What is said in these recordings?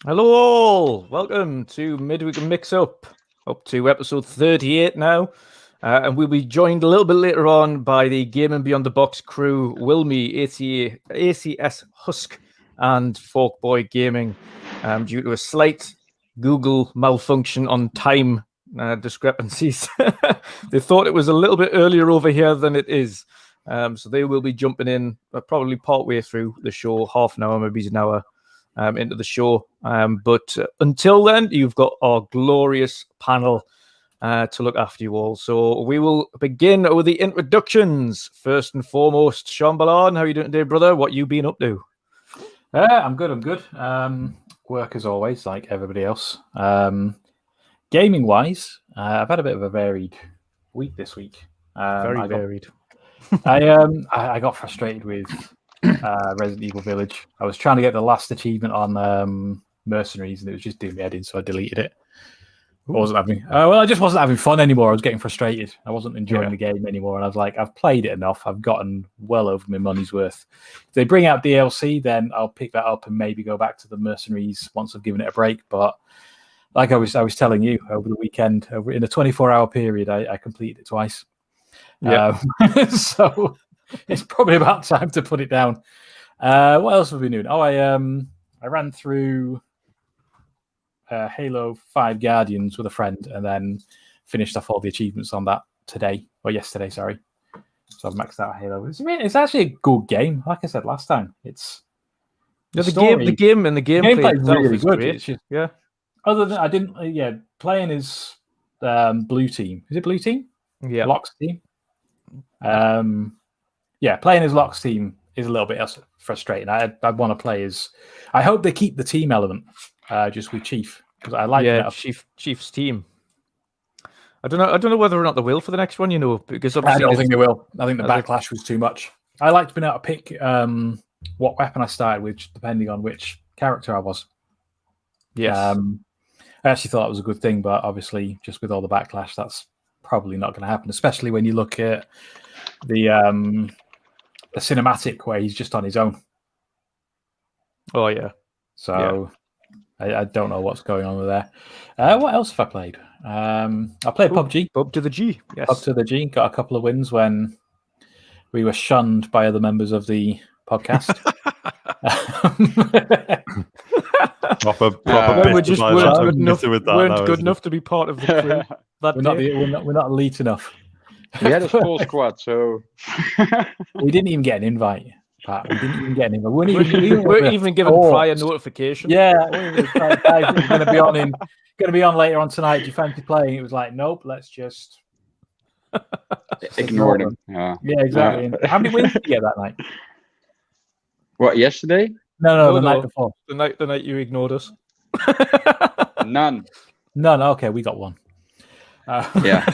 Hello all, welcome to Midweek Mix Up to episode 38 now. And we'll be joined a little bit later on by the Gaming Beyond the Box crew, Wilmy, ACS Husk, and Forkboy Gaming, due to a slight Google malfunction on time discrepancies. They thought it was a little bit earlier over here than it is. So they will be jumping in probably partway through the show, half an hour, maybe an hour into the show. But until then, you've got our glorious panel to look after you all. So we will begin with the introductions. First and foremost, Shomberlon, how are you doing today, brother? What you been up to? I'm good. Work as always, like everybody else. Gaming-wise, I've had a bit of a varied week this week. Very varied. I got frustrated with Resident Evil Village. I was trying to get the last achievement on Mercenaries, and it was just doing me head in, so I deleted it. I just wasn't having fun anymore. I was getting frustrated. I wasn't enjoying the game anymore, and I was like, I've played it enough. I've gotten well over my money's worth. If they bring out DLC, then I'll pick that up and maybe go back to the Mercenaries once I've given it a break. But like I was telling you over the weekend, in a 24-hour period, I completed it twice. Yeah. So it's probably about time to put it down. What else have we been doing? I ran through Halo 5 Guardians with a friend and then finished off all the achievements on that yesterday, sorry. So I've maxed out Halo. It's actually a good game. Like I said last time, it's the gameplay is really good. Great. It's just, yeah. Other than playing as Blue Team. Is it Blue Team? Yeah. Locke's team. Playing as Locke's team is a little bit frustrating. I want to play as. I hope they keep the team element just with Chief, because I like Chief's team. I don't know whether or not they will for the next one. Because obviously I don't think they will. I think the backlash was too much. I liked being able to pick what weapon I started with, depending on which character I was. Yes. I actually thought it was a good thing, but obviously, just with all the backlash, that's probably not going to happen. Especially when you look at the cinematic where he's just on his own. Oh yeah. So I don't know what's going on with there. What else have I played? I played PUBG. Up to the G. Yes. Up to the G. Got a couple of wins when we were shunned by other members of the podcast. We just weren't good enough to be part of the crew. We're not elite enough. We had a full squad, so we didn't even get an invite. Pat. We didn't even get an invite. We weren't even given prior notification. Yeah, guys, we're going to be on later on tonight. Do you fancy playing? It was like, nope. Let's just ignore them. Yeah, exactly. Yeah. How many wins did you get that night? What, yesterday? No, the night before. The night you ignored us. None. Okay, we got one. Yeah.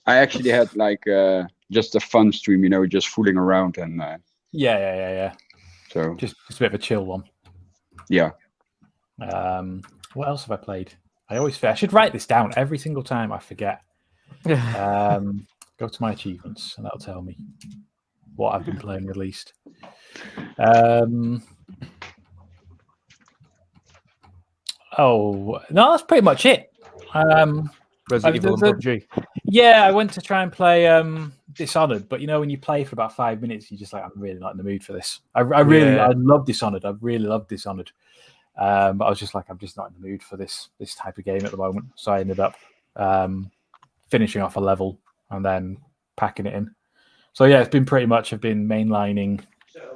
I actually had just a fun stream, just fooling around and. Yeah. So just a bit of a chill one. Yeah. What else have I played? I should write this down every single time. I forget. Go to my achievements and that'll tell me what I've been playing at least. No, that's pretty much it. Resident Evil and PUBG. Yeah, I went to try and play Dishonored, but when you play for about 5 minutes, you're just like, I'm really not in the mood for this. I love Dishonored. I really love Dishonored. But I was just like, I'm just not in the mood for this type of game at the moment. So I ended up finishing off a level and then packing it in. So yeah, it's been pretty much, I've been mainlining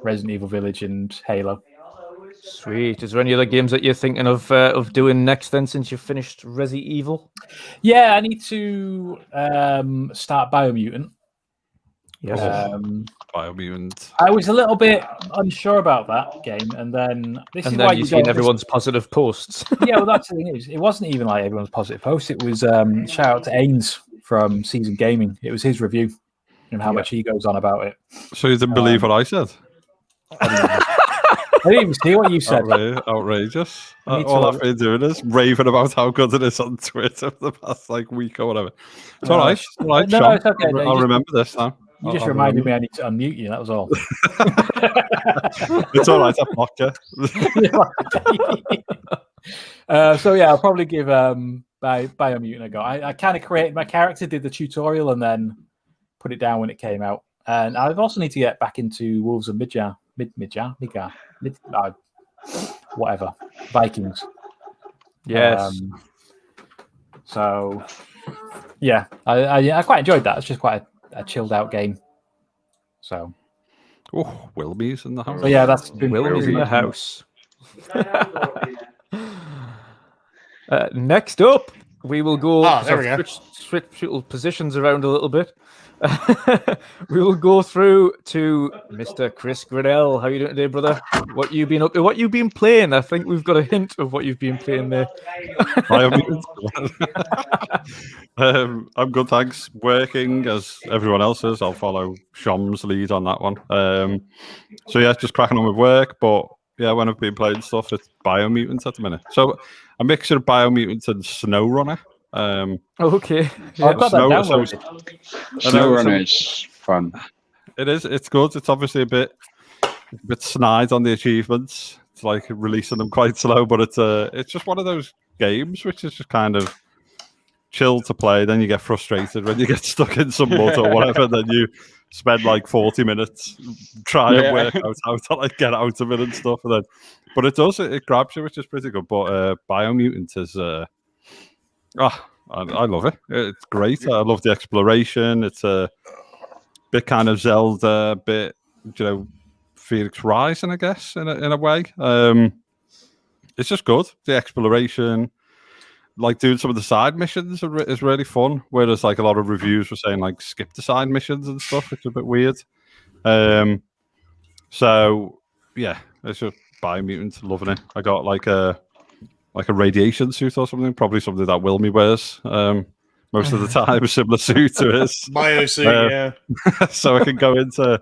Resident Evil Village and Halo. Sweet. Is there any other games that you're thinking of doing next then, since you've finished Resi Evil? Yeah, I need to start Biomutant. Yes. Biomutant. I was a little bit unsure about that game, and then you've seen everyone's positive posts. Yeah, well, that's the thing is, it wasn't even like everyone's positive post. It was shout out to Ains from Season Gaming. It was his review and how much he goes on about it. So you didn't believe what I said? I didn't even see what you said. Outrageous. All I've been doing is raving about how good it is on Twitter for the past week or whatever. It's all right. It's all right, Shaun. It's okay. I'll remember this time. You just reminded me I need to unmute you. That was all. It's all right. I've blocked you. So yeah, I'll probably give Biomutant a go. I kind of created my character, did the tutorial, and then put it down when it came out. And I also need to get back into Wolves of whatever, Vikings. Yes. So yeah, I quite enjoyed that. It's just quite a chilled out game. So Oh, Wilmy's in the house. so yeah, that's been Wilmy's in the house. Next up, we will go. there we go. Switch positions around a little bit. We will go through to Mr. Chris Grannell. How are you doing today, brother? What you been up to? What you been playing? I think we've got a hint of what you've been playing there. I'm good, thanks. Working as everyone else is. I'll follow Shom's lead on that one. So yeah, just cracking on with work. But yeah, when I've been playing stuff, it's Biomutants at the minute. So a mixture of Biomutants and SnowRunner. Okay. Yeah. I've got that downloaded. SnowRunner is fun. It is. It's good. It's obviously a bit snide on the achievements. It's like releasing them quite slow, but it's just one of those games which is just kind of chill to play. Then you get frustrated when you get stuck in some mud or whatever. Then you spend like 40 minutes trying to work out how to like get out of it and stuff. And then, but it does. It grabs you, which is pretty good. But Biomutant is. I love it. It's great. I love the exploration. It's a bit kind of Zelda, bit Phoenix Rising, I guess, in a way. It's just good. The exploration, like doing some of the side missions, is really fun. Whereas like a lot of reviews were saying like skip the side missions and stuff, which is a bit weird. So yeah, it's just Biomutant, loving it. I got like a radiation suit or something, probably something that Wilmy wears most of the time, a similar suit to his. Biosuit, yeah. So I can go into.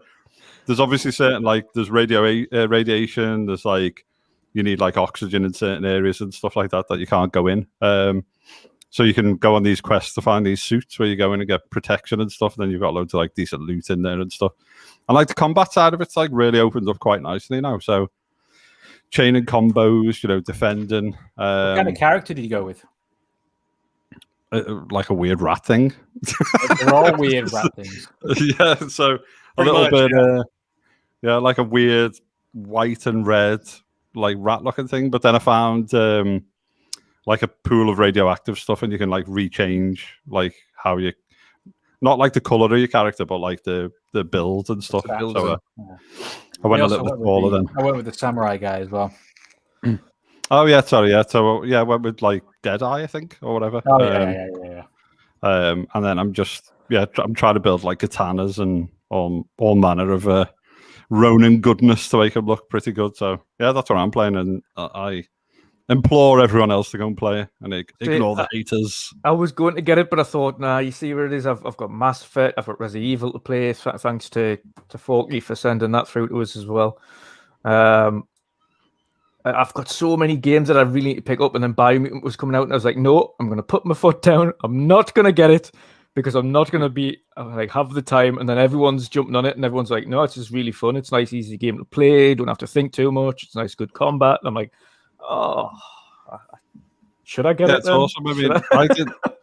There's obviously certain there's radiation. There's like you need like oxygen in certain areas and stuff like that you can't go in. So you can go on these quests to find these suits where you go in and get protection and stuff. And then you've got loads of like decent loot in there and stuff. And like the combat side of it's like really opens up quite nicely now. So. Chaining combos, defending. What kind of character did you go with? Like a weird rat thing. They're all weird rat things. Yeah, so a little bit, like a weird white and red, like rat-looking thing. But then I found like a pool of radioactive stuff, and you can like rechange like how you, not like the color of your character, but like the build and stuff. So, I went a little bit taller then. I went with the samurai guy as well. Oh yeah, sorry, yeah. So yeah, I went with like Deadeye, I think, or whatever. Oh yeah. And then I'm trying to build like katanas and all manner of Ronin goodness to make them look pretty good. So yeah, that's what I'm playing, and I implore everyone else to go and play it and ignore the haters. I was going to get it, but I thought, nah, you see where it is. I've got Mass Effect, I've got Resident Evil to play. Thanks to Forky for sending that through to us as well. I've got so many games that I really need to pick up, and then Biomutant was coming out, and I was like, no, I'm going to put my foot down. I'm not going to get it because I'm not going to be like have the time. And then everyone's jumping on it, and everyone's like, no, it's just really fun. It's a nice, easy game to play. Don't have to think too much. It's nice, good combat. And I'm like, oh, should I get it? That's awesome. I mean,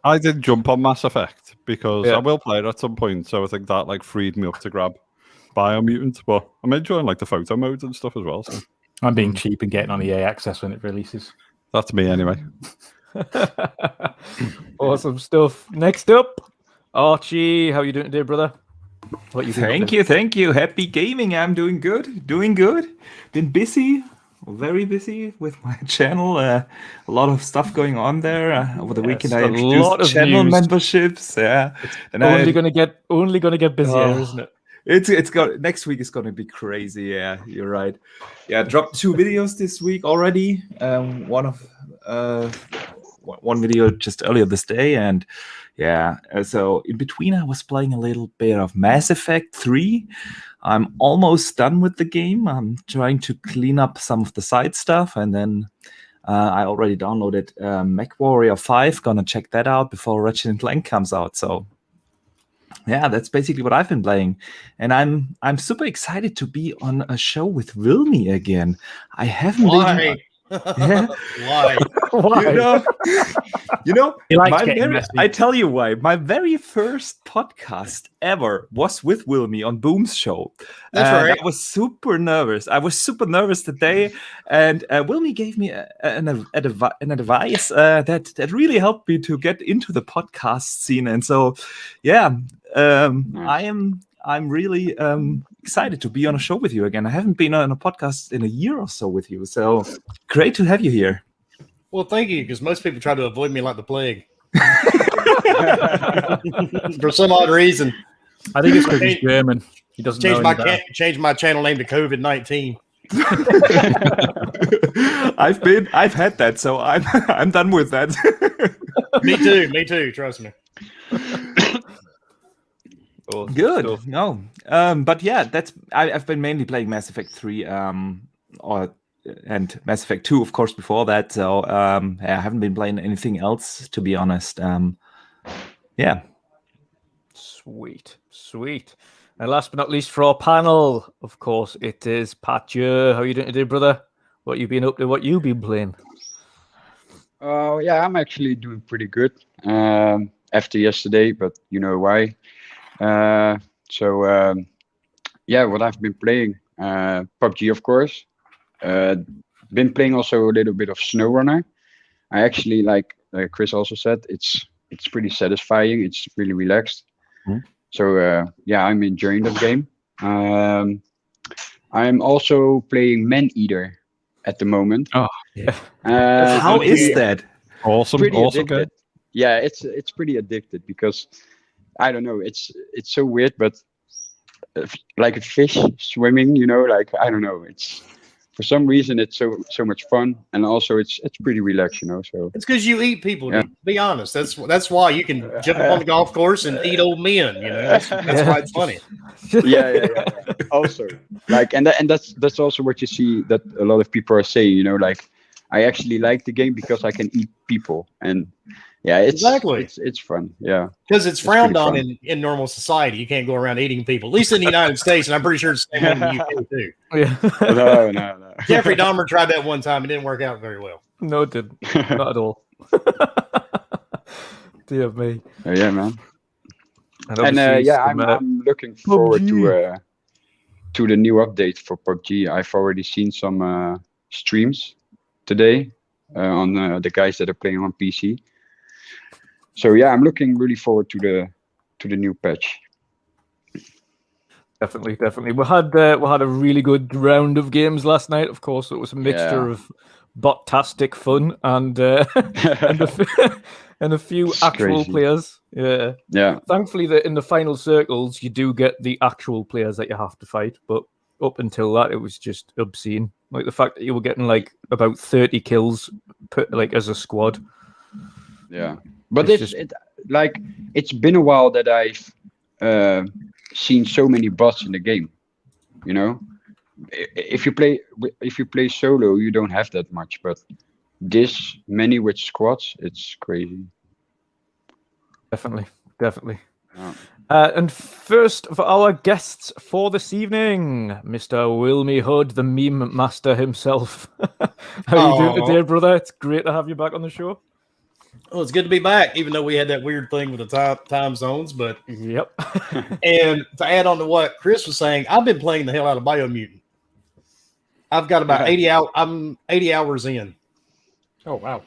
I did jump on Mass Effect because I will play it at some point. So I think that like freed me up to grab Biomutant. But I'm enjoying like the photo modes and stuff as well. So I'm being cheap and getting on EA Access when it releases. That's me anyway. Awesome stuff. Next up, Archie, how are you doing today, brother? Thank you. Happy gaming. I'm doing good. Been busy. Very busy with my channel. A lot of stuff going on there. Over the weekend, I introduced channel memberships. Yeah, and only gonna get busier, isn't it? It's got next week is gonna be crazy. Yeah, you're right. Yeah, I dropped 2 videos this week already. One video just earlier this day, and yeah. So in between, I was playing a little bit of Mass Effect 3. I'm almost done with the game. I'm trying to clean up some of the side stuff, and then I already downloaded MechWarrior 5. Gonna check that out before Ratchet & Clank comes out. So yeah, that's basically what I've been playing, and I'm super excited to be on a show with Wilmy again. I haven't been. Why? Yeah. Why? Why? You know, He likes my getting very, messy. I tell you why. My very first podcast ever was with Wilmy on Boom's show. That's And right. I was super nervous. I was super nervous today, and Wilmy gave me an advice that really helped me to get into the podcast scene. And so, yeah, I'm really excited to be on a show with you again. I haven't been on a podcast in a year or so with you, so great to have you here. Well, thank you, because most people try to avoid me like the plague. For some odd reason. I think it's because he's German. He doesn't know any better. Change my channel name to COVID-19. I've had that, so I'm done with that. Me too. Trust me. Awesome Good. stuff. No, but yeah, I've been mainly playing Mass Effect 3, and Mass Effect 2, of course, before that. So I haven't been playing anything else, to be honest. Yeah. Sweet. And last but not least, for our panel, of course, it is Patchya. How are you doing today, brother? What you been up to? What you been playing? Oh, yeah, I'm actually doing pretty good after yesterday, but you know why. Yeah, what I've been playing, PUBG, of course. Been playing also a little bit of SnowRunner. I actually, like Chris also said, it's pretty satisfying. It's really relaxed. Mhm. So yeah, I'm enjoying that game. I'm also playing Man-Eater at the moment. Oh, yeah. How is that? Awesome, Pretty awesome addicted. game. Yeah, it's pretty addicted because I don't know. It's so weird, but like a fish swimming, you know, like I don't know. It's for some reason it's so much fun, and also it's pretty relaxed, you know. So It's because you eat people. Yeah. Dude. Be honest. That's why you can jump up on the golf course and eat old men. You know, that's why it's funny. yeah. Also, like, and that's also what you see that a lot of people are saying, you know, like I actually like the game because I can eat people, and yeah, Exactly. it's fun. Yeah, Because it's frowned pretty on fun. in normal society. You can't go around eating people, at least in the United States, and I'm pretty sure it's the same in the UK too. Yeah. no. Jeffrey Dahmer tried that one time. It didn't work out very well. No, it didn't. Not at all. Dear me. Yeah, man. And And obviously yeah, some, I'm looking forward PUBG. to the new update for PUBG. I've already seen some streams today on the guys that are playing on PC. So yeah, I'm looking really forward to the new patch. Definitely. We had a really good round of games last night. Of course, it was a mixture Yeah. of bot-tastic fun and and a few It's actual crazy. players. Yeah. Yeah, Thankfully, in the final circles, you do get the actual players that you have to fight. But up until that, it was just obscene. Like the fact that you were getting like about 30 kills like as a squad. yeah. But It's it's been a while that I've seen so many bots in the game. You know, if you play solo, you don't have that much, but this many with squads, it's crazy. Definitely. Yeah. And first of our guests for this evening, Mr. Wilmy Hood, the meme master himself. How are you doing Aw. today, brother? It's great to have you back on the show. Well, it's good to be back, even though we had that weird thing with the time zones. But Yep. and to add on to what Chris was saying, I've been playing the hell out of Biomutant. I've got about 80 out. I'm 80 hours in. Oh, wow.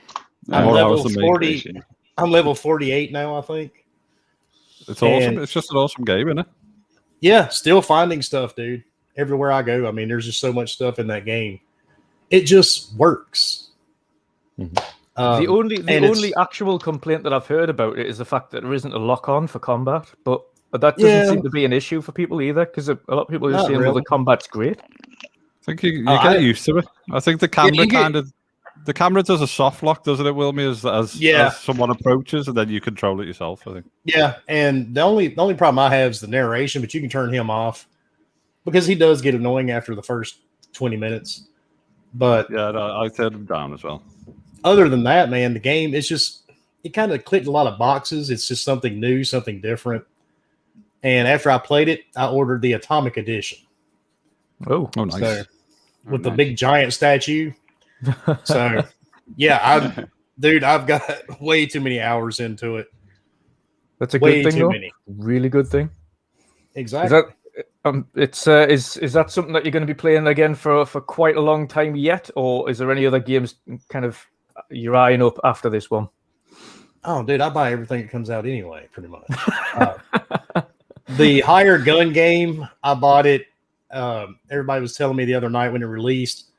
I'm Yeah. level Awesome, 40. crazy. I'm level 48 now, I think. It's awesome. And- It's just an awesome game, isn't it? Yeah, still finding stuff, dude. Everywhere I go, I mean, there's just so much stuff in that game. It just works. Mhm. The only and it's- actual complaint that I've heard about it is the fact that there isn't a lock-on for combat, but that doesn't Yeah. seem to be an issue for people either, because a lot of people are Not saying, well, really. the combat's great. I think you Oh, get I- used to it. I think the camera you get- kind of the camera does a soft lock, doesn't it, Wilmy? Yeah. As someone approaches, and then you control it yourself. I think. Yeah, and the only problem I have is the narration, but you can turn him off because he does get annoying after the first 20 minutes. But Yeah, no, I turned them down as well. other than that, man, the game it's just it kind of clicked a lot of boxes. It's just something new, something different. And after I played it, I ordered the Atomic Edition. Oh, Oh, nice. So, with the big giant statue. So, yeah, I've got way too many hours into it. that's a Way good thing, too though. many. Really good thing. Exactly. Is that something that you're going to be playing again for quite a long time yet, or is there any other games kind of you're eyeing up after this one? Oh, dude, I buy everything that comes out anyway, pretty much. The hired gun game, I bought it. Everybody was telling me the other night when it released,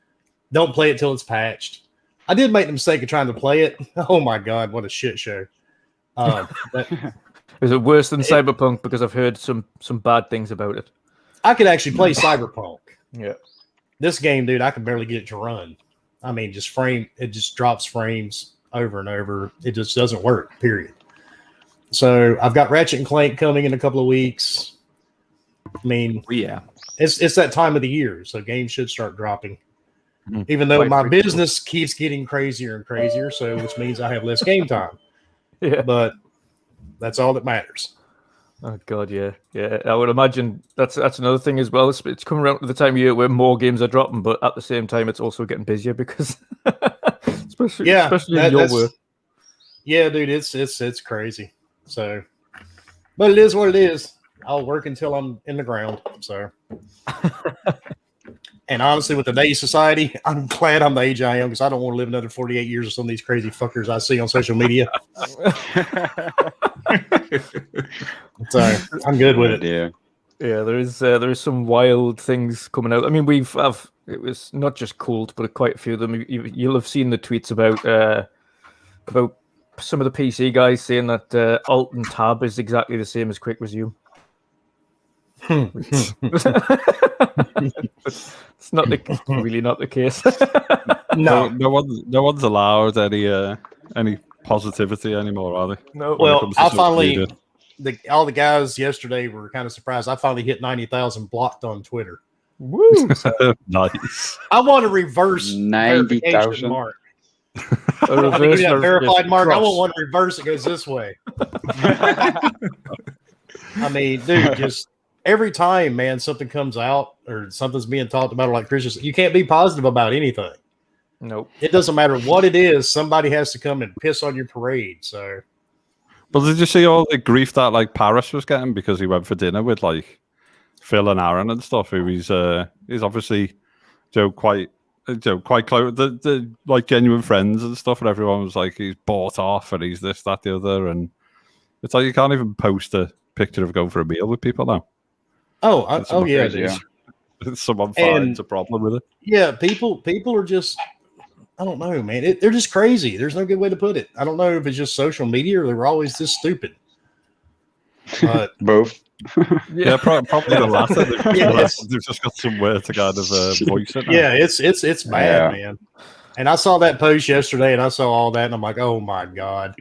don't play it till it's patched. I did make the mistake of trying to play it. Oh my god, what a shit show! Is it worse than Cyberpunk? Because I've heard some bad things about it. I could actually play Cyberpunk. Yeah. This game, dude, I could barely get it to run. I mean, it just drops frames over and over. It just doesn't work, period. So I've got Ratchet and Clank coming in a couple of weeks. I mean, Yeah. it's that time of the year, so games should start dropping. Even though my business keeps getting crazier and crazier, so which means I have less game time. Yeah. But that's all that matters. Oh god, yeah. I would imagine that's another thing as well. It's coming around to the time of year where more games are dropping, but at the same time, it's also getting busier because, especially in your work. Yeah, dude, it's crazy. So, but it is what it is. I'll work until I'm in the ground. So, and honestly, with today's society, I'm glad I'm the age I am because I don't want to live another 48 years with some of these crazy fuckers I see on social media. So I'm good with it. Yeah. There is some wild things coming out. I mean, it was not just Colt, but quite a few of them. You'll have seen the tweets about some of the PC guys saying that Alt and Tab is exactly the same as Quick Resume. It's really not the case. No one's allowed any positivity anymore, are they? No. Well, I finally, all the guys yesterday were kind of surprised. I finally hit 90,000 blocked on Twitter. Woo! Nice. I want a reverse 90,000 mark. A reverse verified mark. I want one reverse that goes this way. I mean, dude, just every time, man, something comes out or something's being talked about, or like Chris, you can't be positive about anything. Nope. It doesn't matter what it is. Somebody has to come and piss on your parade. So, But did you see all the grief that like Paris was getting because he went for dinner with like Phil and Aaron and stuff? Who he's obviously quite close, the like genuine friends and stuff, and everyone was like he's bought off and he's this, that, the other, and it's like you can't even post a picture of going for a meal with people now. Oh yeah, crazy, someone finds a problem with it. Yeah, people are just, I don't know, man. They're just crazy. There's no good way to put it. I don't know if it's just social media or they're always this stupid. But Both. Yeah, probably the latter. They've just got somewhere to kind of voice it. Yeah, it's bad, man. And I saw that post yesterday, and I saw all that, and I'm like, oh my god.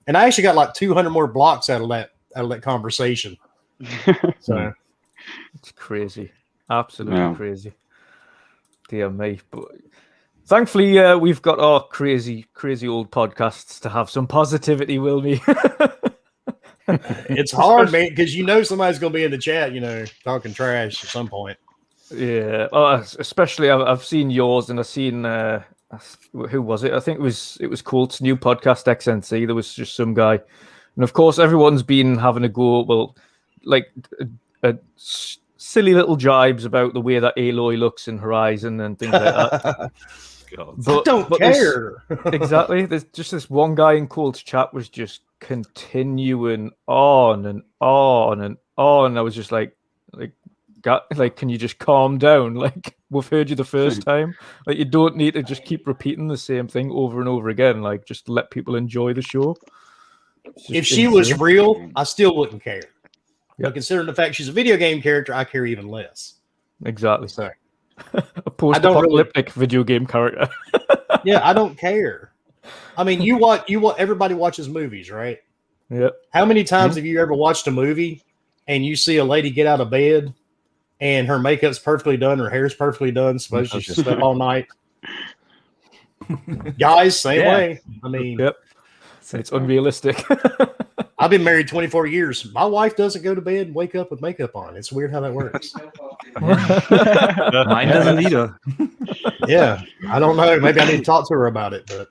And I actually got like 200 more blocks out of that conversation. So it's crazy, absolutely crazy. Dear me, but thankfully we've got our crazy old podcasts to have some positivity, Wilmy. It's hard, man, because somebody's going to be in the chat, talking trash at some point. Yeah, especially I've seen yours, and I've seen who was it? I think it was Colt's new podcast XNC. There was just some guy, and of course everyone's been having a go. Well, like silly little jibes about the way that Aloy looks in Horizon and things like that. I don't care. Exactly. There's just this one guy in Colt's chat was just continuing on and on and on. I was just like, can you just calm down? Like, we've heard you the first time. Like, you don't need to just keep repeating the same thing over and over again. Like, just let people enjoy the show. If she was real, I still wouldn't care. But considering the fact she's a video game character, I care even less. Exactly. So, a post-apocalyptic video game character. Yeah, I don't care. I mean, you want everybody watches movies, right? Yeah. How many times have you ever watched a movie and you see a lady get out of bed and her makeup's perfectly done, her hair's perfectly done, suppose she slept all night? Guys, same way. I mean, it's unrealistic. I've been married 24 years. My wife doesn't go to bed and wake up with makeup on. It's weird how that works. Mine doesn't either. Yeah, I don't know. Maybe I need to talk to her about it. But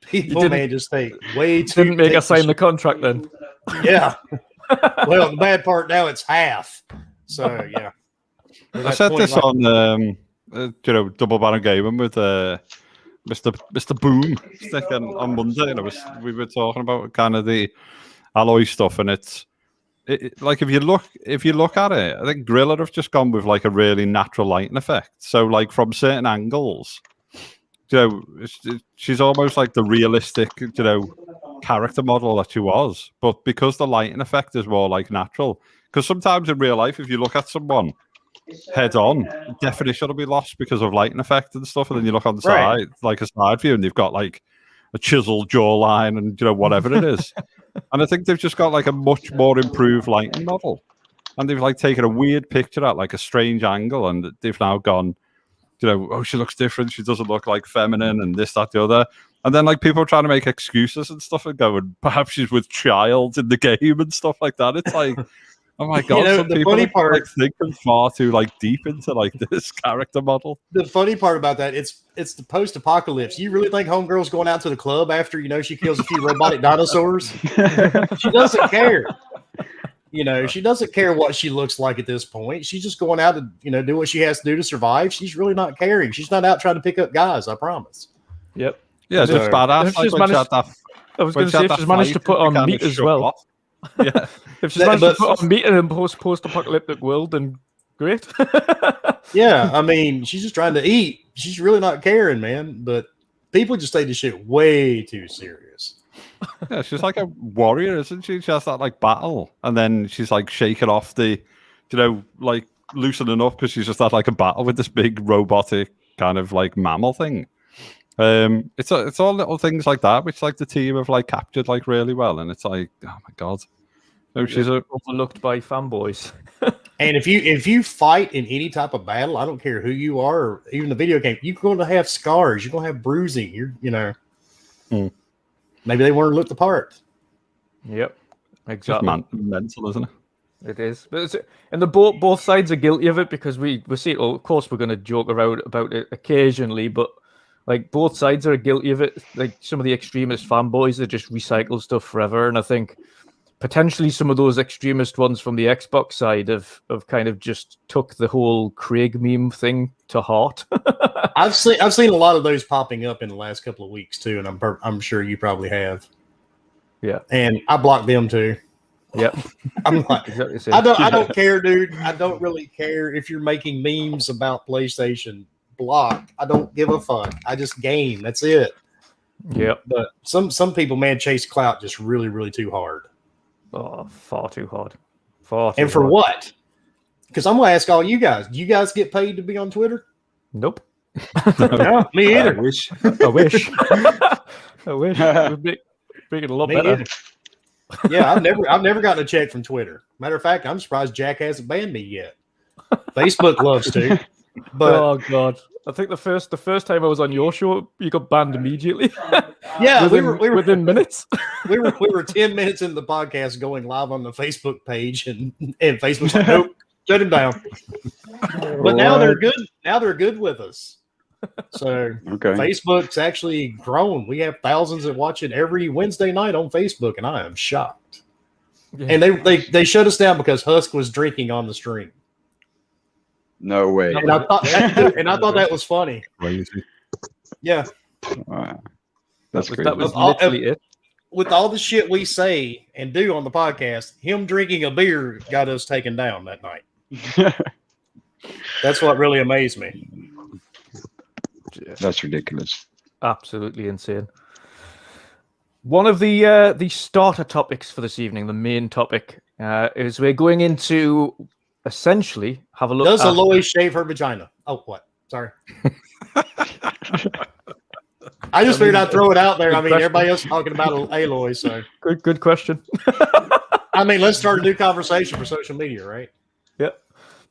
people may just take way too. Didn't make us sign the contract then. Yeah. Well, the bad part now it's half. So yeah. I said this on Double Baron Gaming with Mr. Boom stick on Monday, and we were talking about kind of the alloy stuff, and it's like if you look at it, I think Griller have just gone with like a really natural lighting effect. So like from certain angles, she's almost like the realistic, character model that she was. But because the lighting effect is more like natural, because sometimes in real life, if you look at someone head on, definition will be lost because of lighting effect and stuff, and then you look on the side, like a side view, and they've got like a chiseled jawline and whatever it is. And I think they've just got like a much more improved lighting model, and they've like taken a weird picture at like a strange angle, and they've now gone, oh, she looks different, she doesn't look like feminine, and this, that, the other. And then like people are trying to make excuses and stuff and going, perhaps she's with child in the game and stuff like that. It's like, oh my god! Some the people funny part, like thinking far too like deep into like this character model. The funny part about that, it's the post-apocalypse. You really think Homegirl's going out to the club after she kills a few robotic dinosaurs? She doesn't care. She doesn't care what she looks like at this point. She's just going out to do what she has to do to survive. She's really not caring. She's not out trying to pick up guys. I promise. Yep. Yeah, just badass. I was going to say, if she's managed to put on meat as well. Yeah. If she's managed to put on meat in a post-apocalyptic world, then great. Yeah, I mean, she's just trying to eat. She's really not caring, man. But people just take this shit way too serious. Yeah, she's like a warrior, isn't she? She has that like battle, and then she's like shaking off the, like loosening up because she's just had like a battle with this big robotic kind of like mammal thing. It's all little things like that which like the team have like captured like really well, and it's like, oh my god, no, she's overlooked by fanboys. And if you fight in any type of battle, I don't care who you are, or even the video game, you're going to have scars, you're going to have bruising. Maybe they weren't looked the part. Yep, exactly. Just mental, isn't it? It is, but and both sides are guilty of it, because we see. Well, of course, we're going to joke around about it occasionally, but like both sides are guilty of it. Like some of the extremist fanboys that just recycle stuff forever, and I think potentially some of those extremist ones from the Xbox side have kind of just took the whole Craig meme thing to heart. I've seen a lot of those popping up in the last couple of weeks too, and I'm sure you probably have. Yeah, and I blocked them too. Yep. I'm like, exactly. I don't care, dude. I don't really care if you're making memes about PlayStation. Block. I don't give a fuck. I just game. That's it. Yep. But some people, man, chase clout just really, really too hard. Oh, far too hard. And for what? Because I'm gonna ask all you guys. Do you guys get paid to be on Twitter? Nope. No, me either. I wish. I wish. I wish. It would make it a lot better. Either. Yeah, I've never gotten a check from Twitter. Matter of fact, I'm surprised Jack hasn't banned me yet. Facebook loves to. But oh god, I think the first time I was on your show, you got banned immediately. Yeah, we were within minutes. we were 10 minutes into the podcast going live on the Facebook page, and Facebook's like, nope, shut him down. But now they're good. Now they're good with us. So Facebook's actually grown. We have thousands that watch it every Wednesday night on Facebook, and I am shocked. Yeah. And they shut us down because Husk was drinking on the stream. No way. And I thought that was funny. Crazy. Yeah. That's crazy. That was literally it. With all the shit we say and do on the podcast, him drinking a beer got us taken down that night. That's what really amazed me. That's ridiculous. Absolutely insane. One of the starter topics for this evening, the main topic, is we're going into essentially have a look. Does Aloy shave her vagina? Oh, what? Sorry. I just figured I'd throw it out there. I mean, everybody else is talking about Aloy, so good question. I mean, let's start a new conversation for social media, right? Yeah,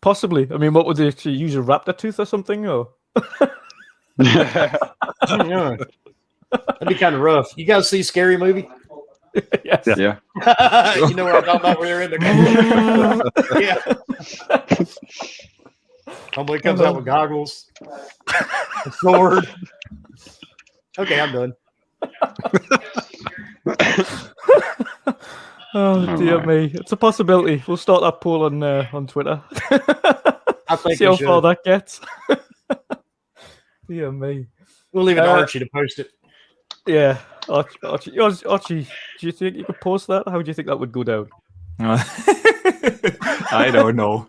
possibly. I mean, what would they use, a raptor tooth or something? Or yeah. That'd be kind of rough. You guys see Scary Movie? Yes. Yeah. You know what I'm talking about? Where they're in the yeah. Homeboy comes out with goggles, a sword. Okay, I'm done. Oh dear me, it's a possibility. We'll start that poll on Twitter. I think See we how far should. that gets. Dear me. We'll leave it to Archie to post it. Yeah, Archie, do you think you could post that? How do you think that would go down? I don't know.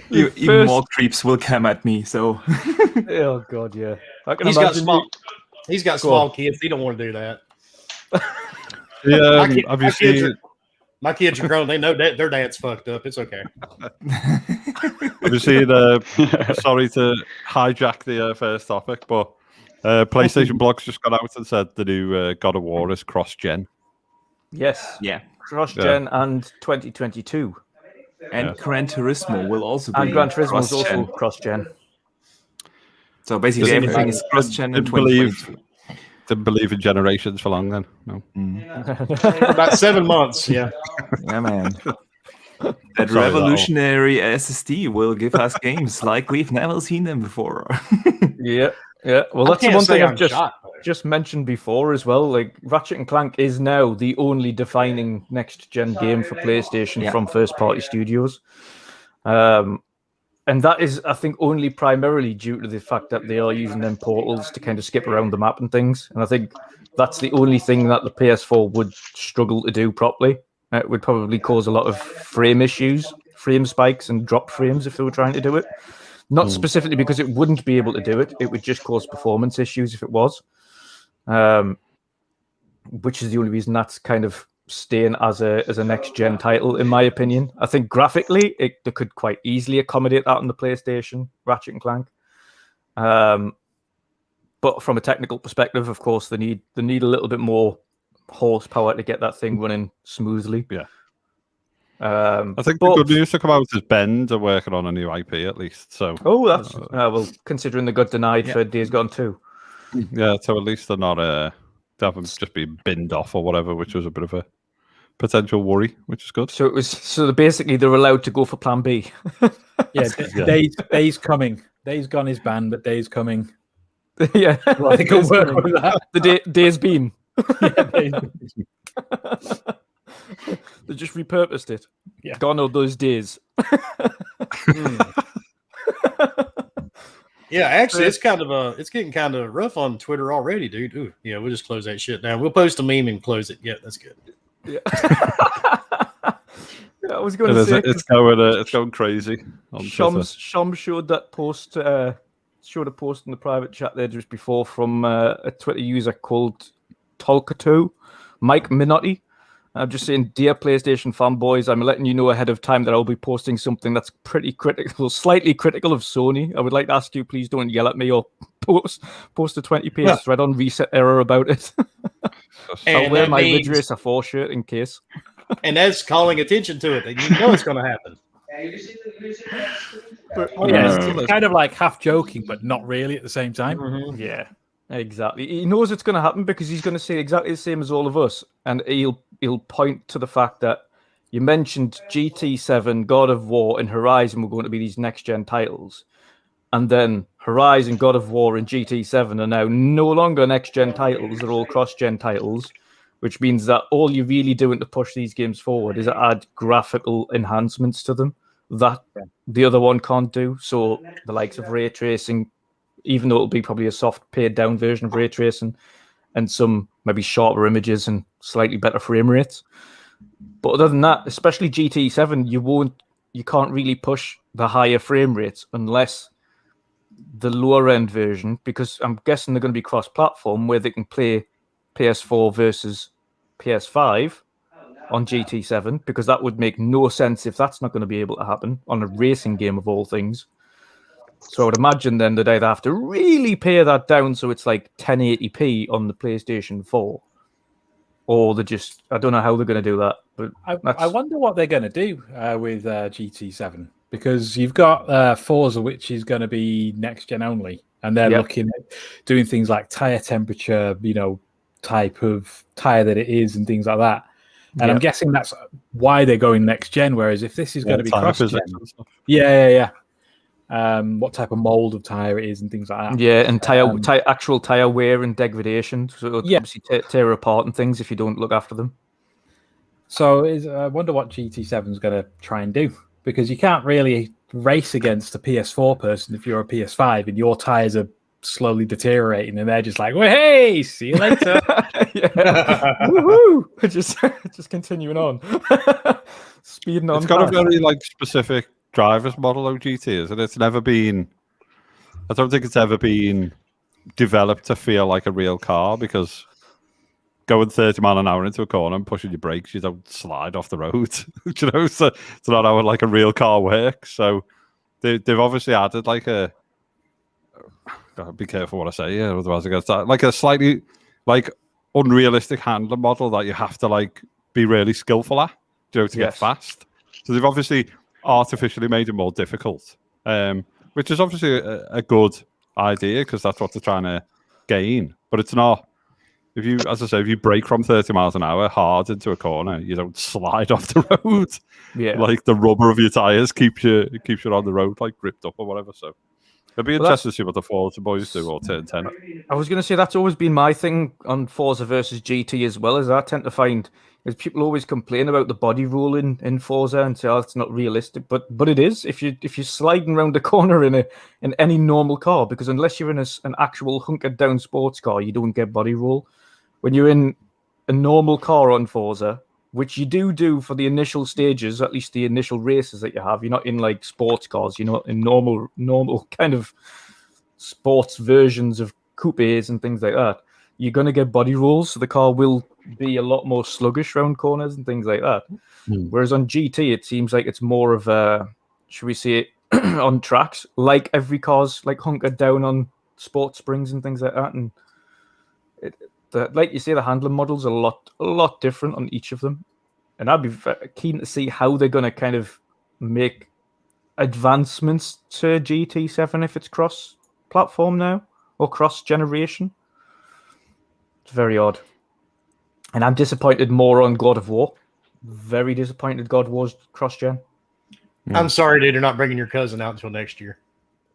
Even First- more creeps will come at me. So Oh god, yeah. I can He's got imagine small. you- He's got small kids. He don't want to do that. Yeah, My my kids are grown. They know that their dad's fucked up. It's okay. have you seen? Sorry to hijack the first topic, but PlayStation Blogs just got out and said the new God of War is cross-gen. Yes, yeah, cross-gen and 2022. and Gran Turismo will also be And Gran Turismo is cross-gen. also cross-gen. So basically, Doesn't everything mean- is cross-gen in Didn't believe 2022. didn't believe in generations for long then. No. About 7 months. Yeah. Yeah, man. That Sorry, revolutionary SSD will give us games like we've never seen them before. Yeah. Well, I that's the can't one say thing I'm I've shocked, though. just mentioned before as well. Like Ratchet and Clank is now the only defining next-gen game for PlayStation Yeah. from first-party studios. And that is, I think, only primarily due to the fact that they are using them portals to kind of skip around the map and things. And I think that's the only thing that the PS4 would struggle to do properly. It would probably cause a lot of frame issues, frame spikes, and drop frames if they were trying to do it. Not specifically because it wouldn't be able to do it. It would just cause performance issues if it was. Which is the only reason that's kind of staying as a next gen title, in my opinion. I think graphically they could quite easily accommodate that on the PlayStation, Ratchet and Clank. But from a technical perspective, of course, they need a little bit more horsepower to get that thing running smoothly. Yeah. I I think the good news to come out is Bend are working on a new IP at least. So Oh, that's well, considering they got denied Yeah. for Days Gone 2. yeah, so at least they're not they haven't just been binned off or whatever, which was a bit of a potential worry, which is good. So basically they're allowed to go for Plan B. Yeah, Days coming. Days Gone is banned, but Days coming. Yeah, Well, I think it'll work with that. the day's been. Yeah, Days- They just repurposed it. Yeah. Gone are those days. Yeah, actually, it's getting kind of rough on Twitter already, dude. Ooh, yeah, we'll just close that shit down. We'll post a meme and close it. Yeah, that's good. Yeah. Yeah, I was going to say It's going crazy on Twitter. Shom showed that post. Showed a post in the private chat there just before from a Twitter user called Tolkato, Mike Minotti. I'm just saying, dear PlayStation fanboys, I'm letting you know ahead of time that I'll be posting something that's pretty critical, slightly critical of Sony. I would like to ask you, please don't yell at me or post a 20-page thread on Reset Error about it. I'll wear my Ridge Racer 4 shirt in case. And that's calling attention to it. You know it's going to happen. it's kind of like half joking, but not really at the same time. Yeah, exactly. He knows it's going to happen because he's going to say exactly the same as all of us, and he'll point to the fact that you mentioned GT7, God of War, and Horizon were going to be these next-gen titles, and then Horizon, God of War, and GT7 are now no longer next-gen titles; they're all cross-gen titles, which means that all you're really doing to push these games forward is add graphical enhancements to them that the other one can't do. So the likes of ray tracing, even though it'll be probably a soft paid down version of ray tracing and some maybe sharper images and slightly better frame rates. But other than that, especially GT7, you can't really push the higher frame rates unless the lower end version, because I'm guessing they're going to be cross-platform where they can play PS4 versus PS5 on GT7, because that would make no sense if that's not going to be able to happen on a racing game of all things. So I would imagine then they'd either have to really pare that down so it's like 1080p on the PlayStation 4, or they just, I don't know how they're going to do that. But I wonder what they're going to do with GT7, because you've got Forza, which is going to be next gen only. and they're looking at doing things like tire temperature, type of tire that it is, and things like that. And I'm guessing that's why they're going next gen. Whereas if this is going to be cross gen, what type of mold of tire it is and things like that. Yeah, and actual tire wear and degradation. So it'll obviously tear apart and things if you don't look after them. So I wonder what GT7 is going to try and do, because you can't really race against a PS4 person if you're a PS5 and your tires are slowly deteriorating and they're just like, well, hey, see you later. Woohoo! Just continuing on. Speeding on. It's got a very specific driver's model of GT, isn't it? It's never been, I don't think it's ever been developed to feel like a real car, because going 30 mile an hour into a corner and pushing your brakes, you don't slide off the road. So it's not how a real car works. So they've obviously added gotta be careful what I say here, otherwise I get a slightly unrealistic handling model that you have to be really skillful at, to get fast. So they've obviously artificially made it more difficult, which is obviously a good idea, because that's what they're trying to gain. But it's not. If you brake from 30 miles an hour hard into a corner, you don't slide off the road. Yeah, the rubber of your tires keeps you on the road gripped up or whatever. So it'll be interesting to see what the Forza boys do, or 10. I was going to say that's always been my thing on Forza versus GT as well, as I tend to find is people always complain about the body roll in Forza and say, oh, it's not realistic, but it is if you're sliding around the corner in any normal car, because unless you're in an actual hunkered down sports car, you don't get body roll. When you're in a normal car on Forza, which you do for the initial stages, at least the initial races that you have, you're not in sports cars, you're not in normal kind of sports versions of coupes and things like that. You're going to get body rolls, so the car will be a lot more sluggish around corners and things like that. Whereas on GT, it seems like it's more of a, should we say, on tracks, every car's hunkered down on sports springs and things like that. And like you say, the handling models are a lot different on each of them. And I'd be keen to see how they're going to kind of make advancements to GT7 if it's cross-platform now, or cross-generation. It's very odd. And I'm disappointed more on God of War. Very disappointed God of War's cross-gen. I'm sorry, dude, you're not bringing your cousin out until next year.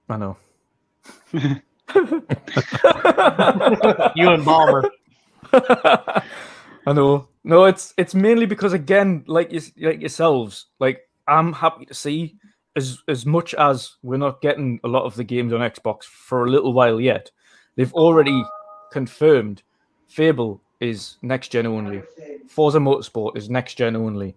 I know. You and Bomber. I know. No, it's mainly because, again, like yourselves, I'm happy to see, as much as we're not getting a lot of the games on Xbox for a little while yet, they've already confirmed Fable is next gen only, Forza Motorsport is next gen only,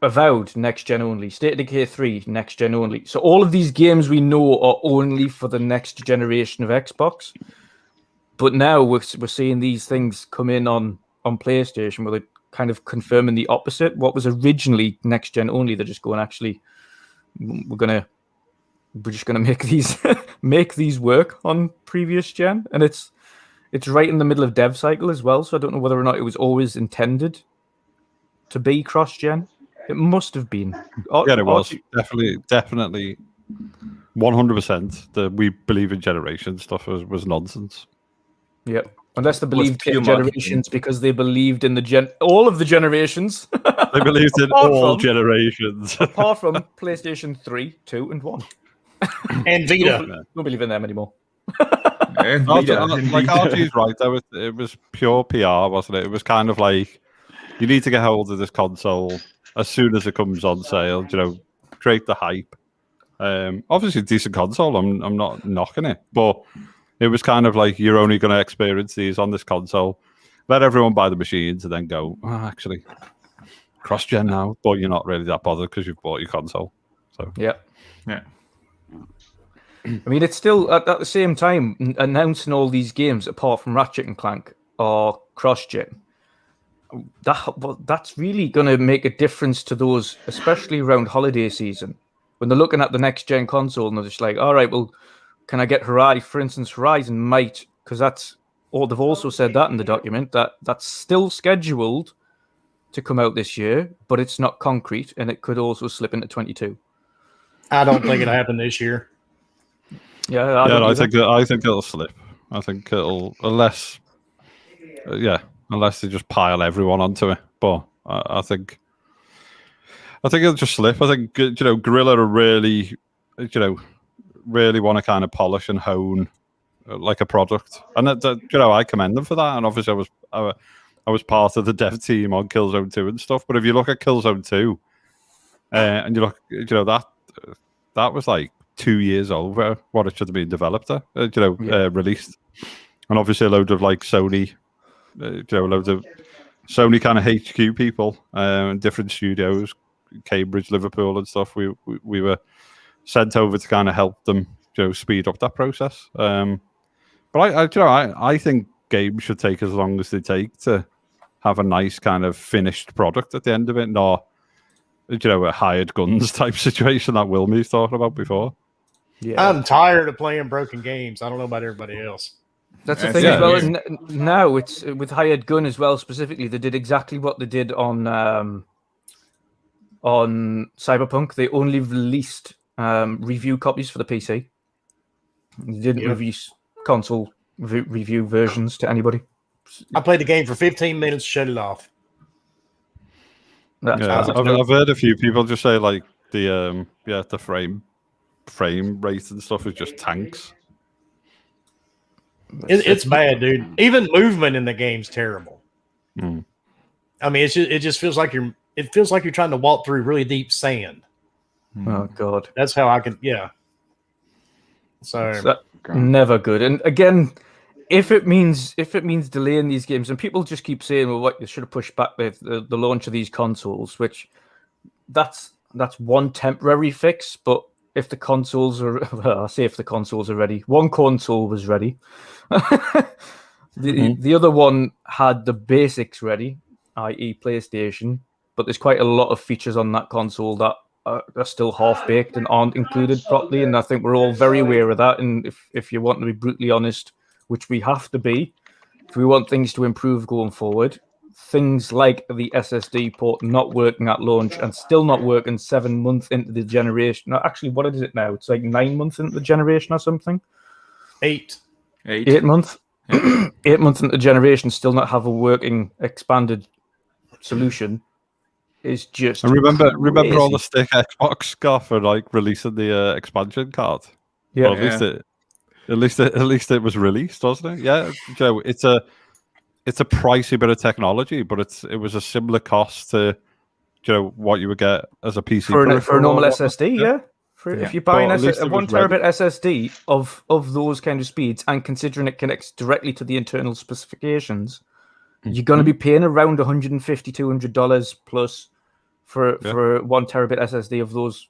Avowed next gen only, State of Decay 3 next gen only. So all of these games we know are only for the next generation of Xbox. But now we're seeing these things come in on PlayStation, where they're kind of confirming the opposite. What was originally next gen only, they're just going, actually, we're just gonna make these work on previous gen, and it's right in the middle of dev cycle as well. So I don't know whether or not it was always intended to be cross gen. It must have been. Yeah, it was definitely 100%. The we believe in generation stuff was nonsense. Yeah, unless they believed in generations because they believed in all of the generations. They believed in all generations, apart from PlayStation 3, 2, and 1, and Vita. Don't believe in them anymore. Archie's right though. It was pure PR, wasn't it? It was kind of like, you need to get hold of this console as soon as it comes on sale. Create the hype. Obviously, decent console. I'm not knocking it, but it was kind of like, you're only going to experience these on this console. Let everyone buy the machines and then go, actually, cross-gen now. But you're not really that bothered because you've bought your console. So yeah. I mean, it's still, at the same time, announcing all these games, apart from Ratchet and Clank, are cross-gen. That's really going to make a difference to those, especially around holiday season, when they're looking at the next-gen console and they're just like, all right, well, can I get Horizon? For instance, Horizon might, because they've also said that in the document, that's still scheduled to come out this year, but it's not concrete, and it could also slip into 22. I don't think it'll happen this year. Yeah, I don't I either. think it'll slip. I think it'll unless they just pile everyone onto it. But I think it'll just slip. I think Gorilla are really really want to kind of polish and hone like a product, and I commend them for that. And obviously, I was part of the dev team on Killzone 2 and stuff. But if you look at Killzone 2, and you look, that was like 2 years over what it should have been developed at, released. And obviously, a load of like Sony, loads of Sony kind of HQ people, different studios, Cambridge, Liverpool, and stuff. We were sent over to kind of help them, speed up that process. But I think games should take as long as they take to have a nice kind of finished product at the end of it, not a hired guns type situation that Wilmy's talking about before. Yeah, I'm tired of playing broken games. I don't know about everybody else. that's the thing as well. Now it's with hired gun as well. Specifically, they did exactly what they did on Cyberpunk. They only released review copies for the PC. They didn't release console review versions to anybody. I played the game for 15 minutes, shut it off. I've heard a few people just say like the frame rate and stuff is just tanks. It's bad, dude. Even movement in the game's terrible. Mm. I mean, it just feels like you're trying to walk through really deep sand. Oh God, that's how I can. Yeah. So never good. And again, if it means delaying these games, and people just keep saying, well, what you should have pushed back the launch of these consoles, which that's one temporary fix. But if the consoles are, well, I say if the consoles are ready, one console was ready. The other one had the basics ready, i.e. PlayStation, but there's quite a lot of features on that console that are still half-baked and aren't included properly, and I think we're all very aware of that. And if you want to be brutally honest, which we have to be, if we want things to improve going forward, things like the SSD port not working at launch and still not working 7 months into the generation. No, actually, what is it now? It's like 9 months into the generation or something? 8 months? Yeah. 8 months into the generation, still not have a working expanded solution. Is just and remember all the stick Xbox got for like releasing the expansion card. Yeah, well, at least it was released, wasn't it? Yeah, Joe. It's a pricey bit of technology, but it was a similar cost to what you would get as a PC for a normal SSD. Yeah. If you buy a 1 terabit SSD of those kind of speeds, and considering it connects directly to the internal specifications, you're going to be paying around $150, $200 plus for 1 terabit SSD of those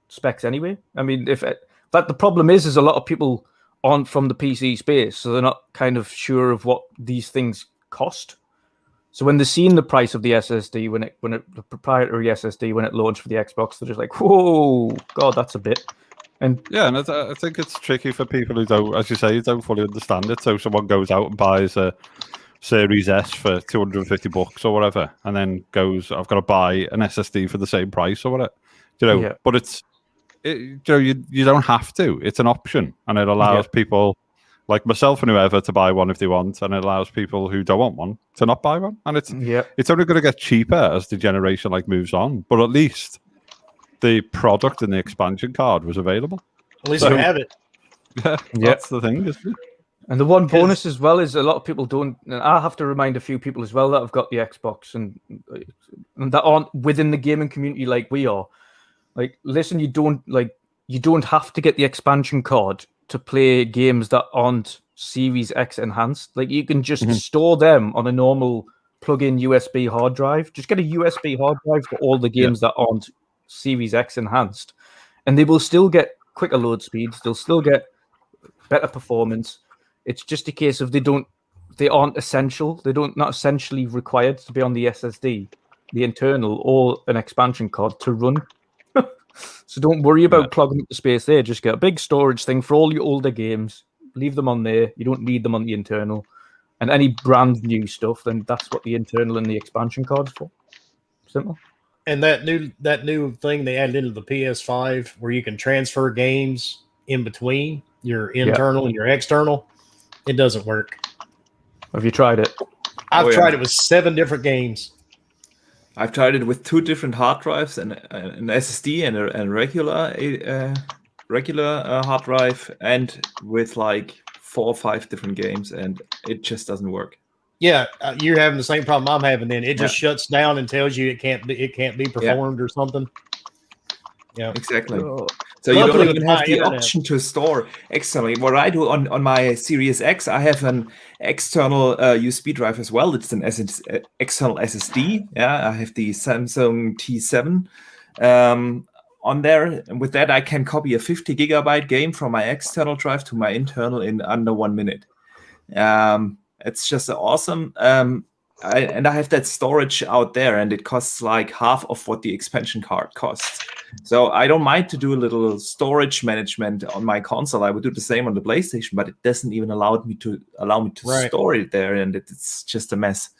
specs anyway. I mean, but the problem is a lot of people aren't from the PC space, so they're not kind of sure of what these things cost. So when they're seeing the price of the SSD, the proprietary SSD when it launched for the Xbox, they're just like, whoa, God, that's a bit. And I think it's tricky for people who don't, as you say, don't fully understand it. So someone goes out and buys a Series S for $250 or whatever, and then goes, I've got to buy an SSD for the same price or whatever. But you don't have to. It's an option, and it allows people like myself and whoever to buy one if they want, and it allows people who don't want one to not buy one. And it's only going to get cheaper as the generation moves on. But at least the product and the expansion card was available. At least you have it. Yeah, that's the thing, isn't it? And the one bonus as well is a lot of people don't, and I have to remind a few people as well that have got the Xbox and that aren't within the gaming community like we are. Like, listen, you don't have to get the expansion card to play games that aren't Series X enhanced. Like, you can just store them on a normal plug-in USB hard drive. Just get a USB hard drive for all the games that aren't Series X enhanced, and they will still get quicker load speeds. They'll still get better performance. It's just a case of they aren't essential. Not essentially required to be on the SSD, the internal, or an expansion card to run. So don't worry about clogging up the space there. Just get a big storage thing for all your older games. Leave them on there. You don't need them on the internal. And any brand new stuff, then that's what the internal and the expansion card's for. Simple. And that new thing they added into the PS5 where you can transfer games in between, your internal and your external, it doesn't work. Have you tried it? I've tried it with 7 different games. I've tried it with 2 different hard drives and an SSD and a regular hard drive, and with like 4 or 5 different games, and it just doesn't work. Yeah, you're having the same problem I'm having. Then it just shuts down and tells you it can't be performed or something. Yeah, exactly. Oh. So you Luckily don't even with have my the internet. option to store externally. What I do on my Series X, I have an external USB drive as well. It's an external SSD. Yeah, I have the Samsung T7 on there. And with that, I can copy a 50 gigabyte game from my external drive to my internal in under 1 minute. It's just awesome. I have that storage out there, and it costs like half of what the expansion card costs. So I don't mind to do a little storage management on my console. I would do the same on the PlayStation, but it doesn't even allow me to store it there, and it's just a mess.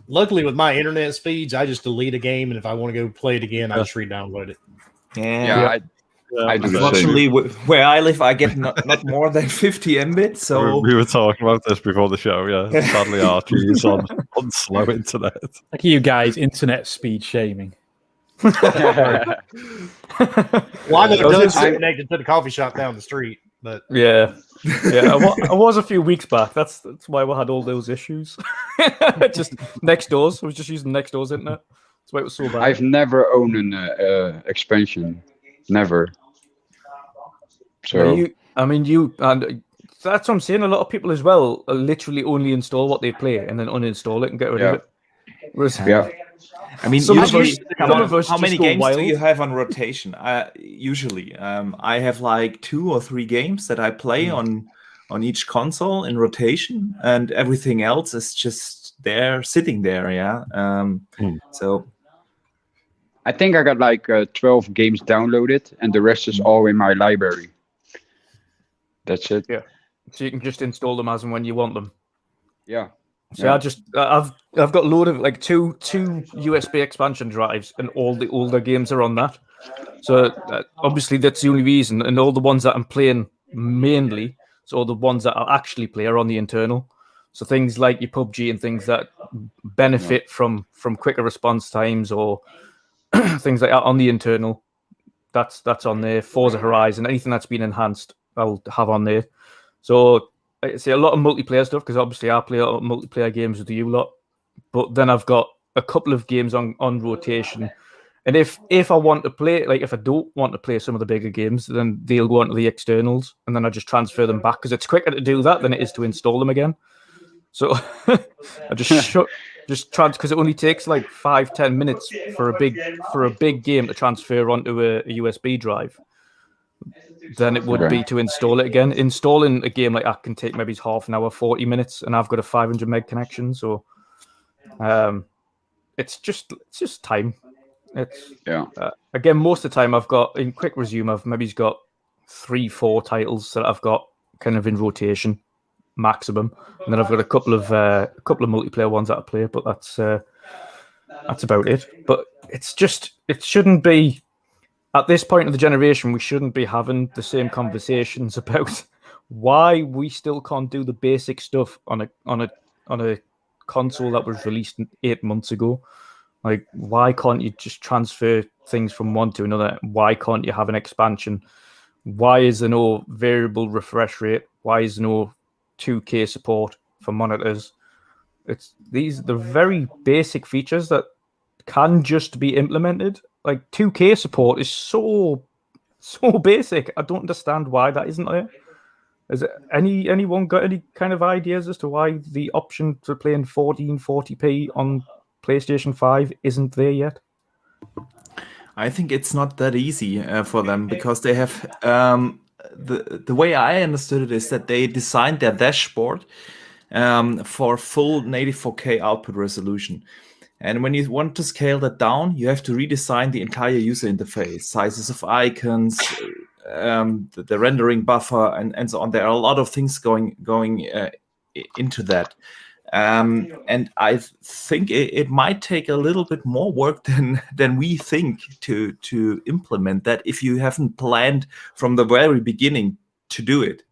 Luckily, with my internet speeds, I just delete a game, and if I want to go play it again, I just re-download it. I do the same. Unfortunately, where I live, I get not more than 50 Mbit. So We were talking about this before the show. Yeah, sadly, Archie is on slow internet. Like you guys, internet speed shaming. Well, I know Doug's connected to the coffee shop down the street, but Yeah. I was a few weeks back. That's why we had all those issues. Just next doors. I was just using next doors internet. That's why it was so bad. I've never owned an expansion. Never. So and that's what I'm saying. A lot of people as well literally only install what they play and then uninstall it and get rid of it. Whereas, I mean, Some of usually, us how just many go games wild. do you have on rotation? Usually, I have like 2 or 3 games that I play on each console in rotation, and everything else is just there, sitting there. Yeah. So I think I got like 12 games downloaded, and the rest is all in my library. That's it. Yeah. So you can just install them as and when you want them. Yeah. So I've got a load of like two USB expansion drives, and all the older games are on that. So obviously that's the only reason, and all the ones that I'm playing mainly, so all the ones that I actually play are on the internal. So things like your PUBG and things that benefit from quicker response times or things like that on the internal, that's on there. Forza Horizon, anything that's been enhanced, I'll have on there. So I see a lot of multiplayer stuff because obviously I play a lot of multiplayer games with you lot. But then I've got a couple of games on rotation. And if I want to play, like if I don't want to play some of the bigger games, then they'll go onto the externals, and then I just transfer them back because it's quicker to do that than it is to install them again. So I just because it only takes like 5-10 minutes for a big game to transfer onto a USB drive. Than it would be to install it again. Installing a game like that can take maybe half an hour, 40 minutes, and I've got a 500 meg connection. So it's just time. It's again, most of the time I've got in quick resume, I've maybe got 3-4 titles that I've got kind of in rotation maximum, and then I've got a couple of multiplayer ones that I play, but that's about it. But it shouldn't be. At this point of the generation, we shouldn't be having the same conversations about why we still can't do the basic stuff on a console that was released 8 months ago. Like, why can't you just transfer things from one to another? Why can't you have an expansion? Why is there no variable refresh rate? Why is there no 2K support for monitors? These are the very basic features that can just be implemented. Like 2K support is so basic. I don't understand why that isn't there. Has anyone got any kind of ideas as to why the option for playing 1440p on PlayStation 5 isn't there yet? I think it's not that easy for them because they have the way I understood it is that they designed their dashboard for full native 4K output resolution. And when you want to scale that down, you have to redesign the entire user interface, sizes of icons, the rendering buffer, and so on. There are a lot of things going into that. And I think it might take a little bit more work than we think to implement that if you haven't planned from the very beginning to do it.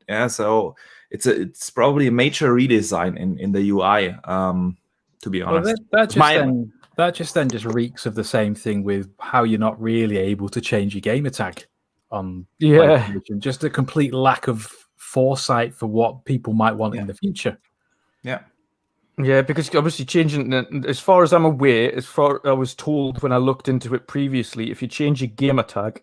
Yeah, so it's probably a major redesign in the UI. To be honest, that just reeks of the same thing with how you're not really able to change your gamer tag on PlayStation. Just a complete lack of foresight for what people might want in the future. Yeah, because obviously changing, as far as I'm aware, I was told when I looked into it previously, if you change your gamer tag,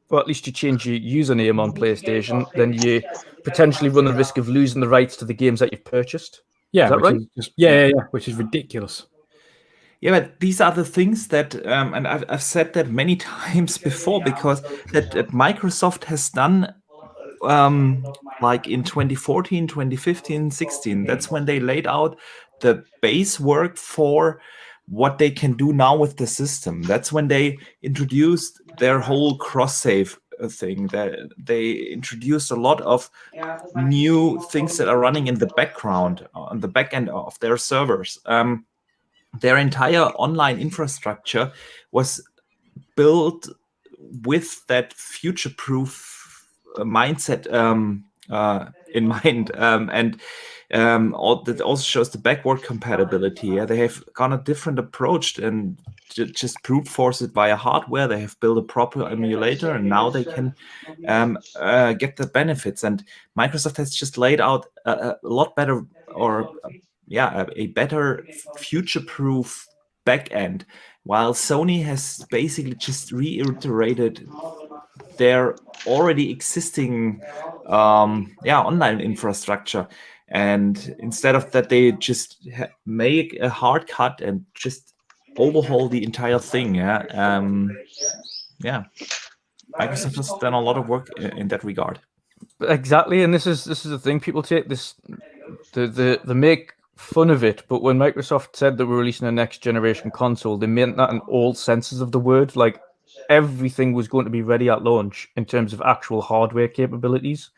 or at least you change your username on PlayStation, then you potentially run the risk of losing the rights to the games that you've purchased. Yeah, is that right? Which is ridiculous. Yeah, but these are the things that, and I've said that many times before, because that Microsoft has done, like in 2014, 2015, 16. That's when they laid out the base work for what they can do now with the system. That's when they introduced their whole cross-save thing. That they introduced a lot of new things that are running in the background, on the back end of their servers. Their entire online infrastructure was built with that future-proof mindset in mind, and that also shows the backward compatibility. Yeah, they have gone a different approach and just brute force it via hardware. They have built a proper emulator, and now they can get the benefits. And Microsoft has just laid out a lot better, a better future-proof back end, while Sony has basically just reiterated their already existing online infrastructure. And instead of that, they just make a hard cut and just overhaul the entire thing. Microsoft has done a lot of work in that regard. Exactly, and this is the thing. People take this, they make fun of it, but when Microsoft said that we're releasing a next generation console, they meant that in all senses of the word. Like, everything was going to be ready at launch in terms of actual hardware capabilities.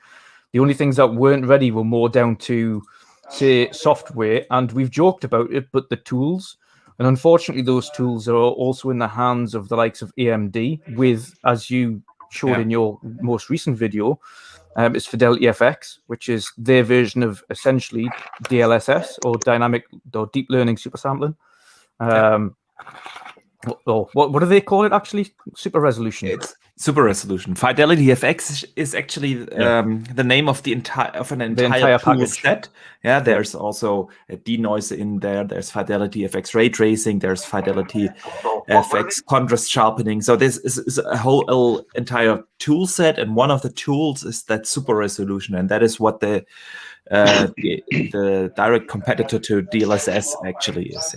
The only things that weren't ready were more down to, say, software, and we've joked about it, but the tools. And unfortunately, those tools are also in the hands of the likes of AMD with, as you showed in your most recent video, is Fidelity FX, which is their version of essentially DLSS, or dynamic or deep learning supersampling. What do they call it actually? Super resolution. It's super resolution. Fidelity FX is actually the name of the entire tool package set. Yeah, there's also a denoiser in there. There's Fidelity FX ray tracing. There's Fidelity FX contrast sharpening. So this is a whole entire tool set, and one of the tools is that super resolution, and that is what the direct competitor to DLSS actually is.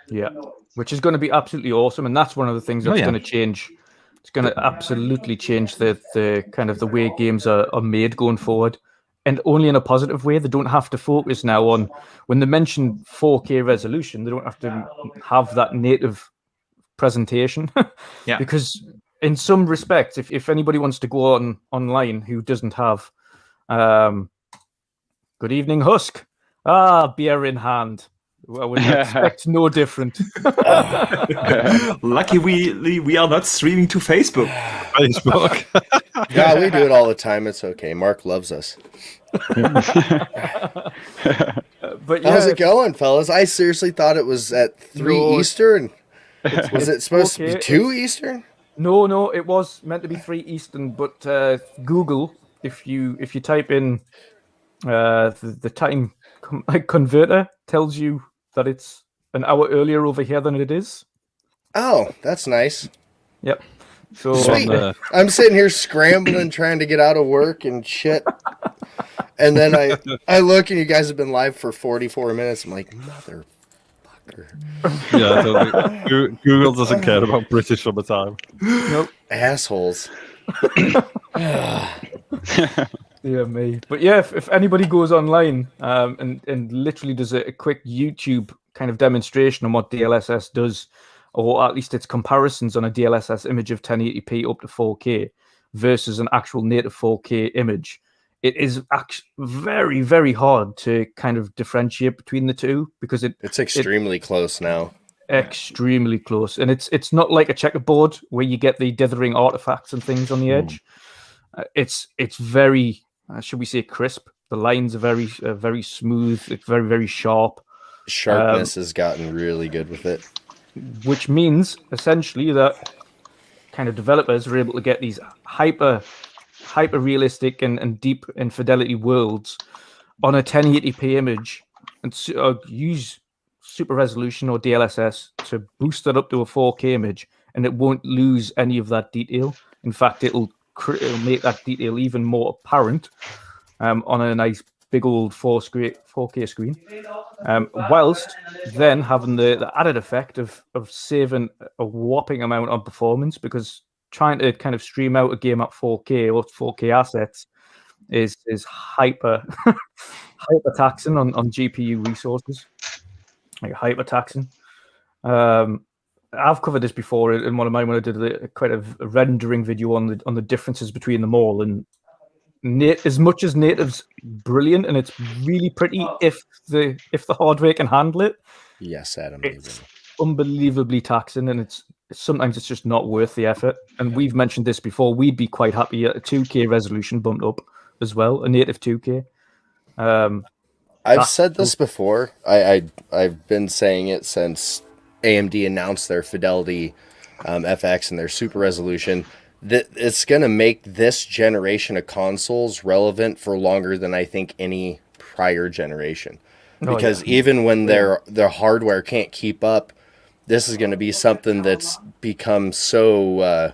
Yeah. Which is going to be absolutely awesome, and that's one of the things that's going to change. It's going to absolutely change the kind of the way games are made going forward, and only in a positive way. They don't have to focus now on, when they mention 4K resolution, they don't have to have that native presentation. Because in some respects, if anybody wants to go online who doesn't have, good evening, Husk. Beer in hand. I would expect no different. Lucky we are not streaming to Facebook. Yeah, we do it all the time. It's okay. Mark loves us. But how's it going, fellas? I seriously thought it was at 3 Eastern. Was it supposed to be 2 Eastern? No, it was meant to be 3 Eastern, but Google, if you type in the time converter, tells you that it's an hour earlier over here than it is. Oh, that's nice. Yep. So sweet. I'm sitting here scrambling, trying to get out of work and shit. And then I look, and you guys have been live for 44 minutes. I'm like, motherfucker. Yeah, Google doesn't care about British summertime. Nope. Assholes. Yeah, me. But yeah, if anybody goes online and literally does a quick YouTube kind of demonstration on what DLSS does, or at least its comparisons on a DLSS image of 1080p up to 4K versus an actual native 4K image, it is actually very, very hard to kind of differentiate between the two, because it's extremely close now. Extremely close. And it's not like a checkerboard where you get the dithering artifacts and things on the edge. It's very, should we say, crisp. The lines are very smooth. It's very sharp. Sharpness has gotten really good with it. Which means essentially that kind of developers are able to get these hyper realistic and deep infidelity worlds on a 1080p image and use super resolution or DLSS to boost that up to a 4K image, and it won't lose any of that detail. In fact, it'll make that detail even more apparent on a nice big old 4K screen, whilst then having the added effect of saving a whopping amount on performance, because trying to kind of stream out a game at 4K or 4K assets is hyper taxing on GPU resources, like hyper taxing. I've covered this before in one of mine when I did quite a rendering video on the differences between them all, and as much as native's brilliant and it's really pretty if the hardware can handle it. Yes, Adam. It's unbelievably taxing, and sometimes it's just not worth the effort. And we've mentioned this before. We'd be quite happy at a 2K resolution bumped up as well, a native 2K. I've said this before. I've been saying it since AMD announced their Fidelity FX and their super resolution. That it's going to make this generation of consoles relevant for longer than I think any prior generation. Because even when their hardware can't keep up, this is going to be something that's become so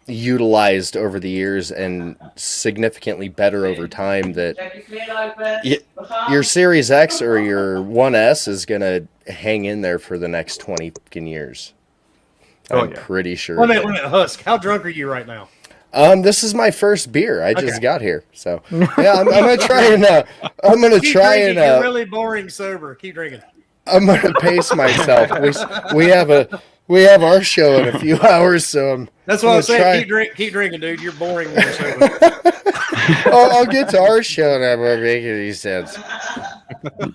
utilized over the years and significantly better over time that your Series X or your 1S is going to hang in there for the next 20 fucking years. I'm pretty sure. Wait a minute, Husk. How drunk are you right now? This is my first beer. I just got here, so yeah. I'm gonna try and You're really boring sober. Keep drinking. I'm gonna pace myself. We have our show in a few hours, so that's what I'm saying. Keep drinking, dude. You're boring when you're sober. I'll get to our show and I won't make any sense.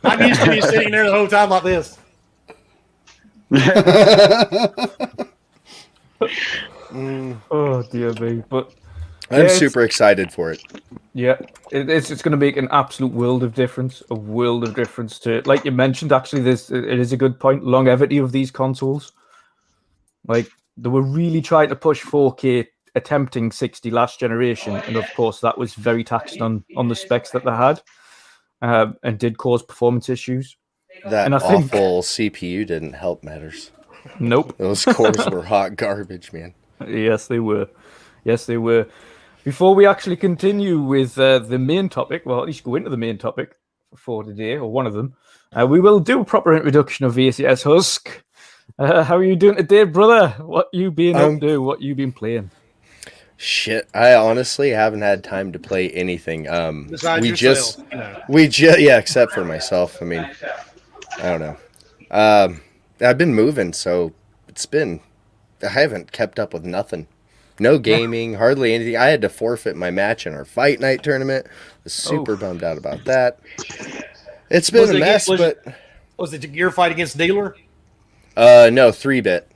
I'm used to you sitting there the whole time like this. Oh dear me! But I'm super excited for it. Yeah, it's going to make an absolute world of difference. To, like you mentioned, actually, it is a good point. Longevity of these consoles, like they were really trying to push 4K, attempting 60 last generation, and of course that was very taxing on the specs that they had, and did cause performance issues. That awful CPU didn't help matters. Nope. Those cores were hot garbage, man. Yes, they were. Before we actually continue with the main topic, well, at least go into the main topic for today, or one of them, we will do a proper introduction of ACS Husk. How are you doing today, brother? What you been up to? What you been playing? Shit, I honestly haven't had time to play anything. Besides except for myself. I mean, I don't know. I've been moving, so I haven't kept up with nothing. No gaming, hardly anything. I had to forfeit my match in our fight night tournament. I was super bummed out about that. It's been a mess, but... Was it your fight against Dealer? No, 3-bit.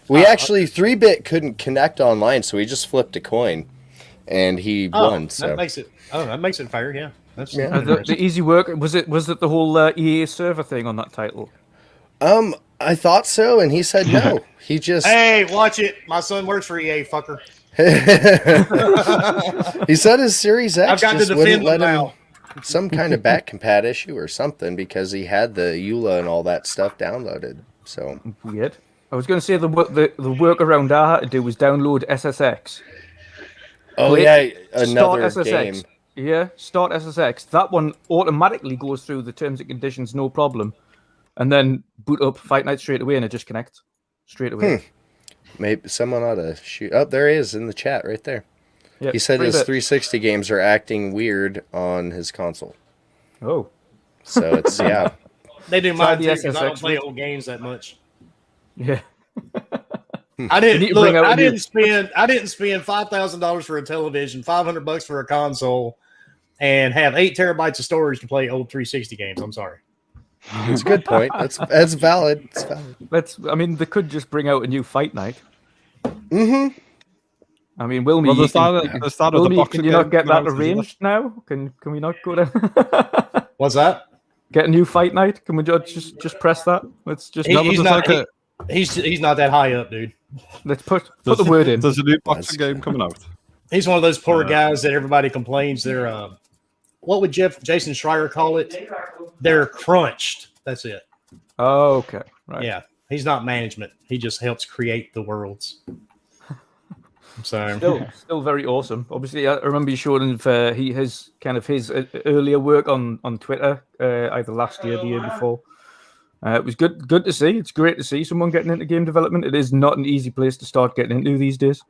We actually, 3-bit couldn't connect online, so we just flipped a coin, and he won. So that makes it fair, yeah. That's the easy work, was it the whole EA server thing on that title? I thought so, and he said no. He just... Hey, watch it. My son works for EA, fucker. He said his Series X just wouldn't let him... now. Some kind of back compat issue or something, because he had the EULA and all that stuff downloaded. So weird. I was going to say the workaround I had to do was download SSX. Oh another SSX. game. Yeah, start SSX. That one automatically goes through the terms and conditions, no problem. And then boot up Fight Night straight away, and it just connects straight away. Maybe someone ought to shoot. Oh, there he is in the chat right there. Yep, he said his 360 games are acting weird on his console. Oh. So it's, yeah. They do mine too, because I don't play old games that much. Yeah. I didn't spend $5,000 for a television, $500 for a console, and have 8 terabytes of storage to play old 360 games. I'm sorry. It's a good point. That's valid. It's valid. They could just bring out a new Fight Night. Mm-hmm. I mean, Wilmy, Well, you the start can, of the Wilmy, boxing can you not game get that coming out as well. arranged now? Can we not go down? What's that? Get a new fight night? Can we just press that? Let's just He- No, but he's there's not. like He's not that high up, dude. let's put the word in. There's a new boxing game coming out. He's one of those poor guys that everybody complains they're. What would Jason Schreier call it? They're crunched. That's it. Oh, okay, right. Yeah, he's not management. He just helps create the worlds. So Still very awesome. Obviously, I remember you showing his earlier work on Twitter, either last year or the year before. It was good to see. It's great to see someone getting into game development. It is not an easy place to start getting into these days.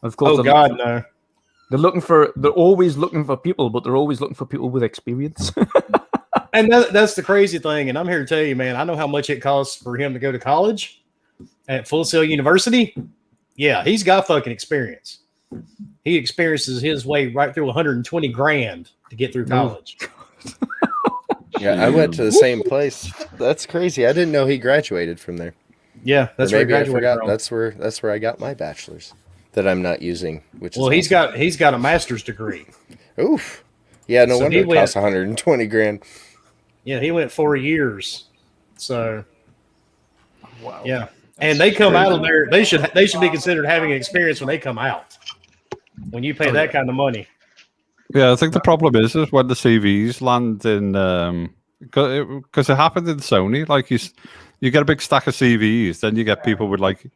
Of course, oh God, no. They're always looking for people, but they're always looking for people with experience. And that's the crazy thing. And I'm here to tell you, man, I know how much it costs for him to go to college at Full Sail University. Yeah, he's got fucking experience. He experiences his way right through 120 grand to get through college. Yeah, I went to the same place. That's crazy. I didn't know he graduated from there. Yeah, that's Or where he maybe I graduated forgot. from. That's where I got my bachelor's that I'm not using. Which Well, is he's got a master's degree. oof. Yeah, no So wonder he it went- costs 120 grand. Yeah, he went 4 years. So Wow. yeah, and they come out of there. They should be considered having an experience when they come out. When you pay that kind of money. Yeah, I think the problem is when the CVs land in, because it happened in Sony. Like you get a big stack of CVs, then you get people with like,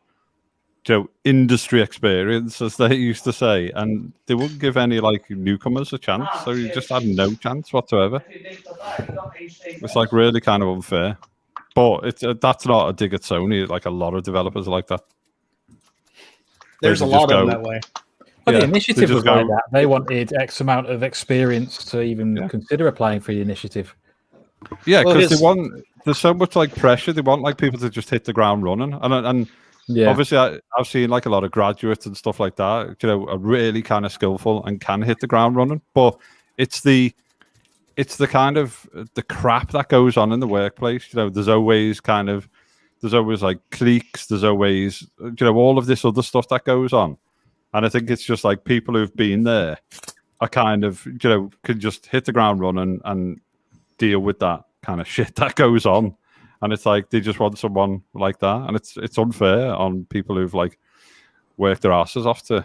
industry experience, as they used to say, and they wouldn't give any like newcomers a chance. So you just had no chance whatsoever. It's like really kind of unfair. But that's not a dig at Sony. Like a lot of developers are like that. There's a They lot just of them go- that way. But Yeah, the they initiative just was like go- that. They wanted X amount of experience to even consider applying for the initiative. Yeah, Well, because his- they want. There's so much like pressure. They want like people to just hit the ground running, and Yeah. obviously I've seen like a lot of graduates and stuff like that. Are really kind of skillful and can hit the ground running. But it's the kind of the crap that goes on in the workplace. There's always like cliques. There's always all of this other stuff that goes on, and I think it's just like people who've been there are kind of can just hit the ground running and deal with that kind of shit that goes on, and it's like they just want someone like that, and it's unfair on people who've like worked their asses off to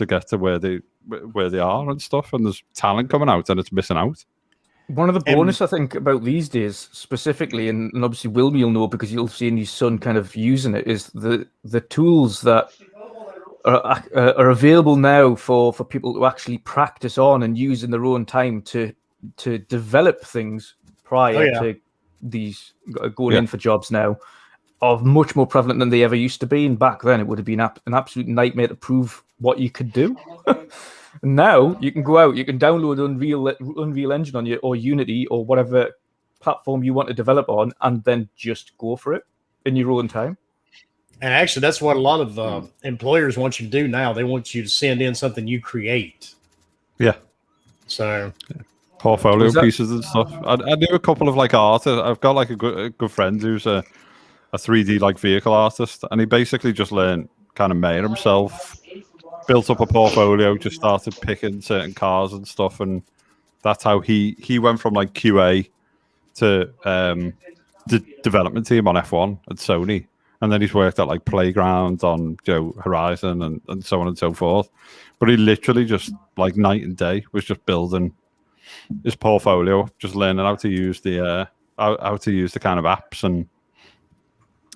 get to where they are and stuff, and there's talent coming out and it's missing out. One of the bonus I think about these days specifically, and obviously Wilmy will know because you'll see his son kind of using it, is the tools that are available now for people to actually practice on and use in their own time to develop things prior to these going in for jobs now are much more prevalent than they ever used to be. And back then it would have been an absolute nightmare to prove what you could do. Now you can go out, you can download Unreal Engine on or Unity or whatever platform you want to develop on, and then just go for it in your own time. And actually, that's what a lot of employers want you to do now. They want you to send in something you create. Yeah. So Portfolio pieces and stuff. I do a couple of like art. I've got like a good friend who's a 3D like vehicle artist, and he basically just learned kind of made himself, built up a portfolio, just started picking certain cars and stuff, and that's how he went from like QA to the development team on F1 at Sony, and then he's worked at like Playground on Horizon and so on and so forth. But he literally just like night and day was just building his portfolio, just learning how to use the how to use the kind of apps and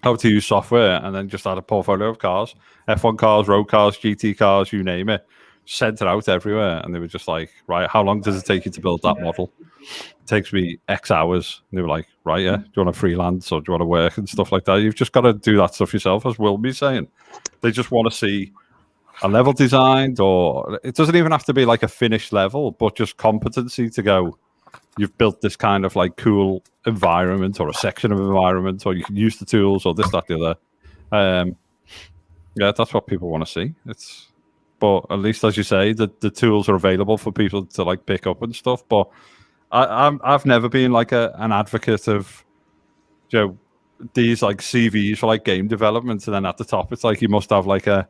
how to use software, and then just had a portfolio of cars, F1 cars, road cars, GT cars, you name it, sent it out everywhere. And they were just like, right, how long does it take you to build that model? It takes me X hours. And they were like, right, yeah, do you want to freelance or do you want to work and stuff like that? You've just got to do that stuff yourself, as Wilmy's saying. They just want to see a level designed, or it doesn't even have to be like a finished level, but just competency to go, you've built this kind of like cool environment or a section of environment, or you can use the tools or this, that, the other. Yeah, that's what people want to see. But at least, as you say, the tools are available for people to like pick up and stuff. But I've never been like an advocate of these like CVs for like game development, and then at the top it's like you must have like a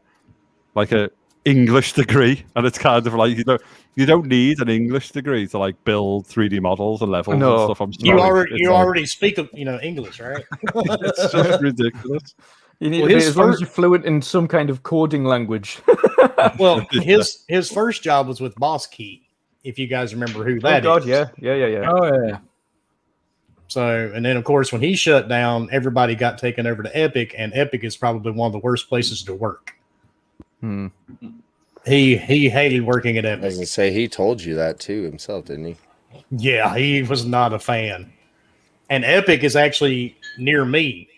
English degree, and it's kind of like you don't need an English degree to like build 3D models and levels and stuff. I'm You sorry. already speak English, right? It's just ridiculous. You need to be, as long as you're fluent in some kind of coding language. Well, his first job was with Boss Key, if you guys remember who that is. Oh God, yeah. Oh yeah. So, and then of course when he shut down, everybody got taken over to Epic, and Epic is probably one of the worst places to work. He hated working at Epic. I was gonna say he told you that too himself, didn't he? Yeah, he was not a fan. And Epic is actually near me.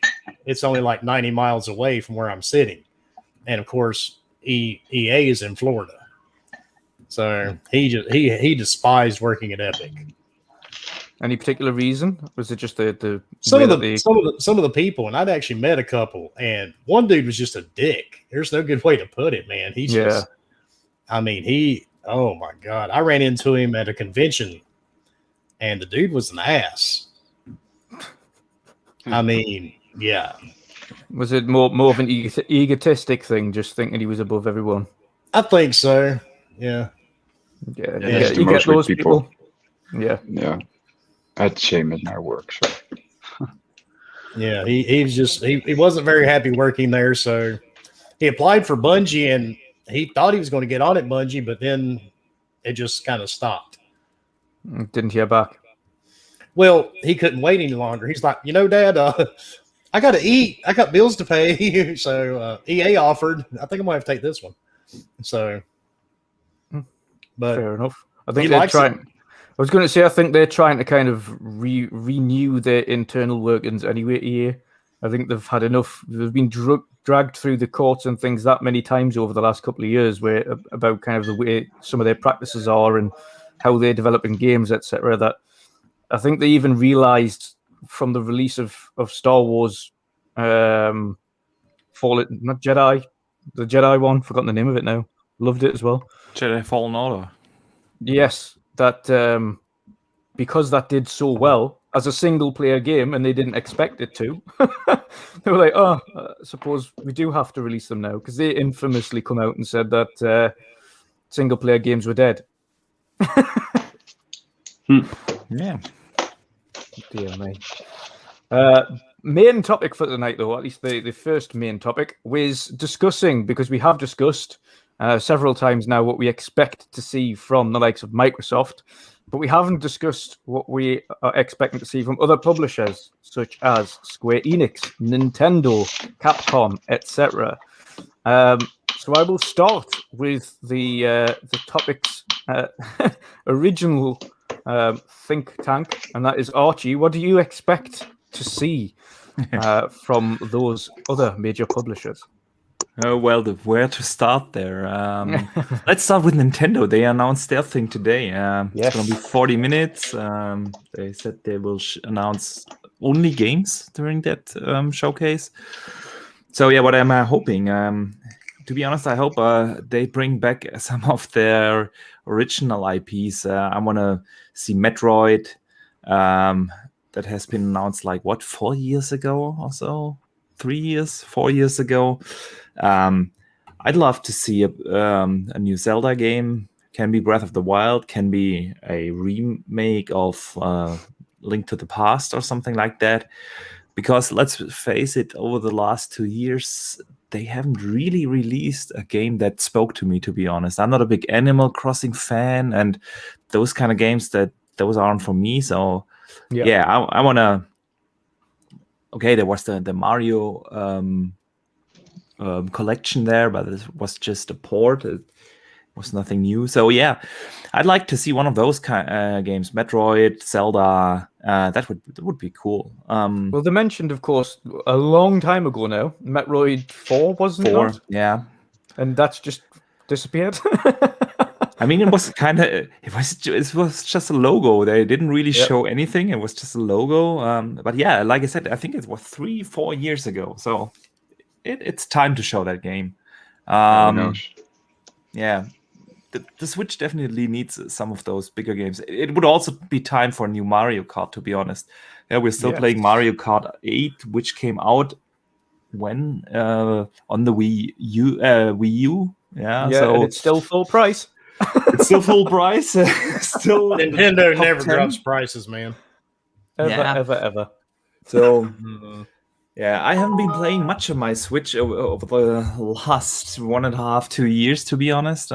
It's only like 90 miles away from where I'm sitting. And of course, EA is in Florida. So he despised working at Epic. Any particular reason? Was it just the some of the people? And I'd actually met a couple, and one dude was just a dick. There's no good way to put it, man. Oh my God. I ran into him at a convention, and the dude was an ass. I mean, yeah. Was it more of an egotistic thing, just thinking he was above everyone? I think so. Yeah. Yeah, You get those people. Yeah. Yeah. I'd shame at my work. So. Yeah, he wasn't very happy working there, so he applied for Bungie, and he thought he was going to get on at Bungie, but then it just kind of stopped. Didn't hear back. Well, he couldn't wait any longer. He's like, Dad, I got to eat. I got bills to pay. So EA offered. I think I'm going to have to take this one. So, but fair enough. I think they're trying. I was going to say, I think they're trying to kind of renew their internal workings anyway. EA, I think they've had enough. They've been dragged through the courts and things that many times over the last couple of years, where about kind of the way some of their practices are and how they're developing games, etc. That I think they even realized from the release of Star Wars, Fallen, not Jedi, the Jedi one. Forgotten the name of it now. Loved it as well. Jedi Fallen Order. Yes. That because that did so well as a single player game and they didn't expect it to, they were like, suppose we do have to release them now, because they infamously come out and said that single player games were dead. Yeah. Dear me. Main topic for tonight, though, at least the first main topic, was discussing, because we have discussed several times now what we expect to see from the likes of Microsoft, but we haven't discussed what we are expecting to see from other publishers such as Square Enix, Nintendo, Capcom, etc. So I will start with the topic's original think tank, and that is Archie. What do you expect to see from those other major publishers? Oh, well, where to start there? Let's start with Nintendo. They announced their thing today. It's going to be 40 minutes. They said they will announce only games during that showcase. So, yeah, what am I hoping? To be honest, I hope they bring back some of their original IPs. I want to see Metroid. That has been announced, 4 years ago or so? 4 years ago. I'd love to see a new Zelda game. Can be Breath of the Wild, can be a remake of Link to the Past or something like that. Because let's face it, over the last 2 years, they haven't really released a game that spoke to me, to be honest. I'm not a big Animal Crossing fan, and those kind of games, those aren't for me. So, I want to... Okay, there was the Mario collection there, but it was just a port. It was nothing new. So yeah, I'd like to see one of those games, Metroid, Zelda. That would be cool. Well, they mentioned, of course, a long time ago now, Metroid 4, wasn't it? Yeah. And that's just disappeared. I mean, it was just a logo. They didn't really show anything. It was just a logo. But yeah, like I said, I think it was 3-4 years ago. So it's time to show that game. Yeah, the Switch definitely needs some of those bigger games. It would also be time for a new Mario Kart, to be honest. Yeah, we're still playing Mario Kart 8, which came out when on the Wii U, Yeah, Yeah, so and it's still full price. it's still full price. Still Nintendo top never 10. drops prices, man. Ever. So Mm. yeah, I haven't been playing much on my Switch over the last 1.5, 2 years, to be honest.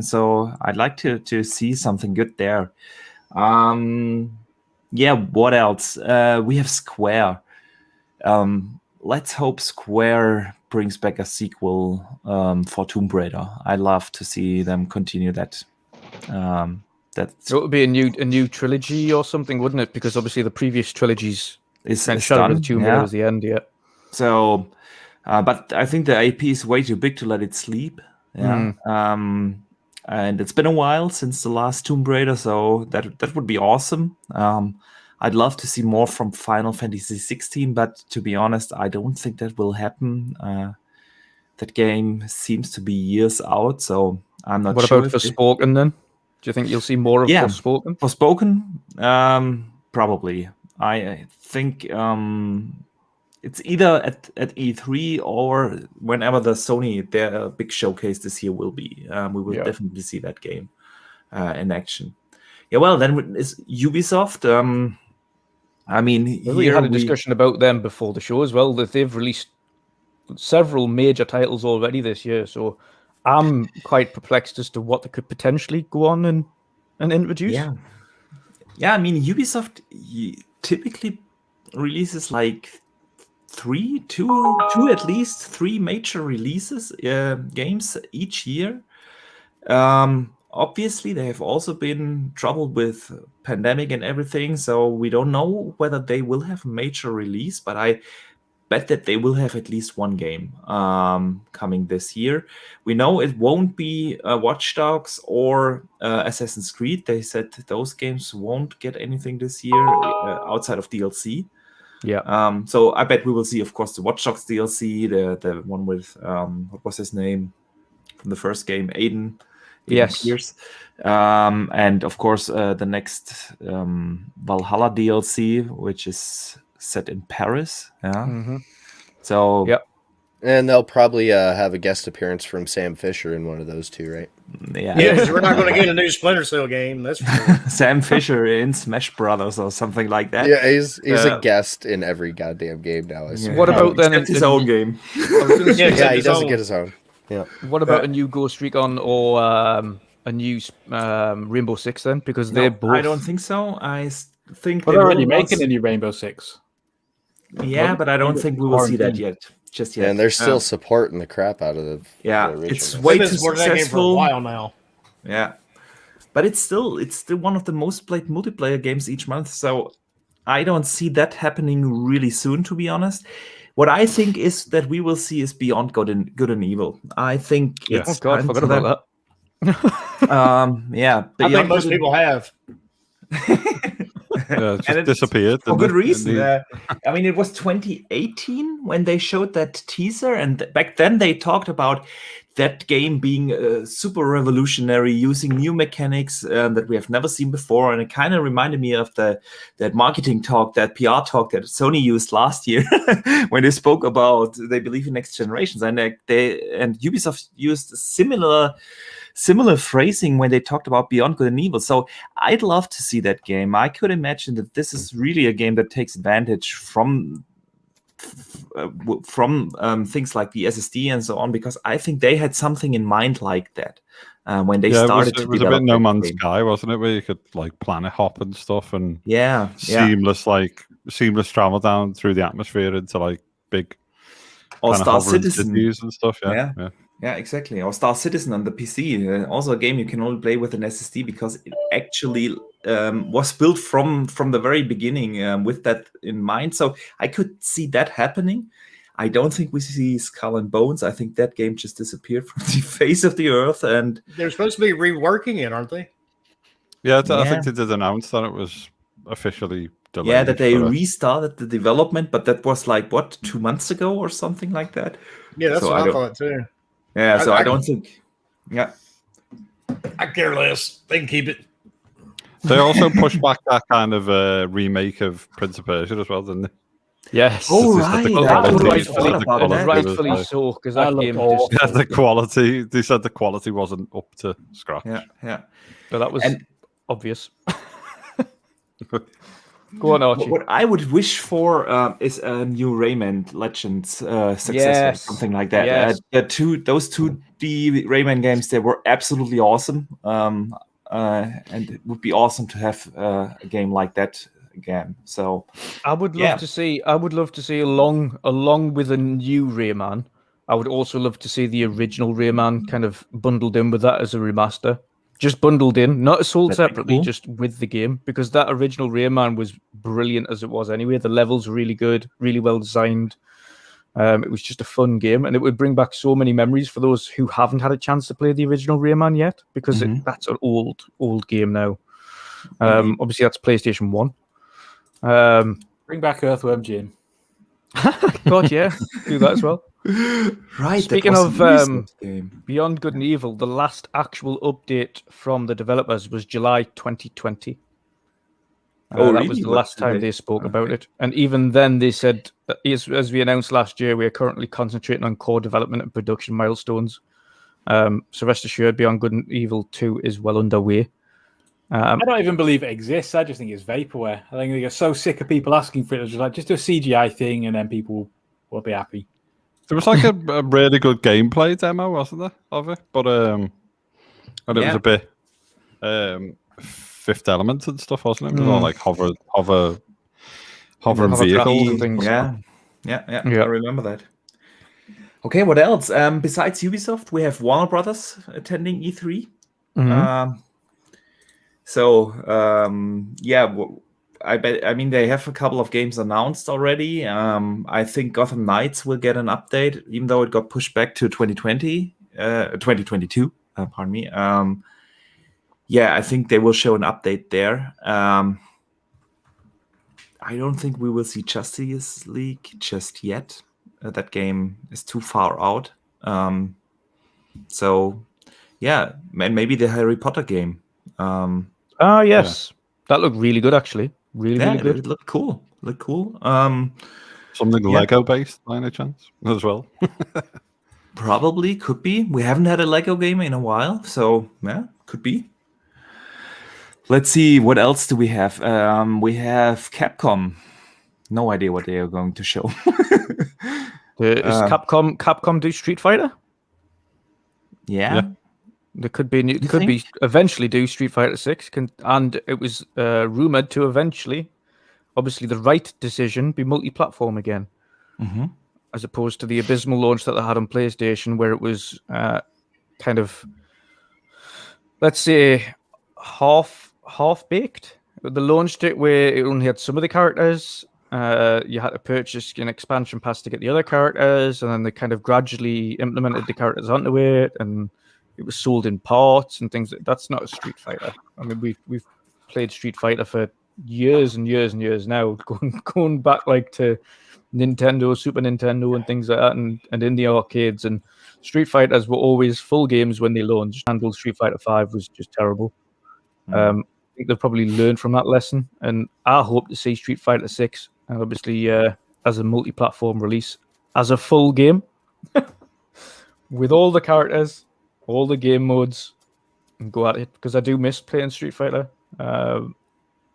So I'd like to see something good there. Yeah, what else? We have Square. Let's hope Square brings back a sequel for Tomb Raider. I'd love to see them continue that. That It would be a new trilogy or something, wouldn't it? Because obviously the previous trilogies is Shadow of done. the Tomb Raider was the end. Yeah. So, but I think the IP is way too big to let it sleep. Yeah. And it's been a while since the last Tomb Raider, so that would be awesome. I'd love to see more from Final Fantasy 16, but to be honest, I don't think that will happen. That game seems to be years out, so I'm not What sure. about Forspoken then? Do you think you'll see more of Forspoken? Forspoken, probably. I think it's either at E3 or whenever their big showcase this year will be. We will definitely see that game in action. Yeah, well, then is Ubisoft. I mean, we had a discussion about them before the show as well, that they've released several major titles already this year. So I'm quite perplexed as to what they could potentially go on and introduce. Yeah. I mean, Ubisoft typically releases like two at least three major releases games each year. Obviously, they have also been troubled with pandemic and everything, so we don't know whether they will have a major release, but I bet that they will have at least one game coming this year. We know it won't be Watch Dogs or Assassin's Creed. They said those games won't get anything this year outside of DLC. Yeah. So I bet we will see, of course, the Watch Dogs DLC, the one with what was his name from the first game, Aiden. Yes. Pierce. And of course, the next Valhalla DLC, which is set in Paris. Yeah. Mm-hmm. So. Yep. And they'll probably have a guest appearance from Sam Fisher in one of those two, right? Yeah, because we're not going to get a new Splinter Cell game. That's for sure. Sam Fisher in Smash Brothers or something like that. Yeah, he's a guest in every goddamn game now. What about then his own game? Yeah, he doesn't get his own. Yeah. What about a new Ghost Recon or a new Rainbow Six then? Because they're both. I don't think so. I think they're already making a new Rainbow Six. Yeah, but I don't think we will see that yet. Just yet. Yeah, and they're still supporting the crap out of the it's way too successful. That game for a while now. Yeah, but it's still one of the most played multiplayer games each month. So I don't see that happening really soon, to be honest. What I think is that we will see is Beyond Good and Evil. I think it's oh god, I forgot about that. Yeah, I think most people have. It just disappeared for good reason. I mean, it was 2018 when they showed that teaser, and back then they talked about that game being super revolutionary, using new mechanics that we have never seen before, and it kind of reminded me of that marketing talk, that PR talk that Sony used last year when they spoke about they believe in next generations, and Ubisoft used similar phrasing when they talked about Beyond Good and Evil. So I'd love to see that game. I could imagine that this is really a game that takes advantage from things like the SSD and so on, because I think they had something in mind like that when they started. It was a bit No Man's Sky, wasn't it, where you could like planet hop and stuff, and seamless travel down through the atmosphere into like big or Star Citizen cities and stuff. Yeah, exactly. Or Star Citizen on the PC, also a game you can only play with an SSD because it actually was built from the very beginning with that in mind. So I could see that happening. I don't think we see Skull and Bones. I think that game just disappeared from the face of the earth. And they're supposed to be reworking it, aren't they? Yeah, I think they did announce that it was officially delayed. Yeah, that they restarted the development, but that was like, 2 months ago or something like that? Yeah, that's what I thought too. Yeah, so I don't think... Yeah. I care less. They can keep it. They also pushed back that kind of remake of Prince of Persia as well, didn't they? Yes. Oh, They said the right. quality- Rightfully, they said the about that. quality was rightfully like- so, because That that looked game awful. just. Yeah, the quality. They said the quality wasn't up to scratch. Yeah. Well, that was And- obvious. Go on, Archie. What I would wish for is a new Rayman Legends successor, Yes. something like that. Yes. Those 2D Rayman games, they were absolutely awesome, and it would be awesome to have a game like that again. So I would love Yeah. to see. I would love to see along with a new Rayman. I would also love to see the original Rayman kind of bundled in with that as a remaster. Just bundled in, not sold That'd be separately, cool. just with the game, because that original Rayman was brilliant as it was anyway. The levels were really good, really well designed. It was just a fun game, and it would bring back so many memories for those who haven't had a chance to play the original Rayman yet, because that's an old game now. Obviously, that's PlayStation 1. Bring back Earthworm Jim. God, yeah, do that as well. right. Speaking that of was a Ubisoft game. Beyond Good and Evil, the last actual update from the developers was July 2020. Oh, that really? was the What last did time they- they spoke okay. about it. And even then, they said, that as we announced last year, we are currently concentrating on core development and production milestones. So rest assured, Beyond Good and Evil 2 is well underway. I don't even believe it exists. I just think it's vaporware. I think they get so sick of people asking for it. It's just like, just do a CGI thing and then people will be happy. There was like a really good gameplay demo, wasn't there, of it? But and it was a bit Fifth Element and stuff, wasn't it? It was all like hovering Hovercraft vehicles. and things. Yeah. Yeah. I remember that. Okay, what else? Besides Ubisoft, we have Warner Brothers attending E3. Mhm. I mean, they have a couple of games announced already. I think Gotham Knights will get an update, even though it got pushed back to 2022. Pardon me. I think they will show an update there. I don't think we will see Justice League just yet. That game is too far out. Maybe the Harry Potter game. Yes. That looked really good, actually. Really good. It looked cool. Something Lego based by any chance as well. Probably could be. We haven't had a Lego game in a while, so yeah, could be. Let's see, what else do we have? We have Capcom. No idea what they are going to show. Is Capcom do Street Fighter? Yeah. There could be eventually do Street Fighter 6, and it was rumored to eventually, obviously the right decision, be multi-platform again, as opposed to the abysmal launch that they had on PlayStation, where it was kind of, let's say, half baked. They launched it where it only had some of the characters. You had to purchase an expansion pass to get the other characters, and then they kind of gradually implemented the characters onto it, and it was sold in parts and things. That's not a Street Fighter. I mean, we've played Street Fighter for years and years and years now, going back like to Nintendo, Super Nintendo, and things like that, and in the arcades. And Street Fighters were always full games when they launched. Handled Street Fighter 5 was just terrible. I think they've probably learned from that lesson, and I hope to see Street Fighter 6, and obviously as a multi-platform release, as a full game with all the characters, all the game modes, and go at it, because I do miss playing Street Fighter. And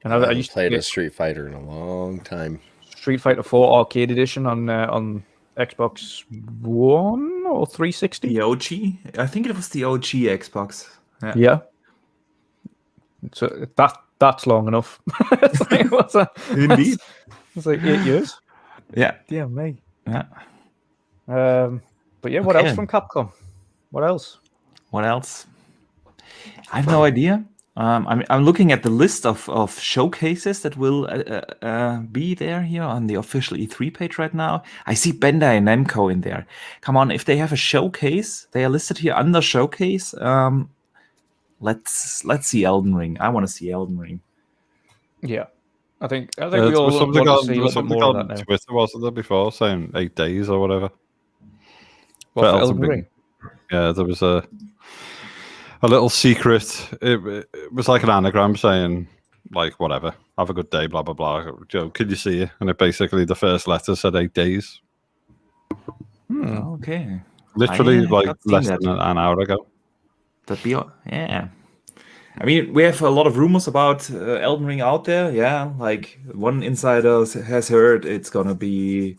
I haven't used played to a Street Fighter in a long time. Street Fighter 4 Arcade Edition on Xbox One or 360. The OG? I think it was the OG Xbox. Yeah. So that's long enough. It's like, what's that? Indeed. It's like 8 years. Yeah. Yeah, me. Yeah. But yeah, what Okay. else from Capcom? What else? What else? I have no idea. I'm looking at the list of showcases that will be there here on the official E3 page right now. I see Bandai and Namco in there. Come on, if they have a showcase, they are listed here under showcase. Let's see Elden Ring. I want to see Elden Ring. Yeah, I think we There all was something want to see a on, little bit more of on that now. Twitter, wasn't there, before, saying 8 days or whatever? What, for Elden Elden Ring. Ring? Yeah, there was a little secret. It was like an anagram saying, like, whatever. have a good day, blah blah blah. Can you see it? And it basically the first letter said 8 days. Okay. Literally I like have seen less that. than an hour ago. Yeah. I mean, we have a lot of rumors about Elden Ring out there. Yeah, like one insider has heard it's gonna be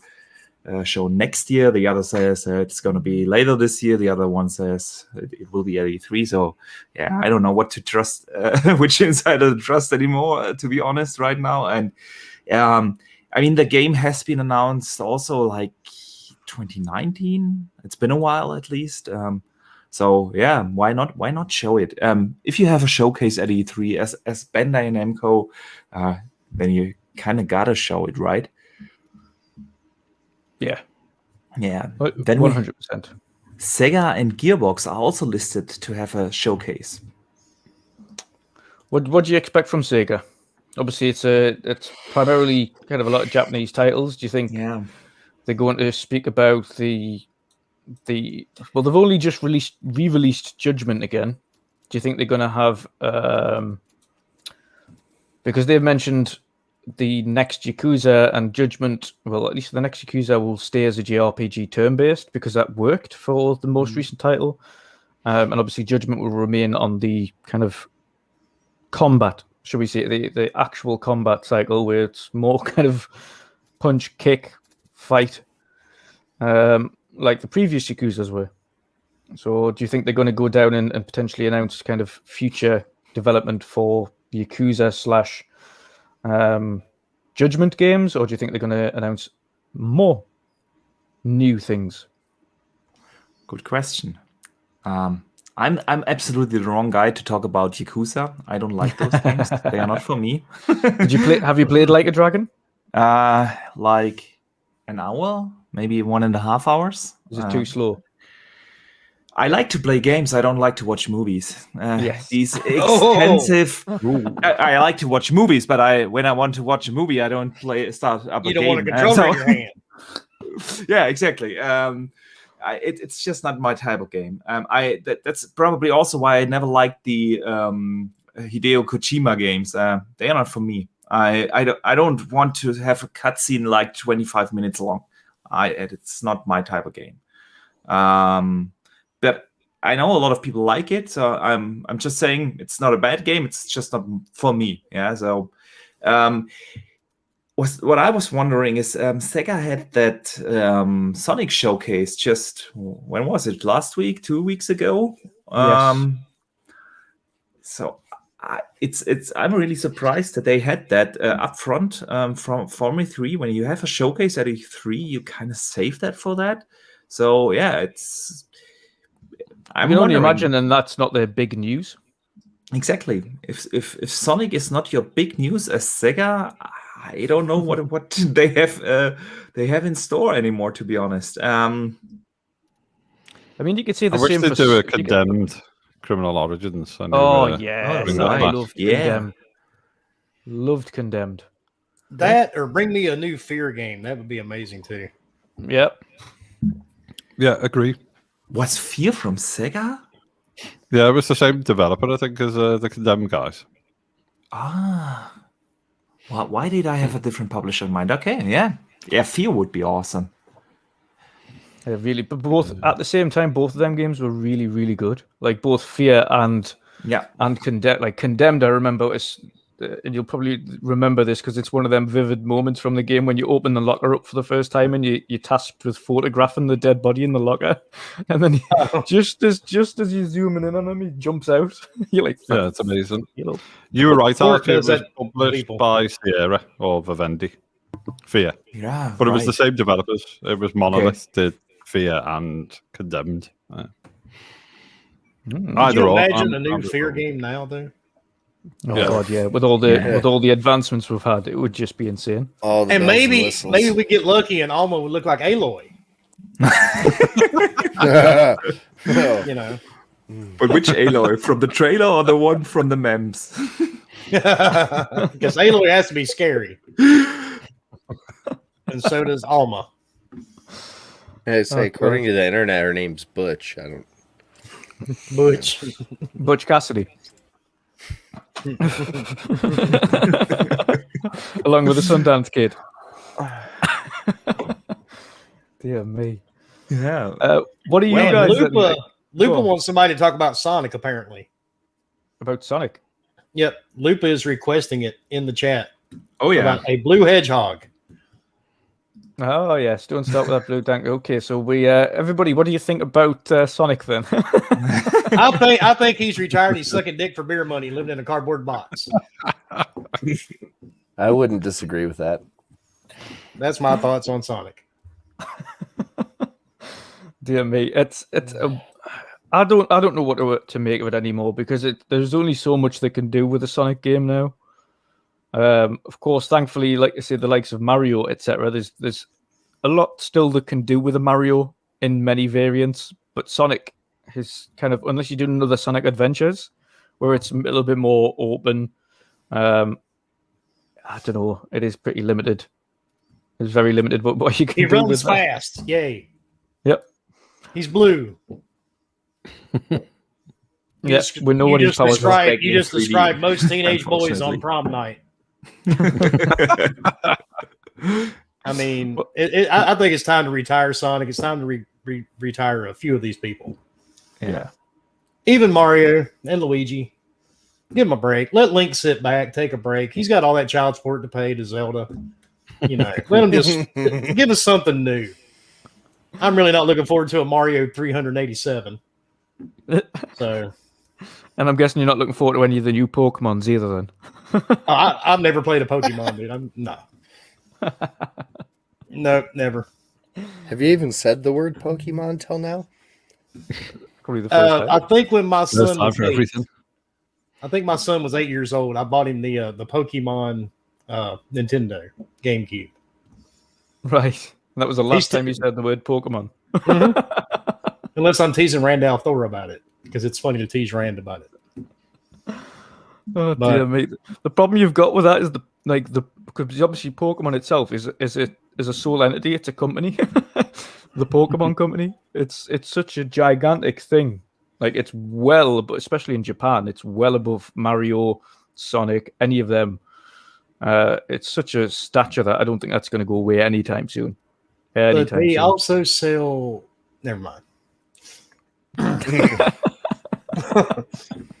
shown next year. The other says it's gonna be later this year. The other one says it will be at E3. So yeah, I don't know what to trust, which insider to trust anymore, to be honest, right now. And I mean, the game has been announced also like 2019. It's been a while at least. So yeah, why not show it? If you have a showcase at E3 as Bandai and Namco, then you kind of gotta show it, right? Yeah. Then 100%. Sega and Gearbox are also listed to have a showcase. What do you expect from Sega? Obviously, it's primarily kind of a lot of Japanese titles. Do you think they're going to speak about well, they've only just re-released Judgment again. Do you think they're going to have because they've mentioned the next Yakuza and Judgment, well, at least the next Yakuza will stay as a JRPG turn-based because that worked for the most recent title. And obviously Judgment will remain on the kind of combat, should we say, the actual combat cycle where it's more kind of punch, kick, fight. Like the previous Yakuzas were. So do you think they're going to go down and potentially announce kind of future development for Yakuza / Judgment games, or do you think they're going to announce more new things? Good question. I'm absolutely the wrong guy to talk about Yakuza. I don't like those games. They are not for me. Have you played Like a Dragon? Like an hour? Maybe 1.5 hours. Is it too slow? I like to play games. I don't like to watch movies. Yes. These expensive. I like to watch movies, but when I want to watch a movie, I don't start up a game. You don't want a controller in your hand. Yeah, exactly. It's just not my type of game. That's probably also why I never liked the Hideo Kojima games. They are not for me. I don't want to have a cutscene like 25 minutes long. It's not my type of game. But I know a lot of people like it, so I'm just saying it's not a bad game. It's just not for me. Yeah. So, what I was wondering is Sega had that Sonic showcase just when was it? Last week? 2 weeks ago? Yes. So I'm really surprised that they had that up front from E3. When you have a showcase at E3, you kind of save that for that. So yeah, I can only imagine, and that's not their big news. Exactly. If Sonic is not your big news as Sega, I don't know what they have in store anymore. To be honest, I mean, you could say the I wish same they for do a Condemned Criminal Origins. Yeah, bring that I back. loved Condemned. Loved Condemned. That or bring me a new Fear game. That would be amazing too. Yep. Yeah, agree. Was Fear from Sega? Yeah, it was the same developer, I think, as the Condemned guys. Well, why did I have a different publisher in mind? Okay, yeah, Fear would be awesome. Yeah, really, but both at the same time, both of them games were really, really good. Like both Fear and Condemned. Like Condemned, I remember and you'll probably remember this because it's one of them vivid moments from the game when you open the locker up for the first time and you're tasked with photographing the dead body in the locker, and then just as you're zooming in on him, he jumps out. You're like, yeah, it's amazing. You were right, Archie. It was published by Sierra or Vivendi. Fear. Yeah, but it was the same developers. It was Monolith did Fear and Condemned. Could you imagine a new Fear game now, though? Oh God, yeah! With all the advancements we've had, it would just be insane. And maybe we get lucky and Alma would look like Aloy. You know. But which Aloy? From the trailer or the one from the memes? Because Aloy has to be scary. And so does Alma. I say, according to the internet, her name's Butch. Butch Cassidy. along with the Sundance Kid. Dear me. Yeah. What are you Man, guys Lupa Go on. wants somebody to talk about Sonic, apparently. about Sonic? Yep, Lupa is requesting it in the chat. Oh yeah. About a blue hedgehog. Oh yes, don't start with that blue tank. Okay, so we everybody, what do you think about Sonic then? I think he's retired. He's sucking dick for beer money, living in a cardboard box. I wouldn't disagree with that. That's my thoughts on Sonic. Dear me, it's I don't know what to make of it anymore because there's only so much they can do with a Sonic game now. Of course, thankfully, like I say, the likes of Mario, etc. There's a lot still that can do with a Mario in many variants, but Sonic is kind of, unless you do another Sonic Adventures, where it's a little bit more open. I don't know. It is pretty limited. It's very limited what you can He do runs with that. fast. Yay. Yep. He's blue. Yeah, we know what his powers are. You just 3D, described most teenage boys unfortunately. on prom night. I mean, I think it's time to retire Sonic. It's time to retire a few of these people. Yeah. Even Mario and Luigi. Give him a break. Let Link sit back, take a break. He's got all that child support to pay to Zelda. You know, let him just give us something new. I'm really not looking forward to a Mario 387. So, And I'm guessing you're not looking forward to any of the new Pokemons either then. I've never played a Pokemon, dude. No. No, never. Have you even said the word Pokemon till now? Probably the first time. I think when my There's son time was for 8, everything. I think my son was 8 years old. I bought him the Pokemon Nintendo GameCube. Right. That was the last He's time you said the word Pokemon. Unless I'm teasing Randall Thor about it, because it's funny to tease Rand about it. Oh But- dear me. The problem you've got with that is because obviously Pokemon itself is a sole entity. It's a company, the Pokemon company. It's such a gigantic thing. Like it's but especially in Japan, it's well above Mario, Sonic, any of them. It's such a stature that I don't think that's going to go away anytime soon. But they also sell. Never mind.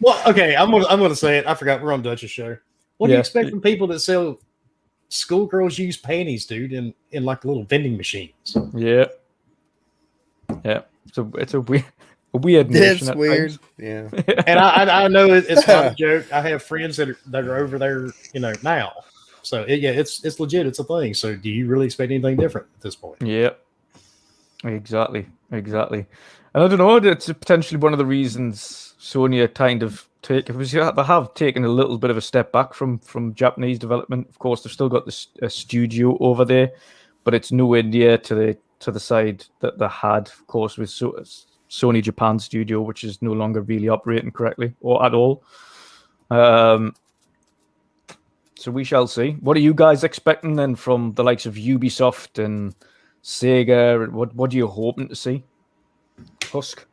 Well, okay, I'm gonna say it. I forgot we're on Dutch's show. What do you expect from people that sell schoolgirls use panties, dude, in like little vending machines? Yeah. So it's a weird nation. It's at weird. times. Yeah. And I know it's not a joke. I have friends that are over there, now. So it's legit. It's a thing. So do you really expect anything different at this point? Yeah. Exactly. And I don't know. It's potentially one of the reasons Sony are kind of they have taken a little bit of a step back from Japanese development. Of course, they've still got a studio over there, but it's nowhere near to the side that they had, of course, with Sony Japan Studio, which is no longer really operating correctly or at all. So we shall see. What are you guys expecting then from the likes of Ubisoft and Sega? What are you hoping to see? Husk?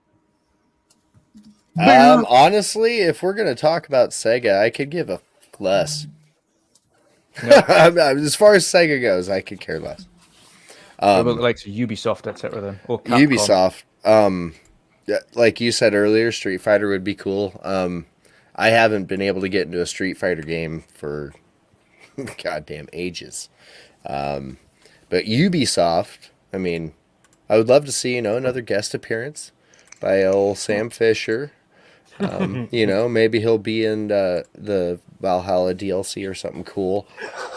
Honestly, if we're going to talk about Sega, I could give a less. As far as Sega goes, I could care less. What about the likes of Ubisoft, etc. then? Or Capcom? Ubisoft. Like you said earlier, Street Fighter would be cool. I haven't been able to get into a Street Fighter game for goddamn ages. But Ubisoft, I mean, I would love to see, another guest appearance by old Sam Fisher. Maybe he'll be in the Valhalla DLC or something cool.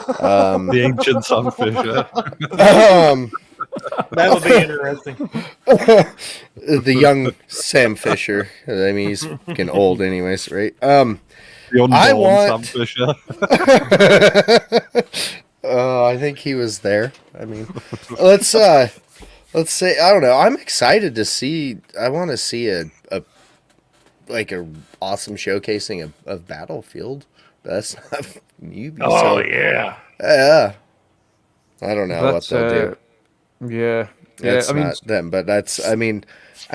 The ancient Sam Fisher. That would be interesting. The young Sam Fisher. I mean, he's getting old anyways, right? The unborn Sam Fisher. I think he was there. I mean, let's say, I don't know. I'm excited to see. I want to see a awesome showcasing of Battlefield. That's not Ubisoft. Oh yeah. Yeah. I don't know what they'll do. Yeah. That's not them, but I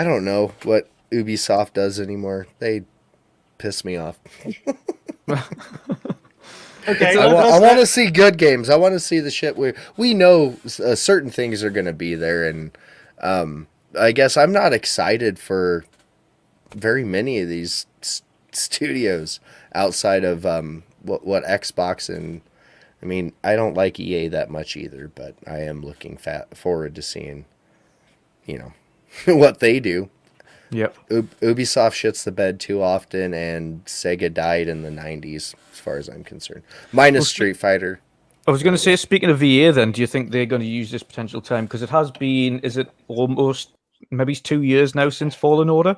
don't know what Ubisoft does anymore. They piss me off. Okay, I want to see good games. I want to see the shit where we know certain things are going to be there, and I guess I'm not excited for very many of these studios outside of what Xbox and I mean I don't like EA that much either, but I am looking forward to seeing what they do. Yep. Ubisoft shits the bed too often, and Sega died in the 90s, as far as I'm concerned. Minus Street Fighter. I was going to say, speaking of EA, then, do you think they're going to use this potential time? Because it has been, is it almost, maybe it's 2 years now since Fallen Order?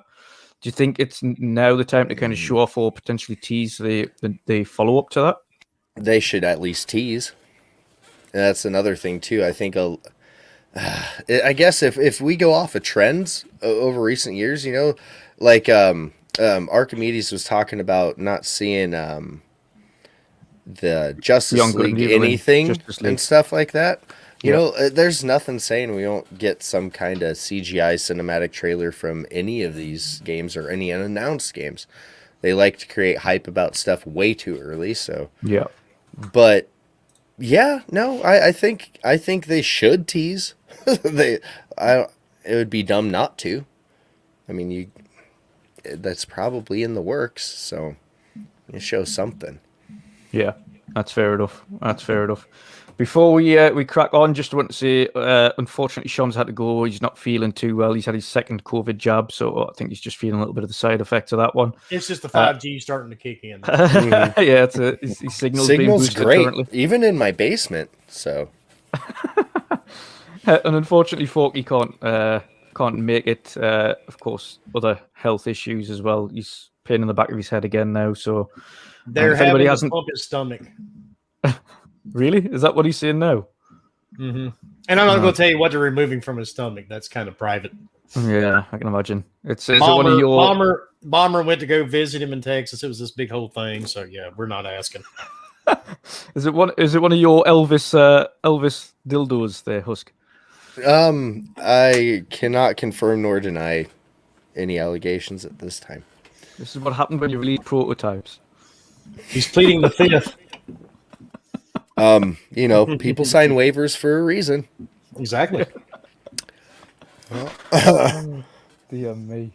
Do you think it's now the time to kind of show off or potentially tease the follow-up to that? They should at least tease. And that's another thing, too. I think I guess if we go off of trends over recent years, like Archimedes was talking about not seeing the Justice League anything and stuff like that. You know, there's nothing saying we won't get some kind of CGI cinematic trailer from any of these games or any unannounced games. They like to create hype about stuff way too early, so yeah. But yeah, no, I think they should tease. It would be dumb not to. I mean, that's probably in the works, so you show something. Yeah, that's fair enough. Before we crack on, just want to say, unfortunately, Shaun's had to go. He's not feeling too well. He's had his second COVID jab, so I think he's just feeling a little bit of the side effects of that one. It's just the 5G starting to kick in. Yeah, his signal's great, currently. Even in my basement. So, and unfortunately, Forky can't make it. Of course, other health issues as well. He's pain in the back of his head again now. So, they're having to pump his stomach. Really? Is that what he's saying now? Mm-hmm. And I'm not going to tell you what they're removing from his stomach. That's kind of private. Yeah, I can imagine. Bomber went to go visit him in Texas. It was this big whole thing. So yeah, we're not asking. Is it one of your Elvis dildos there, Husk? I cannot confirm nor deny any allegations at this time. This is what happened when you release prototypes. He's pleading the fifth. People sign waivers for a reason. Exactly. Dear me.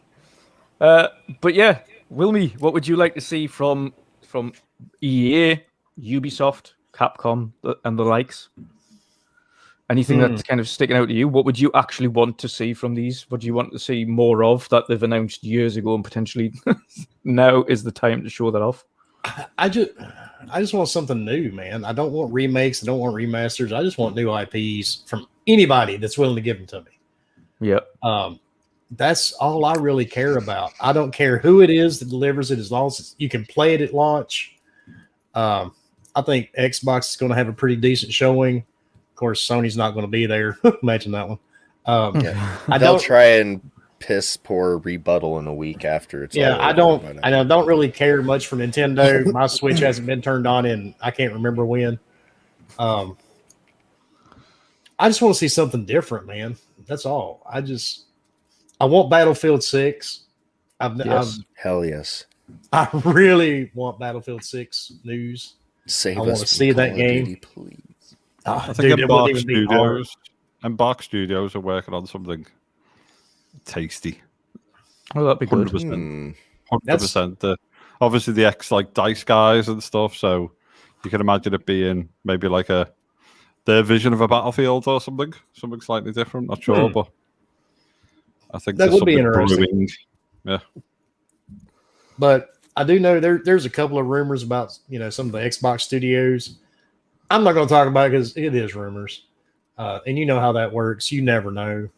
But yeah, Wilmy, what would you like to see from EA, Ubisoft, Capcom, and the likes? Anything that's kind of sticking out to you? What would you actually want to see from these? What do you want to see more of that they've announced years ago and potentially now is the time to show that off? I just want something new, man. I don't want remakes. I don't want remasters. I just want new IPs from anybody that's willing to give them to me. Yeah. That's all I really care about. I don't care who it is that delivers it as long as you can play it at launch. I think Xbox is going to have a pretty decent showing. Of course, Sony's not going to be there. Imagine that one. They'll try and piss poor rebuttal in a week after it's I don't really care much for Nintendo. My Switch hasn't been turned on in I can't remember when. I just want to see something different, man. That's all. I want Battlefield 6. Hell yes. I really want Battlefield 6 news. I want to see that game. Duty, please. I think Embark Studios are working on something tasty. Oh, that'd be good. 100%. 100%. Obviously, the DICE guys and stuff, so you can imagine it being maybe like their vision of a Battlefield or something slightly different. Not sure, but I think that would be interesting. Brewing. Yeah. But I do know there's a couple of rumors about some of the Xbox studios. I'm not going to talk about it because it is rumors, and you know how that works. You never know.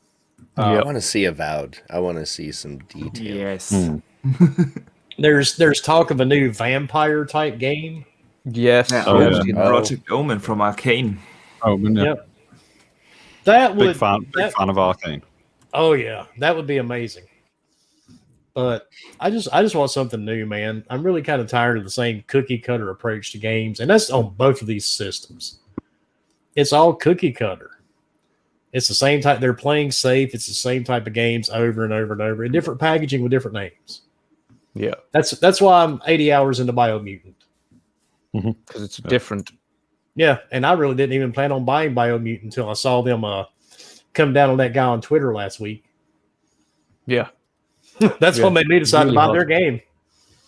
I want to see Avowed. I want to see some detail. Yes. There's talk of a new vampire type game. Yes. Project Omen from Arcane. Omen, yeah. Yep. That would big fan of Arcane. Oh yeah, that would be amazing. But I just want something new, man. I'm really kind of tired of the same cookie cutter approach to games, and that's on both of these systems. It's all cookie cutter. It's the same type. They're playing safe. It's the same type of games over and over and over in different packaging with different names. Yeah, that's why I'm 80 hours into Biomutant. because it's different. Yeah, and I really didn't even plan on buying Biomutant until I saw them come down on that guy on Twitter last week. Yeah. That's what made me decide Really to buy hot. their game.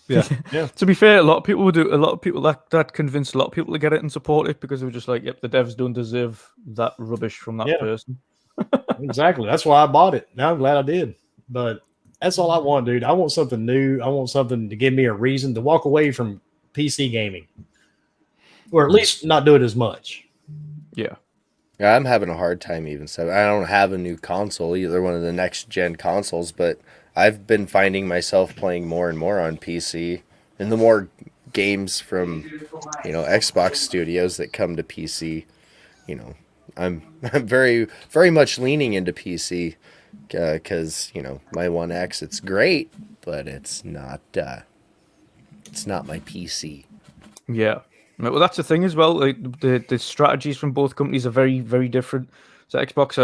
Yeah. To be fair, a lot of people would do. A lot of people that convinced a lot of people to get it and support it because they were just like, "Yep, the devs don't deserve that rubbish from that person." Exactly. That's why I bought it. Now I'm glad I did. But that's all I want, dude. I want something new. I want something to give me a reason to walk away from PC gaming, or at least not do it as much. Yeah. Yeah, I'm having a hard time even. So I don't have a new console, either one of the next gen consoles, but I've been finding myself playing more and more on PC, and the more games from, Xbox studios that come to PC, I'm very, very much leaning into PC because, my One X, it's great, but it's not my PC. Yeah. Well, that's the thing as well. Like the strategies from both companies are very, very different. So Xbox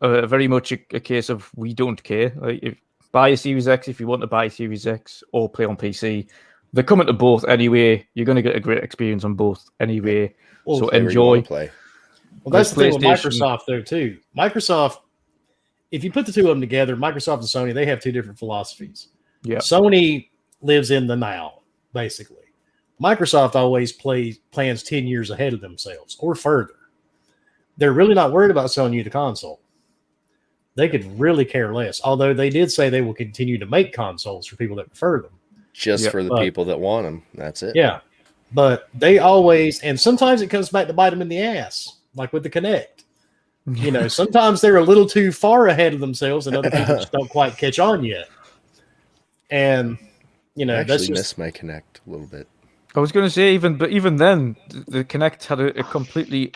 are very much a case of we don't care. Like, buy a Series X if you want to buy a Series X or play on PC. They're coming to both anyway. You're going to get a great experience on both anyway. Well, so Play where you enjoy. wanna play. Well, that's the thing with PlayStation- Microsoft, though, too. Microsoft, if you put the two of them together, Microsoft and Sony, they have two different philosophies. Yeah. Sony lives in the now, basically. Microsoft always plans 10 years ahead of themselves or further. They're really not worried about selling you the console. They could really care less, although they did say they will continue to make consoles for people that prefer them. Just for the but- people that want them. That's it. Yeah. But they always, and sometimes it comes back to bite them in the ass, like with the Kinect. Sometimes they're a little too far ahead of themselves and other people just don't quite catch on yet. And, I that's actually just, miss my Kinect a little bit. I was going to say even then, the Kinect had a completely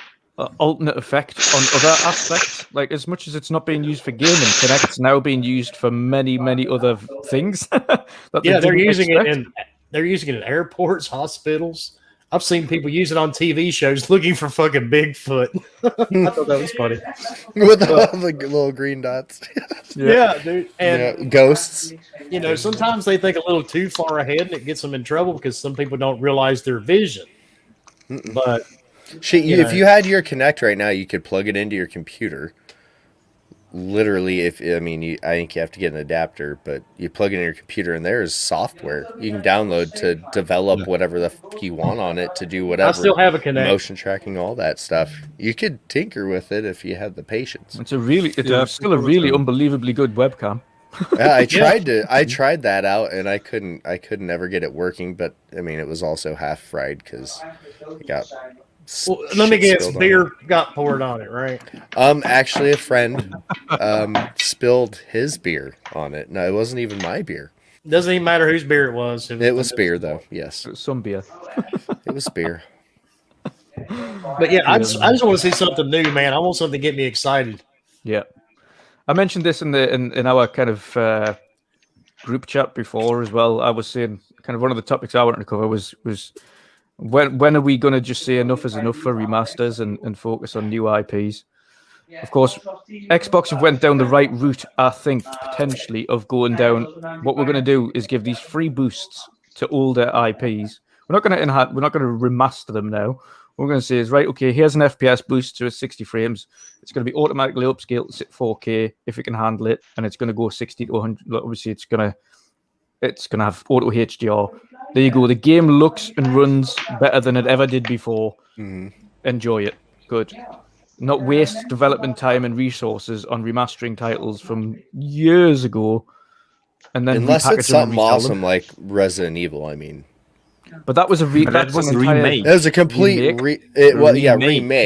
alternate effect on other aspects. Like, as much as it's not being used for gaming, Kinect's now being used for many, many other things. they're using it in airports, hospitals. I've seen people use it on TV shows looking for fucking Bigfoot. I thought that was funny. With all the little green dots. Yeah, dude. And ghosts. sometimes they think a little too far ahead and it gets them in trouble because some people don't realize their vision. But Shit, if you had your Kinect right now, you could plug it into your computer. Literally, I think you have to get an adapter, but you plug it in your computer, and there is software you can download to develop whatever the fuck you want on it to do whatever. I still have a Kinect. Motion tracking, all that stuff. You could tinker with it if you had the patience. It's still a really unbelievably good webcam. Yeah, I tried that out, and I couldn't ever get it working. But it was also half fried because it got. Well, let me shit guess, spilled on beer got poured on it, right? Actually, a friend spilled his beer on it. No, it wasn't even my beer. Doesn't even matter whose beer it was. It was beer, though. Yes, Some beer. it was beer. But yeah, I just want to see something new, man. I want something to get me excited. Yeah, I mentioned this in our kind of group chat before as well. I was saying kind of one of the topics I wanted to cover was when are we going to just say enough is enough for remasters and focus on new IPs? Of course, Xbox have went down the right route, I think, potentially, of going down. What we're going to do is give these free boosts to older IPs. We're not going to remaster them now. What we're going to say is, right, okay, here's an FPS boost to 60 frames. It's going to be automatically upscaled to 4K if it can handle it, and it's going to go 60 to 100. Obviously, it's going to have auto HDR. There you go. The game looks and runs better than it ever did before. Mm-hmm. Enjoy it. Good. Not waste development time and resources on remastering titles from years ago, and then Unless repackage it's them and something resell awesome them. like Resident Evil. But that was a That was a remake. It was a complete remake.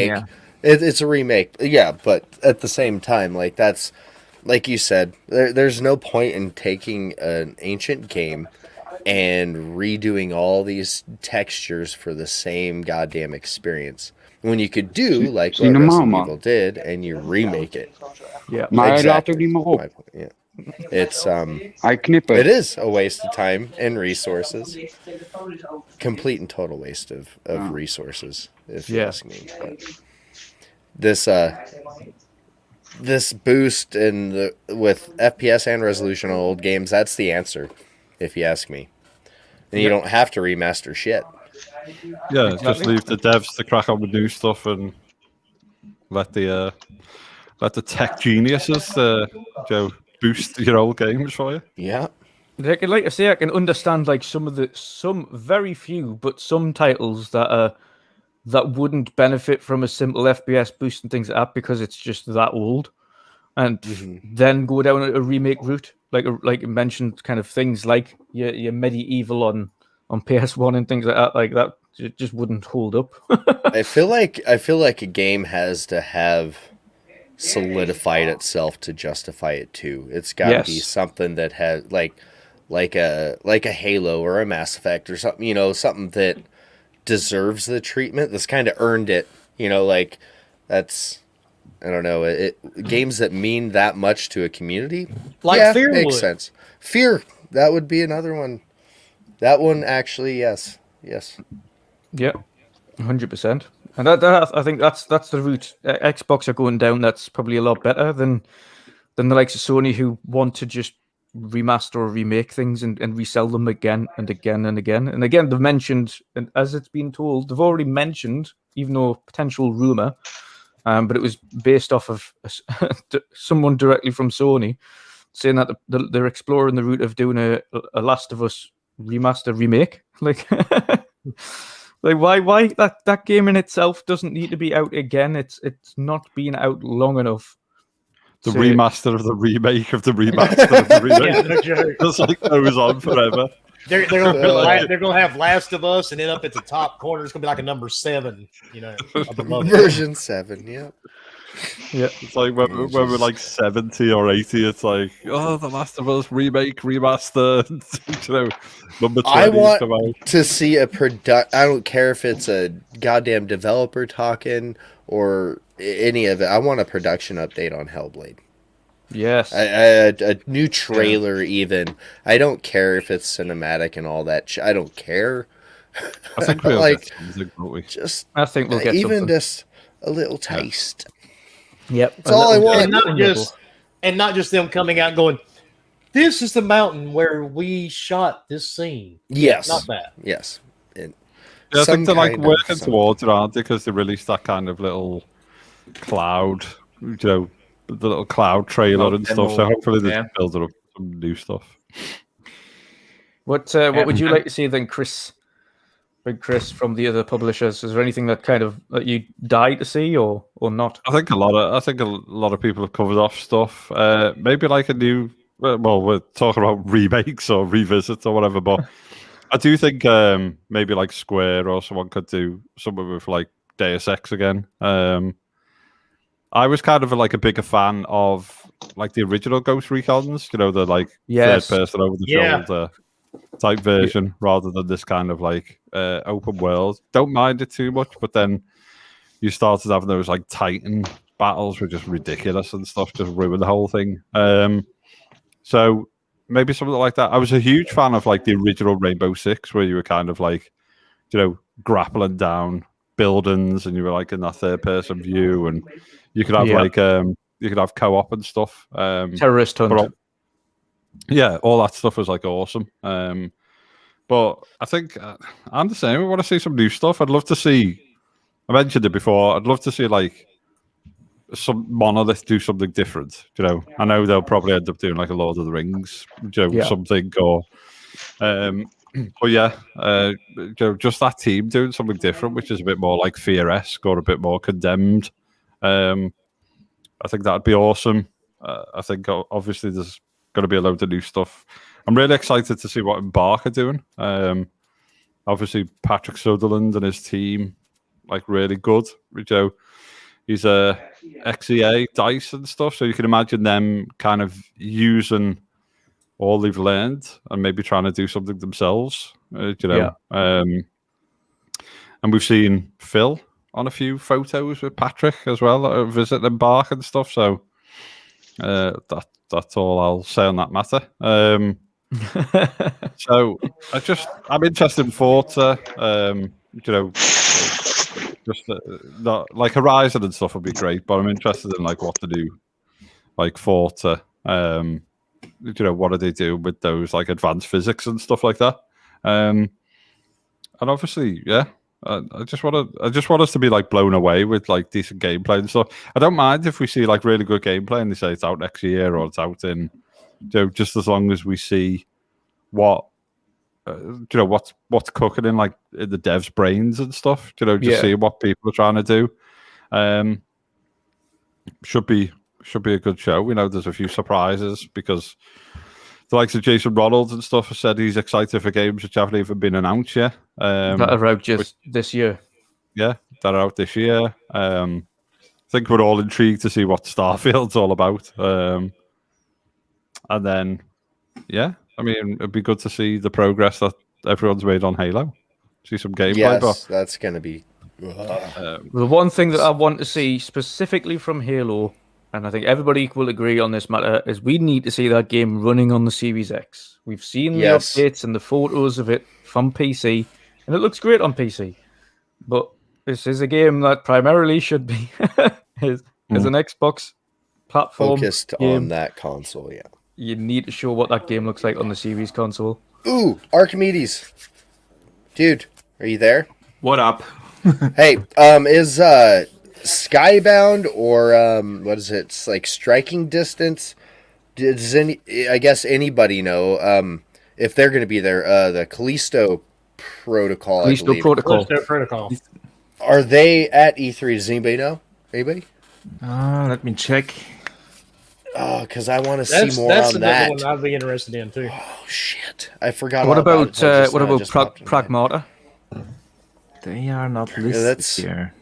Yeah. It's a remake. Yeah, but at the same time, like that's like you said, there's no point in taking an ancient game and redoing all these textures for the same goddamn experience when you could do like what Resident Evil did and you remake it. Yeah, exactly. Yeah. It's it is a waste of time and resources. Complete and total waste of resources, if you ask me. But this boost with FPS and resolution on old games, that's the answer, if you ask me. And you don't have to remaster shit. Yeah, just leave the devs to crack on with new stuff and let the tech geniuses boost your old games for you. Yeah. Like I say, I can understand like some very few, but some titles that wouldn't benefit from a simple FPS boost and things like that because it's just that old, and then go down a remake route, like you mentioned, kind of things like your medieval on PS1 and things like that just wouldn't hold up. I feel like a game has to have solidified itself to justify it too. It's got to be something that has like a Halo or a Mass Effect or something, something that deserves the treatment, that's kind of earned it, like that's, I don't know, games that mean that much to a community, like Fear makes would. sense. Fear, that would be another one. That one actually, yes. Yeah, 100%. And that I think that's the route Xbox are going down. That's probably a lot better than the likes of Sony, who want to just remaster or remake things and resell them again and again and again. And again, they've mentioned, and as it's been told, they've already mentioned, even though potential rumor, but it was based off of someone directly from Sony, saying that they're exploring the route of doing a Last of Us remaster remake. Like, like why that game in itself doesn't need to be out again. It's not been out long enough. The remaster of the remake of the remaster of the remake. Yeah, no joke. Just like goes on forever. They're gonna have Last of Us and end up at the top corner. It's gonna be like a number 7, above Version 7, yeah. Yeah, it's like when we're like 70 or 80, it's like, oh, the Last of Us remake, remaster, number 20 I want come out. to see a product. I don't care if it's a goddamn developer talking or any of it. I want a production update on Hellblade. Yes. A new trailer, even. I don't care if it's cinematic and all that. I don't care. I think we'll get something, won't we? Just, I think we'll get even something. just a little taste. Yep. That's all I want. And not just them coming out and going, this is the mountain where we shot this scene. Yes. Not that. Yes. And I think they're like kind of working something. towards it, aren't they? Because they released that kind of little cloud, the little cloud trailer and stuff. So hopefully they build it up some new stuff. What would you like to see then, Chris? Big Chris from the other publishers. Is there anything that you die to see or not? I think a lot of people have covered off stuff. Maybe like a new. Well, we're talking about remakes or revisits or whatever, but I do think maybe like Square or someone could do something with like Deus Ex again. I was kind of like a bigger fan of like the original Ghost Recons, the like third person over the shoulder type version, rather than this kind of like open world. Don't mind it too much, but then you started having those like Titan battles were just ridiculous and stuff, just ruined the whole thing. So maybe something like that. I was a huge fan of like the original Rainbow Six, where you were kind of like, grappling down buildings and you were like in that third person view, and you could have you could have co-op and stuff. Terrorist Hunt. Yeah, all that stuff was like awesome. But I think I'm the same. I want to see some new stuff. I'd love to see. I mentioned it before. I'd love to see like some Monolith do something different. I know they'll probably end up doing like a Lord of the Rings, something or. But yeah, just that team doing something different, which is a bit more like Fear-esque or a bit more Condemned. I think that'd be awesome. I think obviously there's going to be a load of new stuff. I'm really excited to see what Embark are doing. Obviously Patrick Sutherland and his team, like really good. He's a XEA dice and stuff, so you can imagine them kind of using all they've learned and maybe trying to do something themselves. And we've seen Phil on a few photos with Patrick as well, visit Embark and stuff. So that's all I'll say on that matter. So I'm interested in Forza. Just not like Horizon and stuff would be great, but I'm interested in like what to do, like Forza. What do they do with those like advanced physics and stuff like that? And obviously, yeah, I just want us to be like blown away with like decent gameplay and stuff. I don't mind if we see like really good gameplay and they say it's out next year or it's out in, just as long as we see what what's cooking in like in the devs' brains and stuff. Just see what people are trying to do. Should be a good show. We know there's a few surprises because the likes of Jason Ronalds and stuff have said he's excited for games which haven't even been announced yet. That are out just this year. Yeah, that are out this year. I think we're all intrigued to see what Starfield's all about. And then, yeah, I mean, it'd be good to see the progress that everyone's made on Halo. See some gameplay. Yes, that's going to be... The one thing that I want to see specifically from Halo, and I think everybody will agree on this matter, is we need to see that game running on the Series X. We've seen the updates and the photos of it from PC, and it looks great on PC. But this is a game that primarily should be as an Xbox platform. Focused on that console, yeah. You need to show what that game looks like on the Series console. Ooh, Archimedes. Dude, are you there? What up? Hey, is Skybound or what is it? It's like Striking Distance? Does anybody know if they're going to be there? The Callisto Protocol. Callisto Protocol. Are they at E3? Does anybody know? Anybody? Let me check. Oh, because I want to see more that's on that. One I'd be interested in too. Oh shit! I forgot. What all about Pragmata? They are not listed here.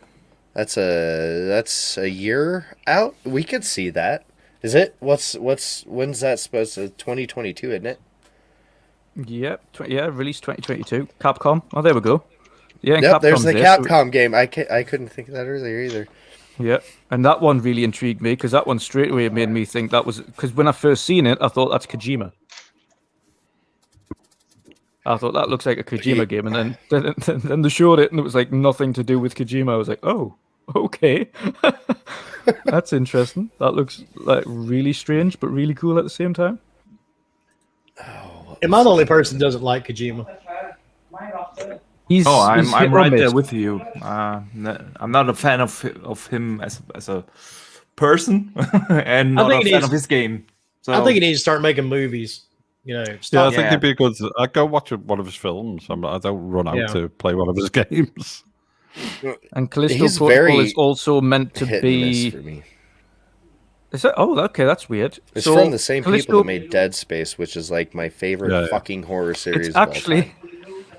That's a year out. We could see that. Is it? When's that supposed to? 2022, isn't it? Yep. Release 2022. Capcom. Oh, there we go. Yeah. Yep, there's the Capcom game. I couldn't think of that earlier either. Yeah, and that one really intrigued me because that one straight away made me think that was because when I first seen it, I thought that's Kojima. I thought that looks like a Kojima game, and then they showed it, and it was like nothing to do with Kojima. I was like, oh, okay, that's interesting. That looks like really strange, but really cool at the same time. Am I the only person who doesn't like Kojima? I'm right there with you. I'm not a fan of him as a person, and not a fan of his game. So I think he needs to start making movies. I think he'd be good. I'd go watch one of his films. I don't run out to play one of his games. And Callisto Protocol is also meant to be. For me. Is that? Oh, okay, that's weird. It's from the same people that made Dead Space, which is like my favorite fucking horror series. It's actually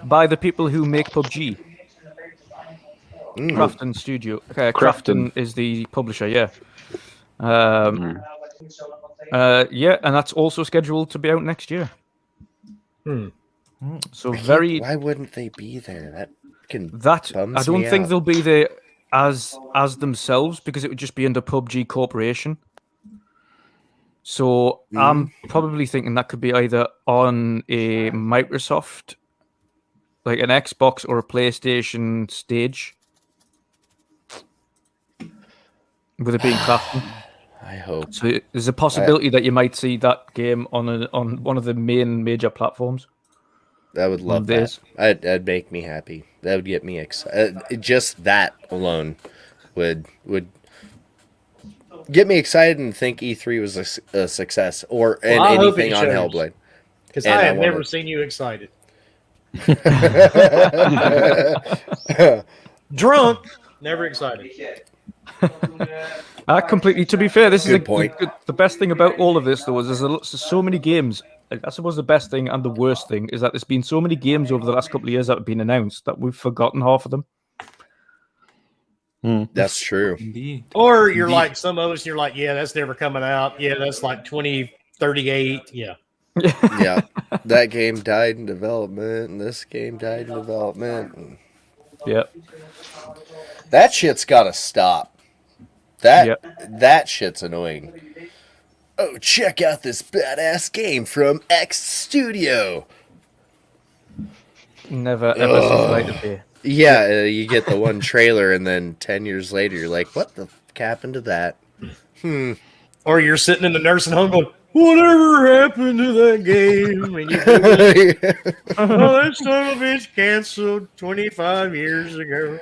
by the people who make PUBG. Krafton Studio. Okay, Krafton is the publisher. Yeah. Yeah, and that's also scheduled to be out next year. So why wouldn't they be there? I don't think they'll be there as themselves because it would just be under PUBG Corporation. So I'm probably thinking that could be either on a Microsoft, like an Xbox or a PlayStation stage, with it being Krafton. I hope. So there's a possibility that you might see that game on one of the main major platforms. I would love that. That'd make me happy. That would get me excited. Just that alone would get me excited and think E3 was a success anything on Hellblade. Because I have never seen you excited. Drunk, never excited. To be fair, this is point. The best thing about all of this, though, is there's so many games. I suppose the best thing and the worst thing is that there's been so many games over the last couple of years that have been announced that we've forgotten half of them. That's true. Indeed. Or you're like some of us, you're like, yeah, that's never coming out. Yeah, that's like 2038. Yeah. Yeah. That game died in development, and this game died in development. Yeah. That shit's got to stop. That shit's annoying. Oh, check out this badass game from X Studio. Never ever seems right to be. Yeah, you get the one trailer, and then 10 years later, you're like, what the fuck happened to that? Or you're sitting in the nursing home going, Whatever happened to that game? And you oh, that son of a bitch canceled 25 years ago.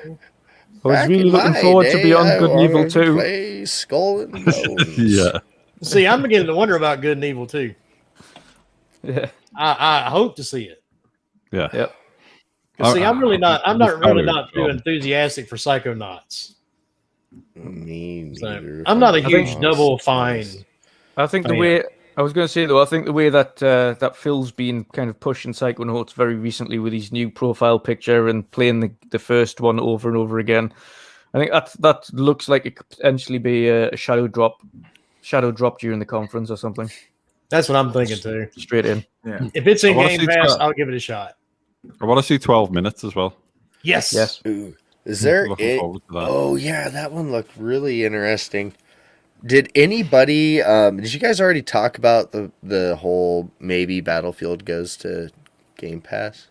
I was really looking forward to Beyond Good and Evil 2. Play Skull and Bones. Yeah. See, I'm beginning to wonder about Good and Evil 2. Yeah. I hope to see it. Yeah. Yep. See, I'm not really too enthusiastic for Psychonauts. Me neither, I'm not a if I'm huge honest. Double Fine. I think the way I was going to say though, I think the way that that Phil's been kind of pushing Psychonauts very recently with his new profile picture and playing the first one over and over again, I think that looks like it could potentially be a shadow drop during the conference or something. That's what I'm thinking too. Straight in. Yeah. If it's in I wanna Game see Pass, that. I'll give it a shot. I want to see 12 minutes as well. Yes. Yes. Ooh, is there? Looking forward to that. Oh yeah, that one looked really interesting. Did anybody? Did you guys already talk about the whole maybe Battlefield goes to Game Pass?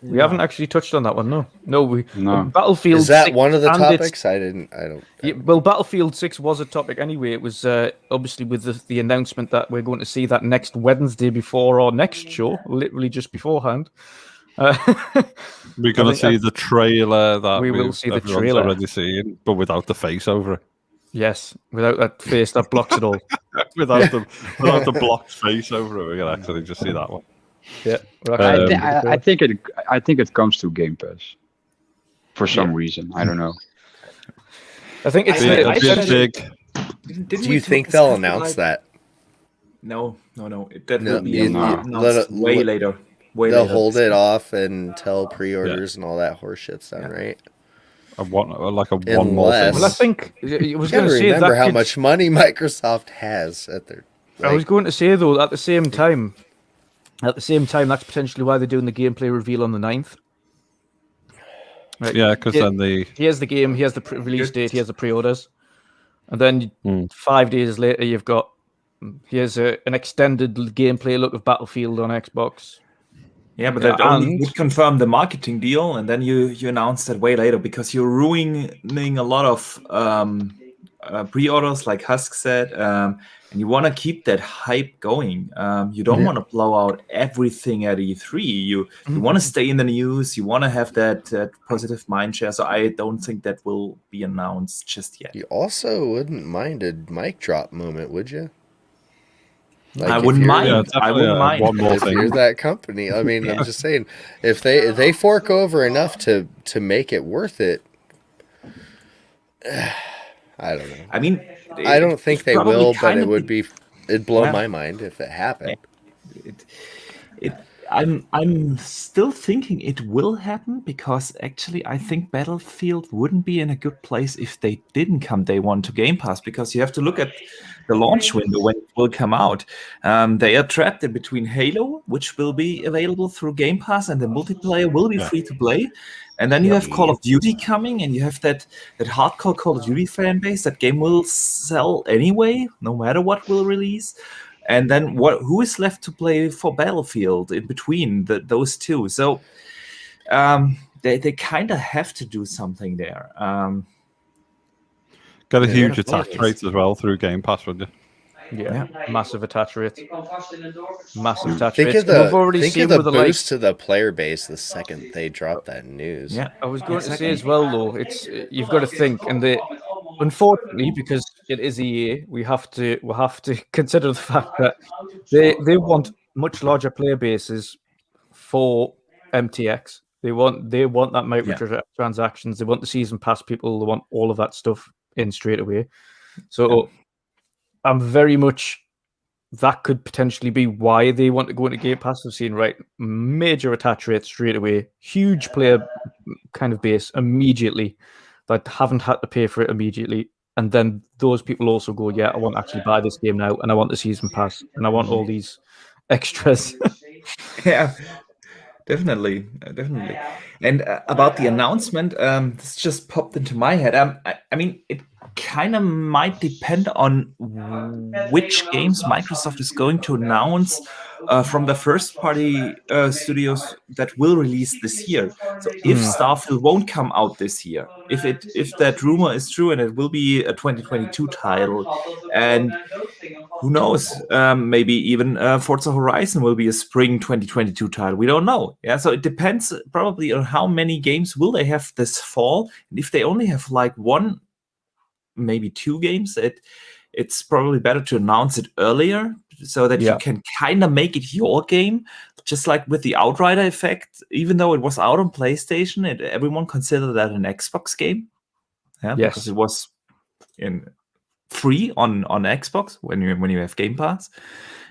We haven't actually touched on that one. No. No. Battlefield. Is that 6 one of the and topics? I don't. Yeah, well, Battlefield 6 was a topic anyway. It was obviously with the announcement that we're going to see that next Wednesday before our next show, literally just beforehand. We're going to see the trailer that we will see the everyone's trailer. already seen, but without the face over it. Yes, without that face that blocks it all. without the blocked face over it, we can actually just see that one. Yeah, I think it comes to Game Pass for some reason. I don't know. I think it's Big. Do you think they'll announce that? No. That No, will be you- announced way later. They'll hold it off until pre-orders and all that horse shit's done, right? One more thing. Well, I think I was going to say remember that how could- much money Microsoft has at their. I was going to say though, at the same time, that's potentially why they're doing the gameplay reveal on the 9th. Right. Yeah, because then Here's the game. Here's the release date. Here's the pre-orders, and then 5 days later, you've got here's an extended gameplay look of Battlefield on Xbox. Yeah, but that only would confirm the marketing deal, and then you announce that way later because you're ruining a lot of pre-orders, like Husk said, and you want to keep that hype going. You don't want to blow out everything at E3. You want to stay in the news. You want to have that positive mindshare. So I don't think that will be announced just yet. You also wouldn't mind a mic drop moment, would you? Like I if wouldn't you're- mind. I wouldn't mind. One more If you're thing. that company, I mean, I'm just saying, if they fork over enough to make it worth it, I don't know. I mean, I don't think they probably will, but kind it of would be. It'd blow Yeah. my mind if it happened. I'm still thinking it will happen because actually I think Battlefield wouldn't be in a good place if they didn't come day one to Game Pass, because you have to look at the launch window when it will come out. They are trapped in between Halo, which will be available through Game Pass, and the multiplayer will be free to play. And then you have Call of Duty coming, and you have that hardcore Call of Duty fan base. That game will sell anyway, no matter what will release. And then who is left to play for Battlefield in between those two? So they kind of have to do something there. Get a huge attach rate as well through Game Pass, wouldn't you? Yeah, massive attach rate. Massive attach Think rate. of the boost to the player base the second they drop that news. Yeah, I was going to say as well, though, it's you've got to think, and unfortunately, because it is EA, we have to consider the fact that they want much larger player bases for MTX. They want that microtransactions. They want the season pass people. They want all of that stuff in straight away. So I'm very much that could potentially be why they want to go into Game Pass. I've seen major attach rates straight away, huge player kind of base immediately that haven't had to pay for it immediately. And then those people also go, yeah, I want to actually buy this game now, and I want the season pass, and I want all these extras. Yeah, definitely. And about the announcement, this just popped into my head. I mean, it kind of might depend on which games Microsoft is going to announce from the first-party studios that will release this year. So if Starfield won't come out this year, if that rumor is true and it will be a 2022 title, and who knows? Maybe even Forza Horizon will be a spring 2022 title. We don't know. Yeah, so it depends probably on how many games will they have this fall. And if they only have like 1, maybe 2 games, it's probably better to announce it earlier so that you can kind of make it your game. Just like with the Outrider effect, even though it was out on PlayStation, everyone considered that an Xbox game. Yeah, because it was free on Xbox when you have Game Pass.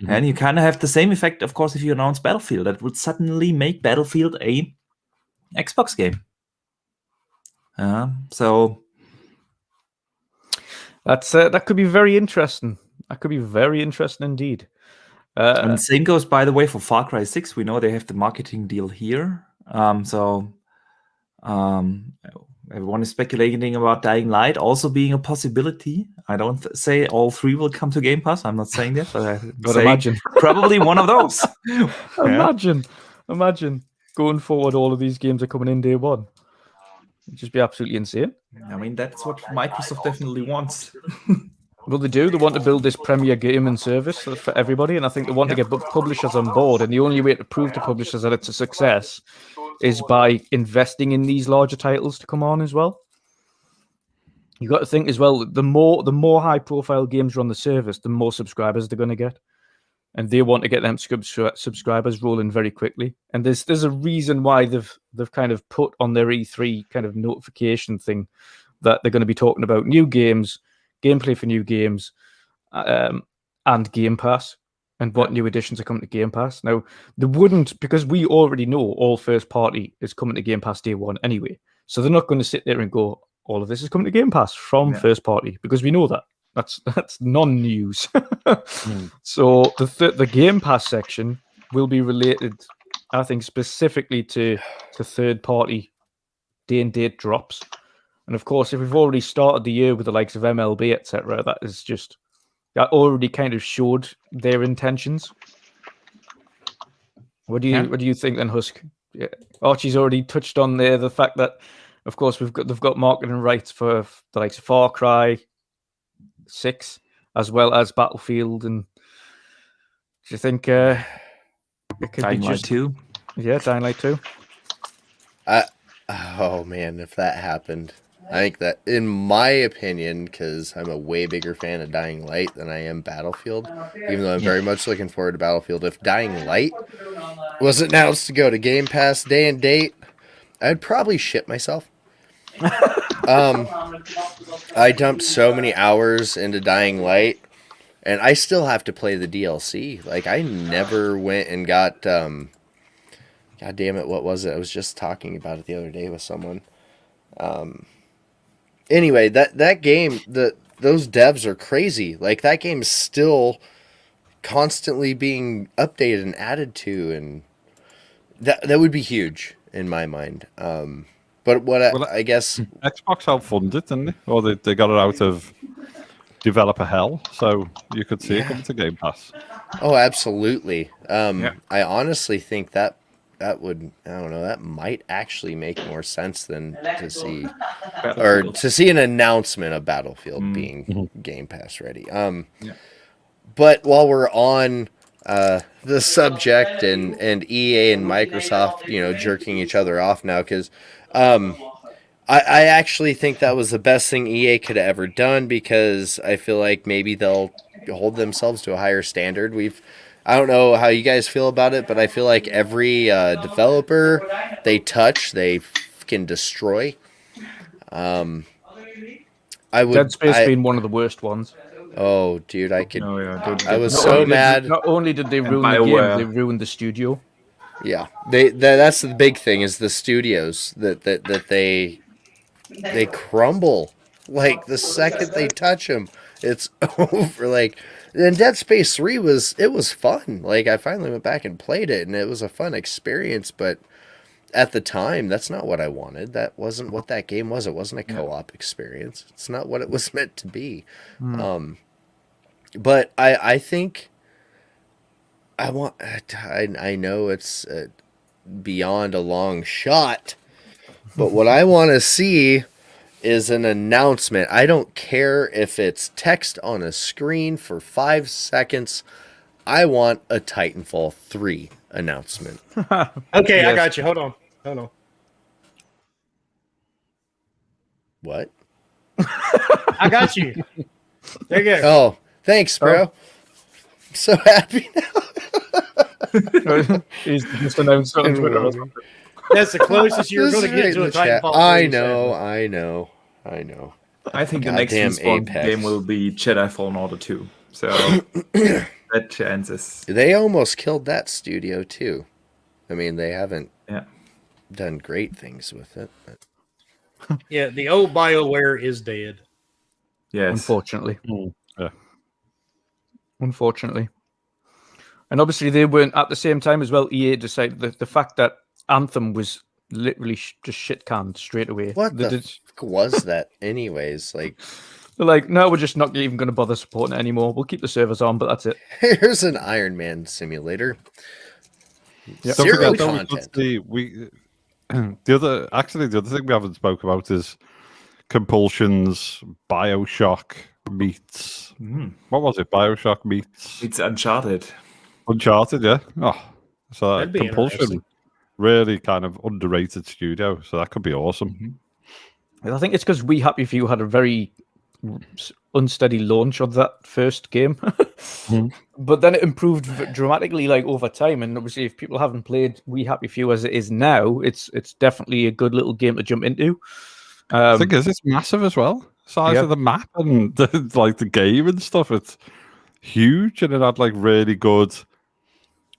And you kind of have the same effect, of course, if you announce Battlefield. That would suddenly make Battlefield a Xbox game. So that could be very interesting. That could be very interesting indeed. And the same goes, by the way, for Far Cry 6. We know they have the marketing deal here. Everyone is speculating about Dying Light also being a possibility. I don't say all 3 will come to Game Pass. I'm not saying that, but imagine probably one of those. Imagine going forward, all of these games are coming in day one. It'd just be absolutely insane. I mean, that's what Microsoft definitely wants. Well, they do. They want to build this premier gaming service for everybody, and I think they want to get publishers on board. And the only way to prove to publishers that it's a success is by investing in these larger titles to come on as well. You got to think as well, the more high-profile games are on the service, the more subscribers they're going to get, and they want to get them subscribers rolling very quickly. And there's a reason why they've kind of put on their E3 kind of notification thing that they're going to be talking about new games, gameplay for new games, and Game Pass, and what new additions are coming to Game Pass. Now, they wouldn't, because we already know all first party is coming to Game Pass day one anyway. So they're not going to sit there and go, all of this is coming to Game Pass from first party, because we know that. That's non-news. So the Game Pass section will be related, I think, specifically to third party day and date drops. And of course, if we've already started the year with the likes of MLB, etc., that already kind of showed their intentions. What do you think then, Husk? Yeah. Archie's already touched on there the fact that, of course, they've got marketing rights for the likes of Far Cry 6 as well as Battlefield, and do you think it could Dying be Light just 2? Yeah, Dying Light 2. Oh man, if that happened. I think that, in my opinion, because I'm a way bigger fan of Dying Light than I am Battlefield, even though I'm very much looking forward to Battlefield, if Dying Light was announced to go to Game Pass day and date, I'd probably shit myself. I dumped so many hours into Dying Light, and I still have to play the DLC. Like, I never went and got, God damn it, what was it? I was just talking about it the other day with someone. Anyway, that game, those devs are crazy. Like, that game's still constantly being updated and added to, and that would be huge in my mind. But I guess Xbox self-funded, didn't they? Or they got it out of developer hell, so you could see it coming to Game Pass. Oh, absolutely. I honestly think that would, I don't know, that might actually make more sense than to see an announcement of Battlefield being Game Pass ready. But while we're on the subject and EA and Microsoft, jerking each other off now, because I actually think that was the best thing EA could have ever done, because I feel like maybe they'll hold themselves to a higher standard. I don't know how you guys feel about it, but I feel like every developer they touch, they can destroy. Dead Space being one of the worst ones. Oh, dude, I was so mad. Not only did they ruin the game, they ruined the studio. Yeah, that's the big thing, is the studios that they crumble. Like, the second they touch them, it's over. Like, and Dead Space 3 was fun. Like, I finally went back and played it, and it was a fun experience, but at the time, that's not what I wanted. That wasn't what that game was. It wasn't a co-op experience. It's not what it was meant to be. But I think I know it's beyond a long shot, but what I want to see is an announcement. I don't care if it's text on a screen for 5 seconds. I want a Titanfall 3 announcement. Okay, I got you. Hold on. What? I got you. There you go. Oh, thanks, bro. I'm so happy now. He's just announced on Twitter. That's the closest you're going to get to a Titanfall 3. I know. I think the next Goddamn Respawn Apex. game will be Jedi Fallen Order 2. So that chance is. They almost killed that studio too. I mean, they haven't done great things with it. But... Yeah, the old BioWare is dead. Yes. Unfortunately. Yeah. Unfortunately. And obviously they weren't at the same time as well. EA decided the fact that Anthem was literally just shit canned straight away. What the fuck was that anyways? Like, they're like, no, we're just not even going to bother supporting it anymore. We'll keep the servers on, but that's it. Here's an Iron Man simulator. Yep. Zero Don't forget, content. the other thing we haven't spoke about is Compulsion's BioShock meets what was it? BioShock meets It's Uncharted. Uncharted, yeah. Oh, so That'd be Compulsion, interesting. really kind of underrated studio. So that could be awesome. I think it's because We Happy Few had a very unsteady launch of that first game, but then it improved dramatically like over time. And obviously, if people haven't played We Happy Few as it is now, it's definitely a good little game to jump into. I think it's massive as well. Size of the map and the game and stuff. It's huge, and it had like really good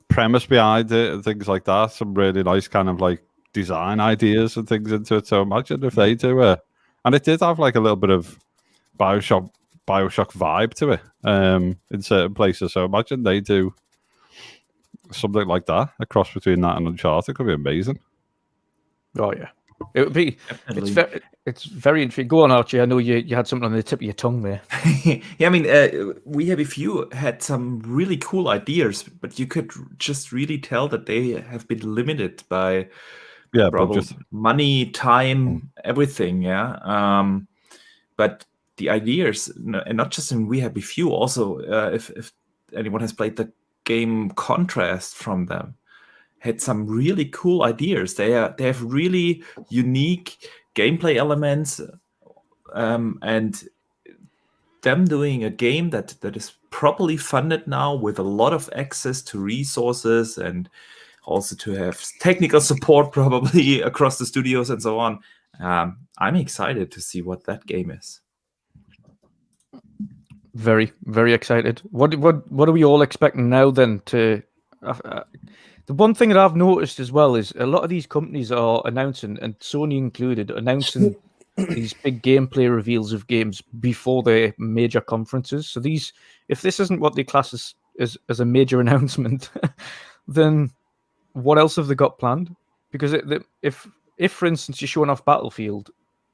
premise behind it and things like that. Some really nice kind of like design ideas and things into it. So imagine if they do it. And it did have like a little bit of BioShock vibe to it in certain places. So imagine they do something like that, a cross between that and Uncharted. Could be amazing. Oh yeah, it would be. It's very interesting. Go on, Archie. I know you had something on the tip of your tongue there. Yeah, I mean, We Have a Few had some really cool ideas, but you could just really tell that they have been limited by budget, money, time, everything. Yeah, but the ideas, and not just in We Have a Few, also if anyone has played the game Contrast from them, had some really cool ideas. They have really unique gameplay elements, and them doing a game that is properly funded now with a lot of access to resources and also to have technical support probably across the studios and so on. I'm excited to see what that game is. Very, very excited. What are we all expecting now then? To the one thing that I've noticed as well is a lot of these companies are announcing, and Sony included, announcing these big gameplay reveals of games before their major conferences. So if this isn't what they class as a major announcement, then what else have they got planned? Because if for instance you're showing off Battlefield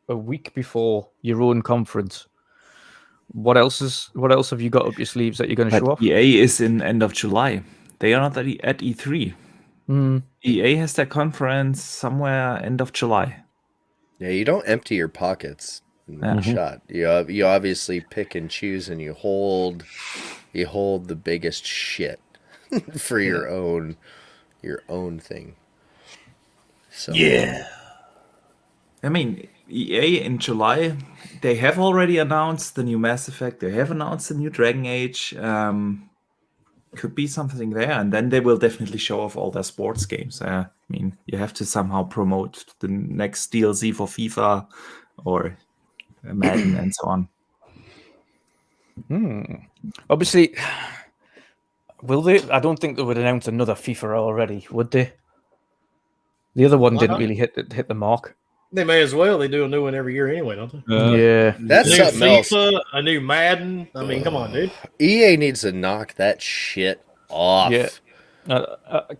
a week before your own conference, what else have you got up your sleeves that you're going to show off? EA is in end of July. They are not at E3. EA has their conference somewhere end of July. Yeah, you don't empty your pockets in that shot. You obviously pick and choose, and you hold the biggest shit for your own thing. So Yeah. I mean, EA in July, they have already announced the new Mass Effect. They have announced the new Dragon Age. Could be something there, and then they will definitely show off all their sports games. I mean, you have to somehow promote the next DLC for FIFA or Madden and so on. Obviously, will they? I don't think they would announce another FIFA already, would they? The other one didn't really hit the mark. They may as well. They do a new one every year anyway, don't they? Yeah, that's A new something else. FIFA, a new Madden. I mean, come on, dude. EA needs to knock that shit off. Yeah.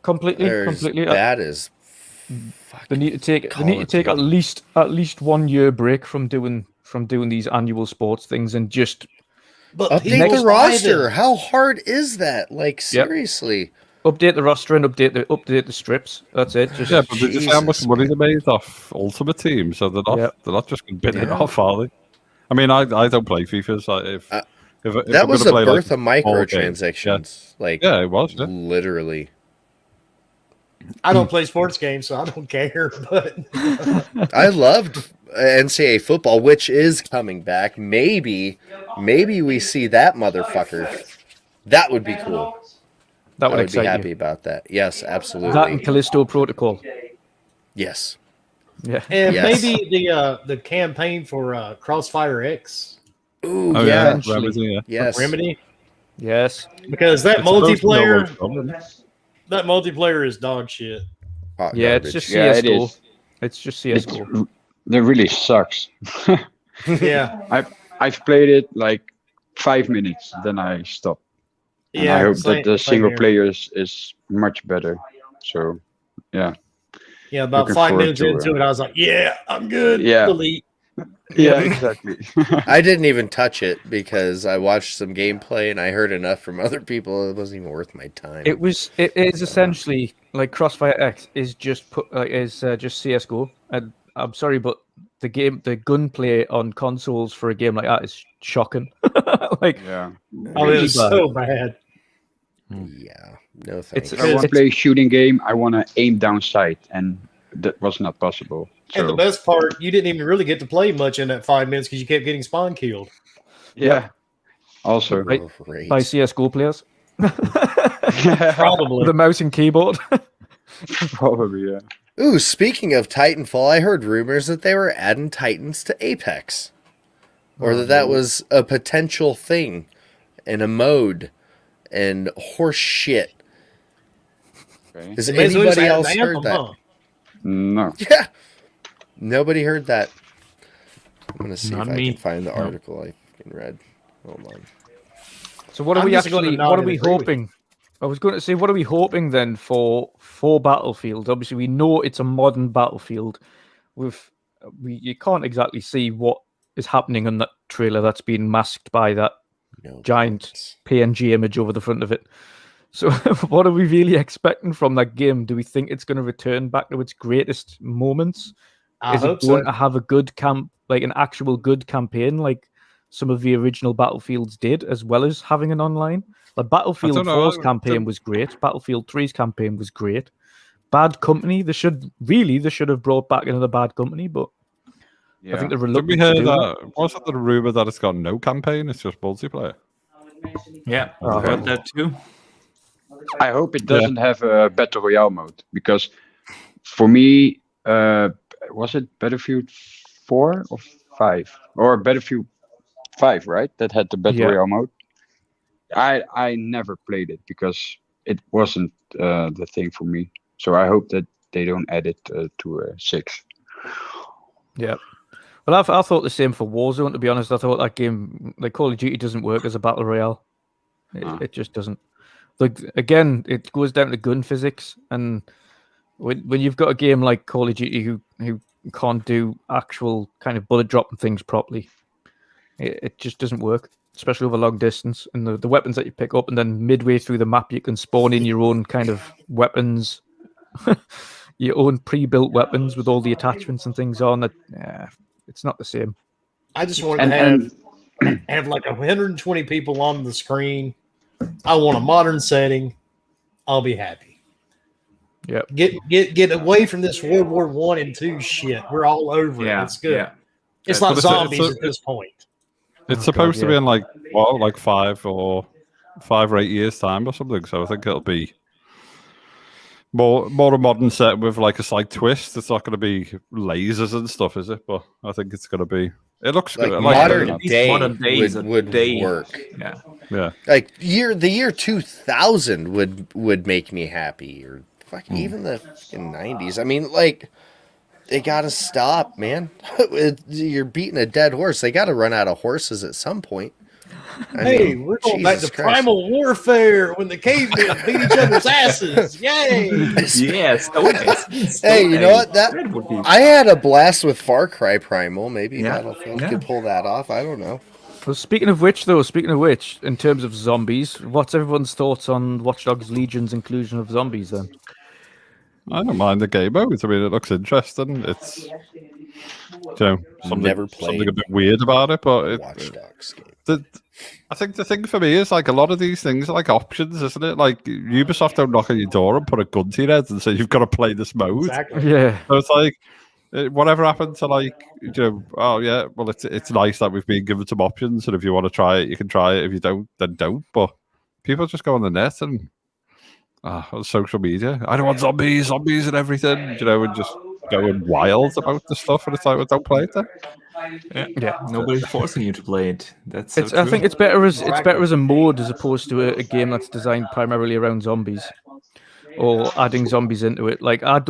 Completely. That is. They need to take at least 1 year break from doing these annual sports things and just But update the roster. How hard is that? Like, seriously. Update the roster and update the strips. That's it. Just, Yeah, but they just how much Jesus, money they made off Ultimate Team, so they're not just going to bid it Yeah. off, are they? I mean, I don't play FIFA, so if that I'm was gonna the play, birth like, of a small game, microtransactions. Like, yeah, it was. Yeah. literally. I don't play sports games, so I don't care. But I loved NCAA football, which is coming back. Maybe we see that motherfucker. That would be cool. that I would would be excite happy you. about that. Yes, absolutely. That and Callisto Protocol. Yes. Yeah. and Yes. maybe the campaign for Crossfire X Ooh, Oh, yeah. Remedy, yeah. Yes. Remedy, Yes. because that It's supposed to know multiplayer what's coming. that multiplayer is dog shit. Hot Yeah, it's garbage. just Yeah, it CS:GO. is. It's just CS:GO. That really sucks. Yeah, I've played it like 5 minutes, then I stop. And yeah. I hope same- that the same single here. player is much better. So, yeah. Yeah, about Looking 5 forward minutes to into it, I was like, "Yeah, I'm good." Yeah. Delete. Yeah, exactly. I didn't even touch it because I watched some gameplay and I heard enough from other people. It wasn't even worth my time. It is essentially like Crossfire X is just just CS:GO. And I'm sorry, but the gunplay on consoles for a game like that is shocking. Like, Yeah. Oh, it was so bad. Yeah. No It's- thanks. If I want to play a shooting game, I want to aim down sight, and that was not possible. And the So, best part, you didn't even really get to play much in that 5 minutes because you kept getting spawn killed. yeah. Also, Right. Great. by CS:GO players Probably. with a mouse and keyboard. probably, yeah. Ooh, speaking of Titanfall, I heard rumors that they were adding Titans to Apex. Or that was a potential thing and a mode and horse shit. Okay. Has They may as well just anybody add else an heard anthem, that? huh? No. Yeah. Nobody heard that. I'm going to see Not if I me. can find the article I fucking read. Hold on. So what are I'm we just gonna actually? nod What are and we agree with hoping? I was going to say, what are we hoping then for Battlefield? Obviously, we know it's a modern Battlefield. You can't exactly see what is happening in that trailer that's been masked by that No giant comments. PNG image over the front of it. So, what are we really expecting from that game? Do we think it's going to return back to its greatest moments? I Is hope it going so. to have a good like an actual good campaign, like some of the original Battlefields did, as well as having an online? Like Battlefield don't know, 4's campaign was great. Battlefield 3's campaign was great. Bad Company, they should have brought back another Bad Company, but Yeah. I think they're Did we reluctant hear to do that. that? Wasn't the rumor that it's got no campaign? It's just multiplayer. Yeah, I heard that too. I hope it doesn't have a battle royale mode, because for me, was it Battlefield 4 or 5 or Battlefield 5, right? That had the battle Yeah. royale mode. I never played it because it wasn't the thing for me. So I hope that they don't add it to 6. Yeah. Well, I thought the same for Warzone, to be honest. I thought that game, like Call of Duty, doesn't work as a battle royale. It just doesn't. Like, again, it goes down to gun physics, and when you've got a game like Call of Duty who can't do actual kind of bullet dropping things properly, it just doesn't work, especially over long distance. And the weapons that you pick up, and then midway through the map, you can spawn in your own kind of weapons, your own pre-built weapons with all the attachments and things on. It's not the same. I just wanted to have like 120 people on the screen. I want a modern setting. I'll be happy. Yeah. Get away from this World War I and II shit. We're all over it. It's good. Yeah. It's But like it's a- zombies at this point. It's supposed to be in like 5 or 8 years time or something. So I think it'll be more a modern set with like a slight twist. It's not going to be lasers and stuff, is it? But I think it's going to be. It looks Like good. modern at least day modern day is a would day. work. Yeah. Yeah. Like the year 2000 would make me happy, or fucking even the fucking 90s. I mean, like, they gotta stop, man. You're beating a dead horse. They gotta run out of horses at some point. Hey, we're going back to Jesus Christ. primal warfare when the cavemen beat each other's asses. Yay! Yes. Hey, you know what? That would be. I had a blast with Far Cry Primal. Maybe Yeah, Battlefield yeah. could pull that off. I don't know. Well, speaking of which, in terms of zombies, what's everyone's thoughts on Watch Dogs Legion's inclusion of zombies then? I don't mind the game modes. I mean, it looks interesting. It's something a bit weird about it, but Watch Dogs game. I think the thing for me is like a lot of these things are like options, isn't it? Like Ubisoft don't knock on your door and put a gun to your head and say you've got to play this mode. Exactly. Yeah. So it's like whatever happened to like oh yeah, well it's nice that we've been given some options, and if you want to try it, you can try it. If you don't, then don't. But people just go on the net and on social media. I don't want zombies and everything, and just going wild about the stuff. And it's like, well, don't play it then. Yeah. Nobody's forcing you to play it. That's. I think it's better as a mode as opposed to a game that's designed primarily around zombies or adding zombies into it. Like I've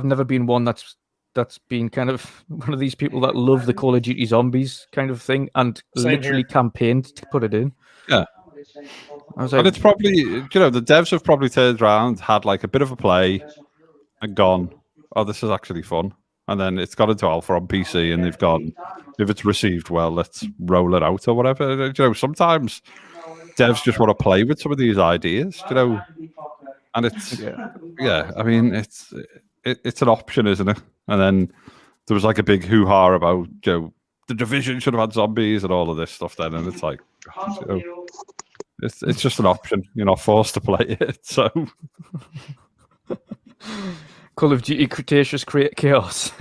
never been one that's been kind of one of these people that love the Call of Duty zombies kind of thing and literally campaigned to put it in. Yeah. I was like, and it's probably, the devs have probably turned around, had like a bit of a play and gone, oh, this is actually fun. And then it's got into alpha on PC and they've gone, if it's received well, let's roll it out or whatever. Sometimes devs just want to play with some of these ideas, and it's, I mean, it's an option, isn't it? And then there was like a big hoo-ha about, the Division should have had zombies and all of this stuff then. And it's like, it's just an option. You're not forced to play it. So Call of Duty Cretaceous create chaos.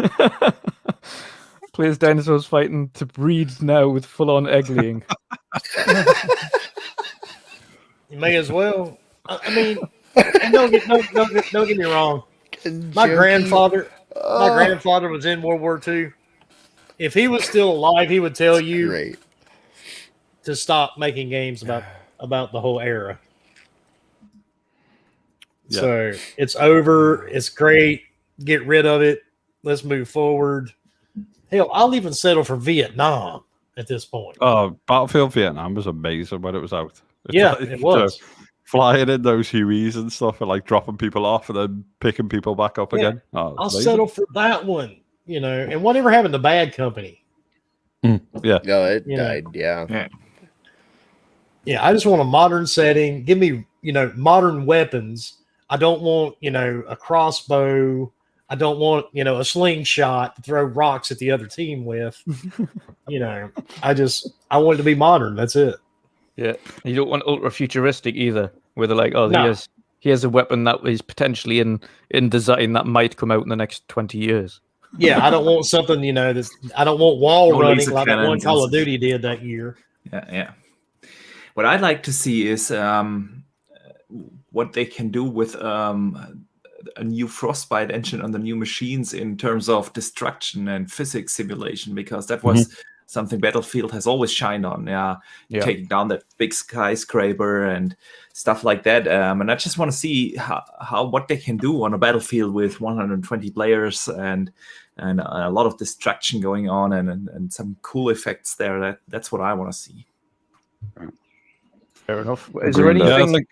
Plays dinosaurs fighting to breed now with full-on egg laying. You may as well. I mean, don't get me wrong. My grandfather was in World War II. If he was still alive, he would tell you to stop making games about the whole era. Yeah. So it's over. It's great. Get rid of it. Let's move forward. Hell, I'll even settle for Vietnam at this point. Oh, Battlefield Vietnam was amazing when it was out. It was. Flying in those Hueys and stuff and like dropping people off and then picking people back up again. Oh, I'll settle for that one, and whatever happened to Bad Company. Yeah. No, it died. Yeah. Yeah, I just want a modern setting. Give me, modern weapons. I don't want, a crossbow. I don't want, a slingshot to throw rocks at the other team with. I want it to be modern. That's it. Yeah. You don't want ultra futuristic either, where they're like, he has a weapon that is potentially in design that might come out in the next 20 years. Yeah, I don't want something, I don't want wall running like that one Call of Duty did that year. Yeah. What I'd like to see is what they can do with a new Frostbite engine on the new machines in terms of destruction and physics simulation, because that was something Battlefield has always shined on. Taking down that big skyscraper and stuff like that. And I just want to see what they can do on a battlefield with 120 players and a lot of destruction going on and some cool effects there. That's what I want to see. Fair enough. Is there anything?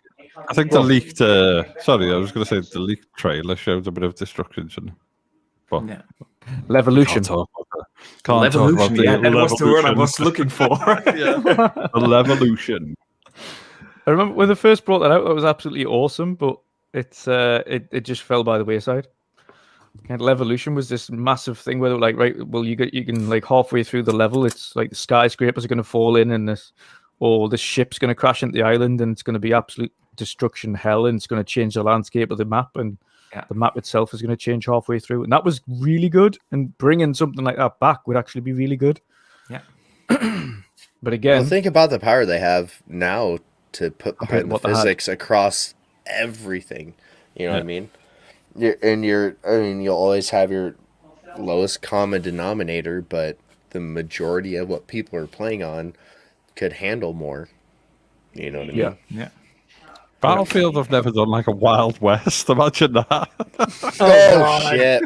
I think the leaked. Sorry, I was going to say the leaked trailer shows a bit of destruction. But Levolution. Levolution. Yeah, that was the word I was looking for. The Levolution. I remember when they first brought that out, that was absolutely awesome, but it just fell by the wayside. And Levolution was this massive thing where they're like, right, well, you can like halfway through the level, it's like the skyscrapers are going to fall in and the ship's going to crash into the island and it's going to be absolute destruction hell and it's going to change the landscape of the map and the map itself is going to change halfway through. And that was really good. And bringing something like that back would actually be really good. Yeah. But again, think about the power they have now to put behind the physics across everything. You know what I mean? You'll always have your lowest common denominator, but the majority of what people are playing on could handle more. You know what I mean? Yeah. Battlefield have never done like a Wild West. Imagine that. Shit.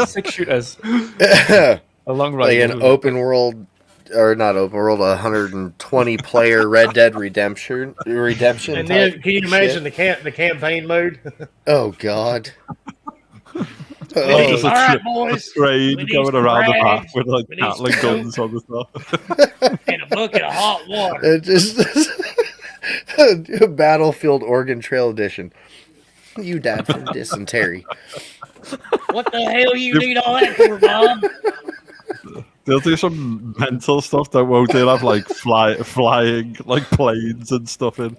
6 shooters. A long run. Like an open world, or not open world, 120 player Red Dead Redemption. And then can you imagine the campaign mode? Oh God. There's All a right, boys. train We need going some around the back rags. with like We need Gatling some guns on the top. And a bucket of hot water. It just Battlefield Oregon Trail Edition. You died from dysentery. What the hell you need all that for, Bob? They'll do some mental stuff that won't they? Have like flying like planes and stuff in.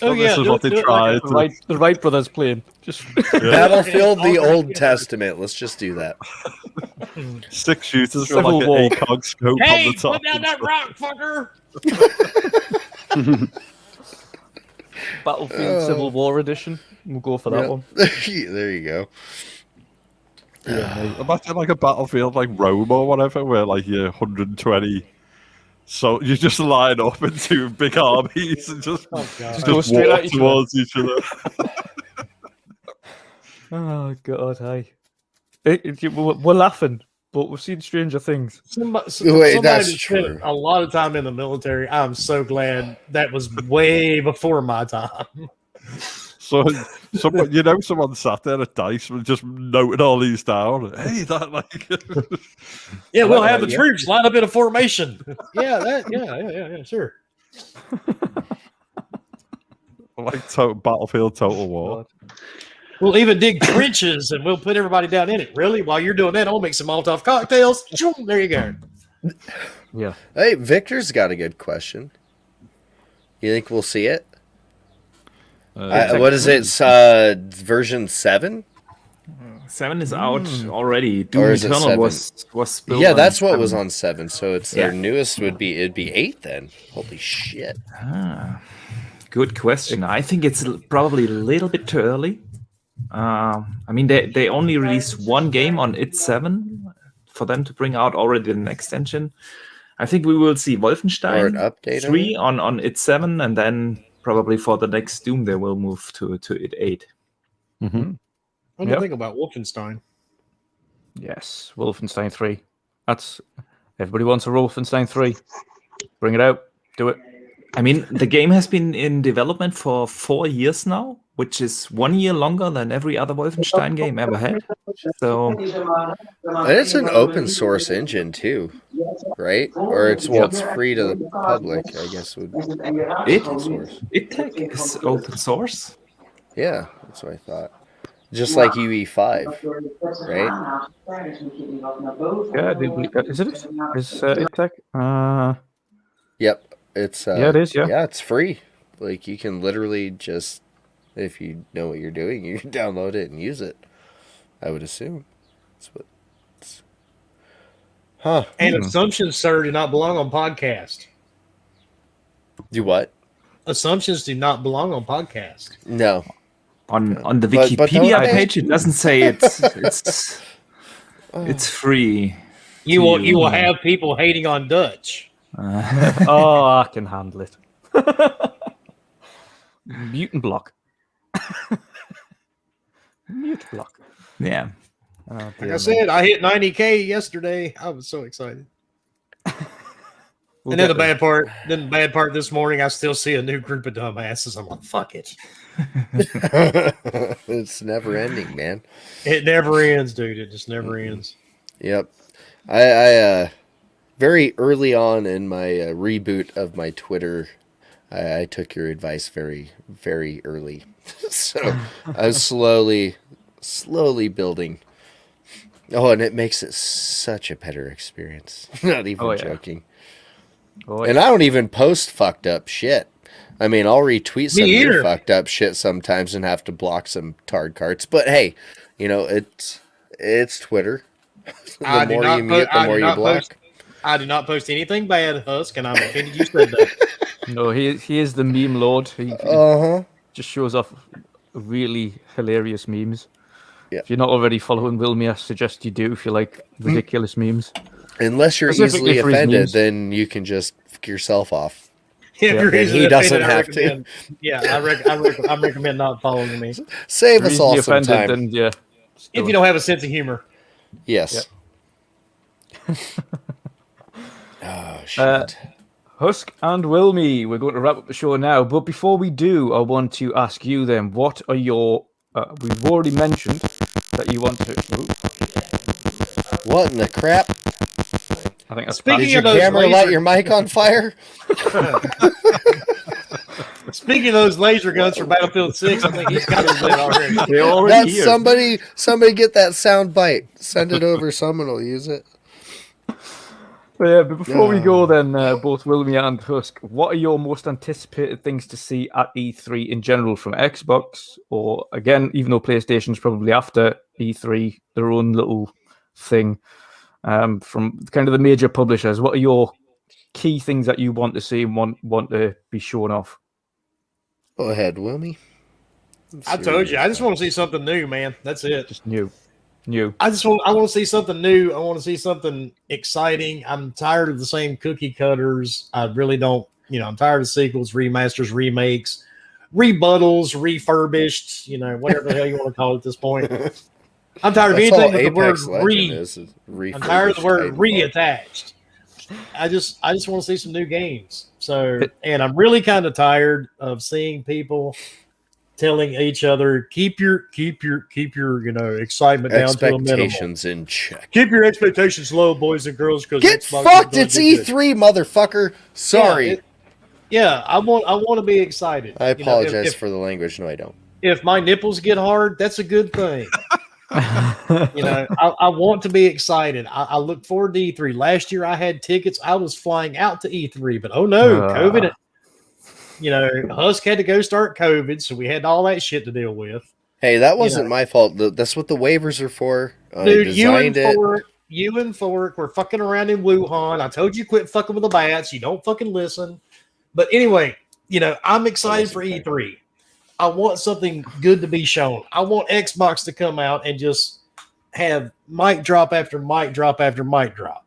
Oh, yeah, This is do what it- they do it like tried. The Wright brothers playing. Just Battlefield, the Old Testament. Let's just do that. 6 shooters Civil with like War. an ACOG scope Hey, on the top. put down and that stuff. rock, fucker. Battlefield Civil War edition. We'll go for that Yep. one. There you go. Imagine like a Battlefield like Rome or whatever, where like you're 120. So you just line up in 2 big armies and just, Oh, God. Go just straight walk at each other. towards each other. Oh God, hi. We're laughing, but we've seen Stranger Things. Wait, that's that true. spent a lot of time in the military. I'm so glad that was way before my time. So someone sat there at dice and just noted all these down. Hey, that like Yeah, we'll have the yeah. troops line up in a formation. Yeah, sure. like Battlefield Total War. We'll even dig trenches and we'll put everybody down in it. Really? While you're doing that, I'll make some Molotov cocktails. Choom, there you go. Yeah. Hey, Victor's got a good question. You think we'll see it? What is it? Version 7? 7 is out already. Doom Or is it Eternal 7? was built Yeah, on that's what 7. was on 7. So it's their newest it'd be 8 then. Holy shit. Good question. I think it's probably a little bit too early. I mean, they only released one game on it 7 for them to bring out already an extension. I think we will see Or an Wolfenstein update 3 on it 7, and then probably for the next Doom they will move to it 8. What do you Yep. think about Wolfenstein? Yes, Wolfenstein 3. That's everybody wants a Wolfenstein 3. Bring it out. Do it. I mean, the game has been in development for 4 years now, which is 1 year longer than every other Wolfenstein game ever had. So And it's an open source engine too, right? Or it's free to the public, I guess would it open source. tech is open source. Yeah, that's what I thought. Just like UE5, right? Yeah, is it? Is it tech? Yep. It's Yeah, it is, yeah. Yeah, it's free. Like you can literally just, if you know what you're doing, you can download it and use it. I would assume. That's what And assumptions, sir, do not belong on podcast. Do what? Assumptions do not belong on podcast. No. On the But Wikipedia don't they- page, it doesn't say it's free. You will have people hating on Dutch. Oh, I can handle it. Mutant block. Mute block. Yeah. Oh, Like dear I me. said, I hit 90K yesterday. I was so excited. We'll And then get the bad part this morning, I still see a new group of dumbasses. I'm like, fuck it. It's never ending, man. It never ends, dude. It just never ends. Yep. I very early on in my reboot of my Twitter, I took your advice very, very early. So I was slowly building. Oh, and it makes it such a better experience. Not even Oh, yeah. joking. Oh, And I don't even post fucked up shit. I mean, I'll retweet some of your either. fucked up shit sometimes and have to block some tard carts. But hey, you know, it's Twitter. I The do more not you mute, po- the I more do you not block. post- I do not post anything bad, Husk, and I'm offended you said that. no, he is the meme lord. He Uh-huh. just shows off really hilarious memes. Yeah. If you're not already following Wilmy, I suggest you do if you like ridiculous memes. Unless you're Specifically easily for his offended, memes. then you can just fuck yourself off. If you're and easily he doesn't offended, I have to. recommend- Yeah, I recommend not following me. Save If us you're all easily some offended, time. then yeah. just do If it. you don't have a sense of humor. Yes. Oh, shit. Husk and Wilmy, we're going to wrap up the show now. But before we do, I want to ask you then, what are your... we've already mentioned that you want to? Ooh, What in the crap? I think that's Speaking Did Patch. your of those camera light your mic on fire? Speaking of those laser guns for Battlefield 6, I think he's got his lit already. They're already That's here. somebody get that sound bite. Send it over. Someone will use it. But before we go, then both Wilmy and Husk, what are your most anticipated things to see at E3 in general from Xbox, or again, even though PlayStation's probably after E3, their own little thing from kind of the major publishers? What are your key things that you want to see and want to be shown off? Go ahead, Wilmy. I told you, I just want to see something new, man. That's it. Just new. I want to see something new. I want to see something exciting. I'm tired of the same cookie cutters. I really don't, I'm tired of sequels, remasters, remakes, rebuttals, refurbished, whatever the hell you want to call it at this point. I'm tired of anything with the word I'm tired of the word reattached. I just want to see some new games. So, and I'm really kind of tired of seeing people telling each other, keep your excitement down to a minimum. Expectations in check. Keep your expectations low, boys and girls. Because Get fucked! It's E3, motherfucker. Sorry. I want to be excited. I apologize for the language. No, I don't. If my nipples get hard, that's a good thing. I want to be excited. I look forward to E3. Last year I had tickets. I was flying out to E3, but oh no, COVID. Husk had to go start COVID, so we had all that shit to deal with. Hey, that wasn't my fault. That's what the waivers are for. Dude, you and Fork were fucking around in Wuhan. I told you quit fucking with the bats. You don't fucking listen. But anyway, I'm excited for E3. I want something good to be shown. I want Xbox to come out and just have mic drop after mic drop after mic drop.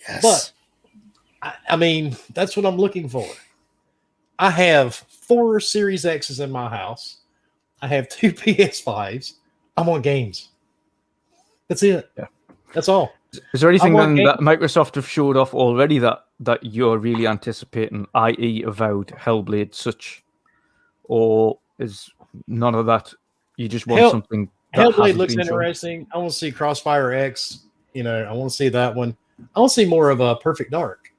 Yes. But, I mean, that's what I'm looking for. I have 4 Series X's in my house. I have 2 PS5s. I want games. That's it. Yeah. That's all. Is there anything then that Microsoft have showed off already that you're really anticipating, i.e. Avowed, Hellblade, such? Or is none of that? You just want something that Hellblade looks interesting. I want to see Crossfire X. I want to see that one. I want to see more of a Perfect Dark.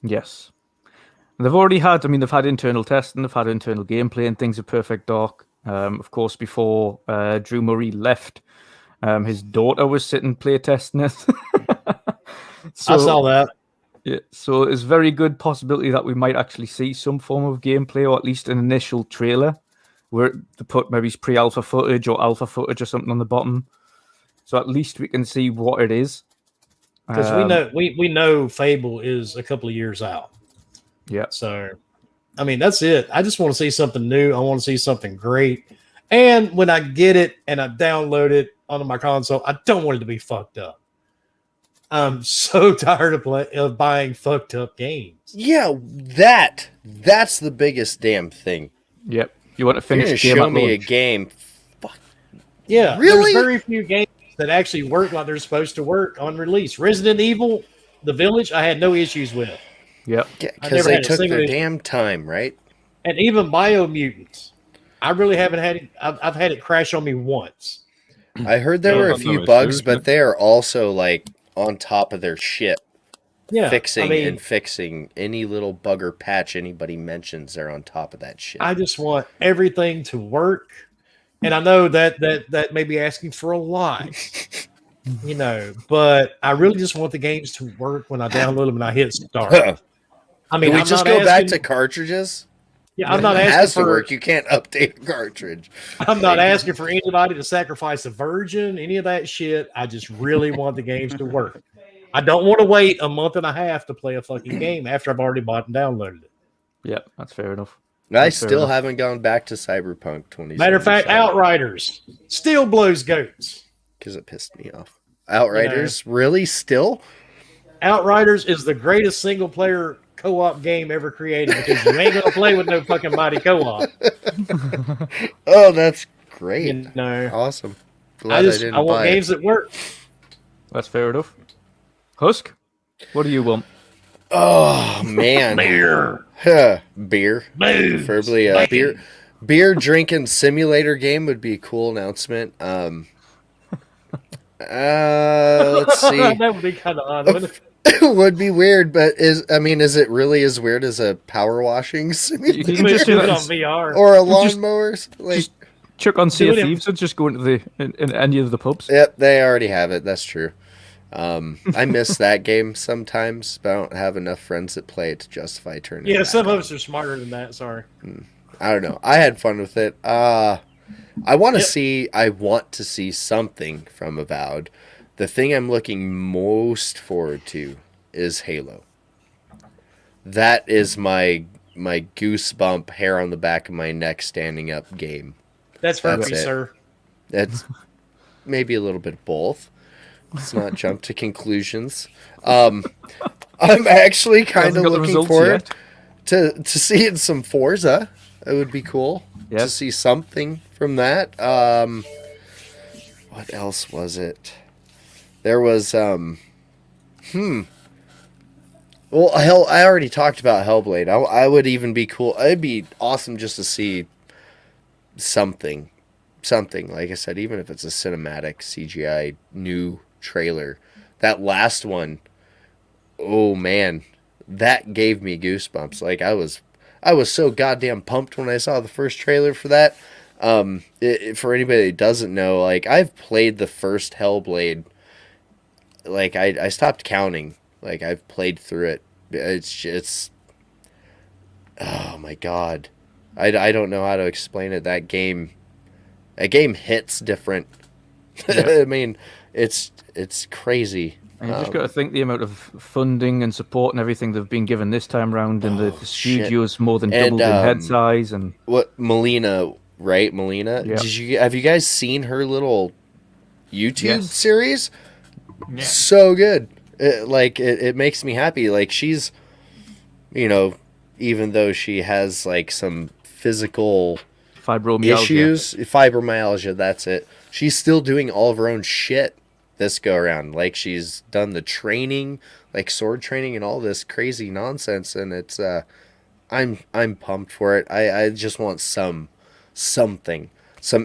Yes. They've already had, they've had internal testing, they've had internal gameplay and things of Perfect Dark. Of course, before Drew Murray left, his daughter was sitting play testing it. I saw that. Yeah, so it's a very good possibility that we might actually see some form of gameplay, or at least an initial trailer where to put maybe pre-alpha footage or alpha footage or something on the bottom. So at least we can see what it is. Because we know Fable is a couple of years out. Yeah. So, that's it. I just want to see something new. I want to see something great. And when I get it and I download it onto my console, I don't want it to be fucked up. I'm so tired of buying fucked up games. Yeah, that's the biggest damn thing. Yep. You want to finish the game show me a game. Fuck. Yeah. Really? There's very few games that actually work like they're supposed to work on release. Resident Evil, The Village, I had no issues with. Yep. Because they took their damn time, right? And even Biomutant, I really haven't had it. I've had it crash on me once. I heard there were a few bugs, but they are also on top of their shit. Yeah, fixing any little bug or patch anybody mentions. They're on top of that shit. I just want everything to work, and I know that may be asking for a lot, but I really just want the games to work when I download them and I hit start. Can we just go back to cartridges? Yeah, I'm not asking for work. You can't update a cartridge. I'm not asking for anybody to sacrifice a virgin, any of that shit. I just really want the games to work. I don't want to wait a month and a half to play a fucking game after I've already bought and downloaded it. Yep, that's fair enough. I still haven't gone back to Cyberpunk 2077. Matter of fact, Outriders still blows goats. Because it pissed me off. Outriders? Really? Still? Outriders is the greatest single-player co-op game ever created because you ain't going to play with no fucking mighty co-op. Oh, that's great. Awesome. Glad I want games that work. That's fair enough. Husk, what do you want? Oh, man. Beer. Beer. Booze. Preferably a beer drinking simulator game would be a cool announcement. Let's see. That would be kind of odd, wouldn't it? It would be weird, but is it really as weird as a power washing simulator? You can just do do it that on VR. Or a Just- lawnmower? Like, just chuck on Sea Do of it in- Thieves and just go into in any of the pubs. yep, they already have it. That's true. I miss that game sometimes, but I don't have enough friends that play it to justify turning it Yeah, back some on. of us are smarter than that. Sorry. I don't know. I had fun with it. I want to Yep. see. I want to see something from Avowed. The thing I'm looking most forward to is Halo. That is my goosebump, hair on the back of my neck, standing up game. That's for That's me, it. sir. That's maybe a little bit of both. Let's not jump to conclusions. I'm actually kind Hasn't of got the looking results forward yet. to seeing some Forza. It would be cool to Yes. see something from that. What else was it? There was well, hell, I already talked about Hellblade. I would even be cool. It'd be awesome just to see something. Like I said, even if it's a cinematic CGI new trailer. That last one, oh man, that gave me goosebumps. Like I was so goddamn pumped when I saw the first trailer for that. For anybody that doesn't know, like I've played the first Hellblade. Like I stopped counting. Like I've played through it. It's oh my god. I don't know how to explain it. That game hits different. Yeah. I mean, it's crazy. And you just got to think the amount of funding and support and everything they've been given this time round, and the studios more than And, doubled in head size. And What Melina, right? Melina. Yeah. Have you guys seen her little YouTube Yes. series? Yeah. So good. It makes me happy. Like she's, even though she has like some physical fibromyalgia. issues, fibromyalgia, that's it. She's still doing all of her own shit this go around. Like she's done the training, like sword training and all this crazy nonsense, and it's I'm pumped for it. I just want some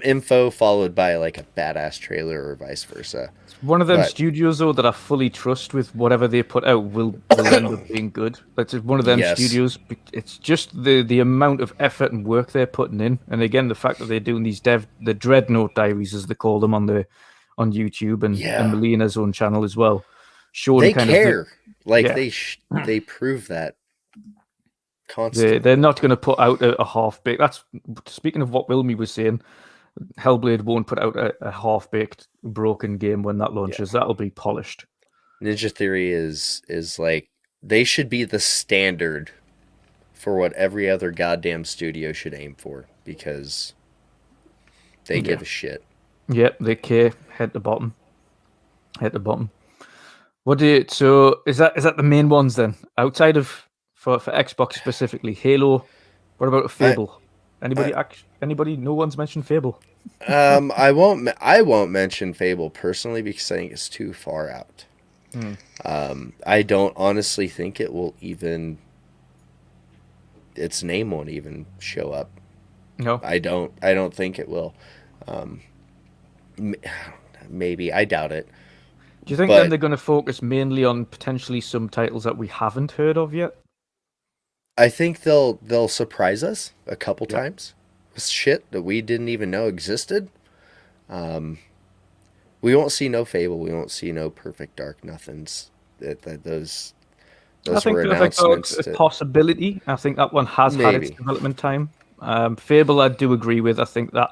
info followed by like a badass trailer or vice versa. One of them But- studios, though, that I fully trust with whatever they put out will end up being good. Like, it's one of them Yes. studios. It's just the amount of effort and work they're putting in, and again the fact that they're doing these the Dreadnought Diaries, as they call them, on YouTube and Melina's own channel as well. Showing They kind care. of Like yeah. they prove that constantly. they're not going to put out a half baked. That's speaking of what Wilmy was saying. Hellblade won't put out a half baked broken game when that launches. That'll be polished. Ninja Theory is like they should be the standard for what every other goddamn studio should aim for, because they give a shit. Yep, they care head to bottom. So is that the main ones then? Outside of for Xbox specifically, Halo. What about Fable? Anybody? No one's mentioned Fable. I won't mention Fable personally because I think it's too far out. I don't honestly think it will even. Its name won't even show up. No, I don't think it will. Maybe, I doubt it. do you think then they're going to focus mainly on potentially some titles that we haven't heard of yet? I think they'll surprise us a couple times with shit that we didn't even know existed. We won't see no Fable. We won't see no Perfect Dark. Nothings. Those I think were that's announcements. a possibility. I think that one has had its Maybe. development time. Fable, I do agree with. I think that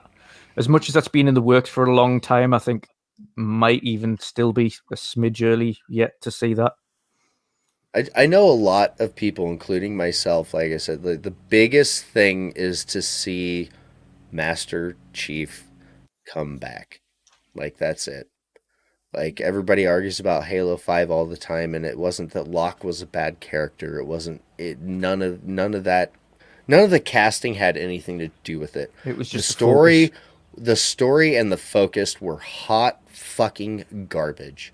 as much as that's been in the works for a long time, I think might even still be a smidge early yet to see that. I know a lot of people, including myself, like I said, the biggest thing is to see Master Chief come back. Like, that's it. Like, everybody argues about Halo 5 all the time, and it wasn't that Locke was a bad character. It wasn't none of that. None of the casting had anything to do with it. It was just the story and the focus were hot fucking garbage.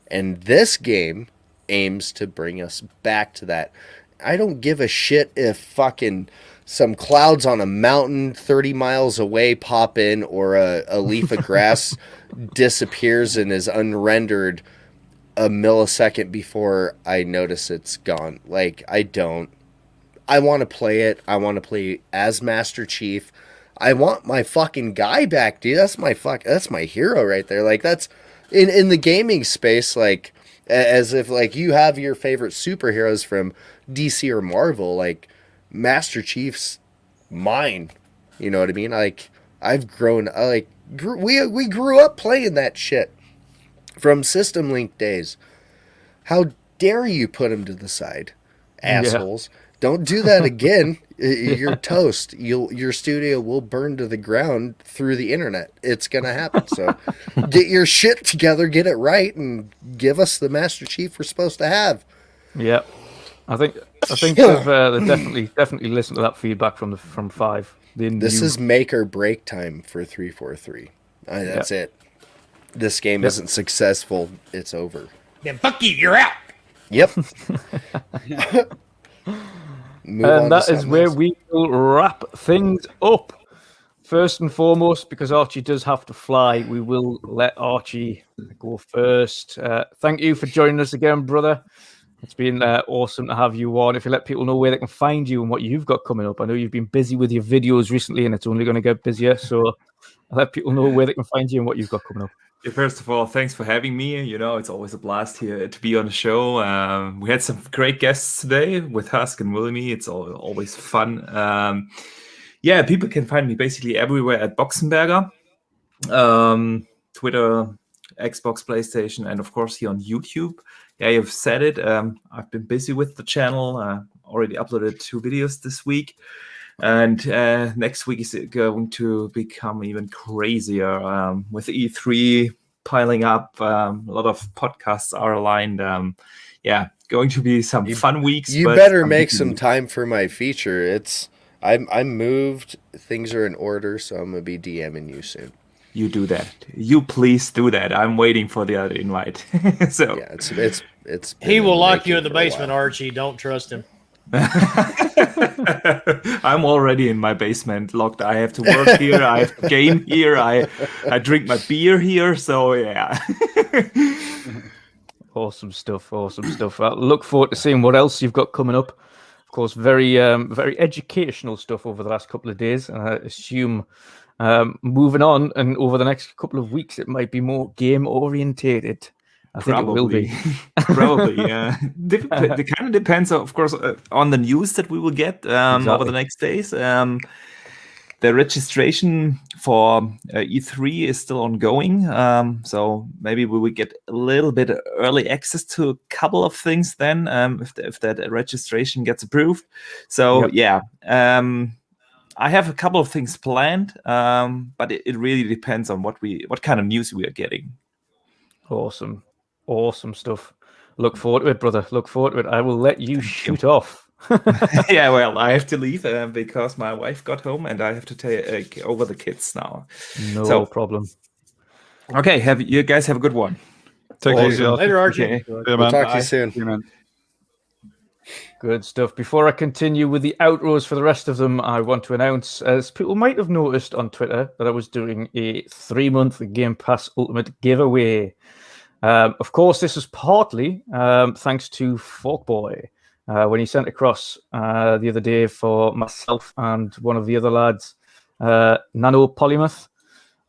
And this game aims to bring us back to that. I don't give a shit if fucking some clouds on a mountain 30 miles away pop in, or a leaf of grass disappears and is unrendered a millisecond before I notice it's gone. Like, I want to play it. I want to play as Master Chief. I want my fucking guy back, dude. That's my hero right there. Like, that's in the gaming space, like, as if like you have your favorite superheroes from DC or Marvel, like Master Chief's mine. You know what I mean? Like, I've grown, we grew up playing that shit from System Link days. How dare you put him to the side, assholes? Yeah. Don't do that again. You're toast. Your studio will burn to the ground through the internet. It's gonna happen. So get your shit together, get it right, and give us the Master Chief we're supposed to have. Yeah, I think they've definitely listened to that feedback from 5. This is make or break time for 343. That's it. This game isn't successful. It's over. Then fuck you. You're out. Yep. And that is where we will wrap things up. First and foremost, because Archie does have to fly, we will let Archie go first. Thank you for joining us again, brother. It's been awesome to have you on. If you let people know where they can find you and what you've got coming up. I know you've been busy with your videos recently, and it's only going to get busier. So I'll let people know where they can find you and what you've got coming up. Yeah, first of all, thanks for having me. You know, it's always a blast here to be on the show. We had some great guests today with Husk and Wilmy. It's always fun. Yeah, people can find me basically everywhere at Boxenberger. Twitter, Xbox, PlayStation, and of course here on YouTube. Yeah, you've said it. I've been busy with the channel. Already uploaded 2 videos this week. And next week is going to become even crazier with E3 piling up. A lot of podcasts are aligned. Yeah, going to be some fun weeks. You better make some time for my feature. I'm moved. Things are in order, so I'm gonna be DMing you soon. You do that. You please do that. I'm waiting for the other invite. So yeah, it's. He will lock you in the basement, Archie. Don't trust him. I'm already in my basement locked. I have to work here. I have to game here. I drink my beer here. So yeah. Awesome stuff. I look forward to seeing what else you've got coming up. Of course, very educational stuff over the last couple of days. And I assume moving on and over the next couple of weeks, it might be more game orientated. I think it will be. Probably, yeah. It kind of depends, of course, on the news that we will get over the next days. The registration for E3 is still ongoing, so maybe we will get a little bit of early access to a couple of things then, if that registration gets approved. So, yeah. I have a couple of things planned, but it really depends on what kind of news we are getting. Awesome stuff. Look forward to it, brother. Look forward to it. I will let you shoot off. Yeah, well, I have to leave because my wife got home and I have to take over the kids now. No problem. Okay, you guys have a good one. Take it easy. Later, Archie. Okay. We'll talk to you soon. See you, man. Good stuff. Before I continue with the outros for the rest of them, I want to announce, as people might have noticed on Twitter, that I was doing a 3-month Game Pass Ultimate giveaway. Of course, this was partly thanks to Forkboy when he sent across the other day for myself and one of the other lads, Nano Polymath,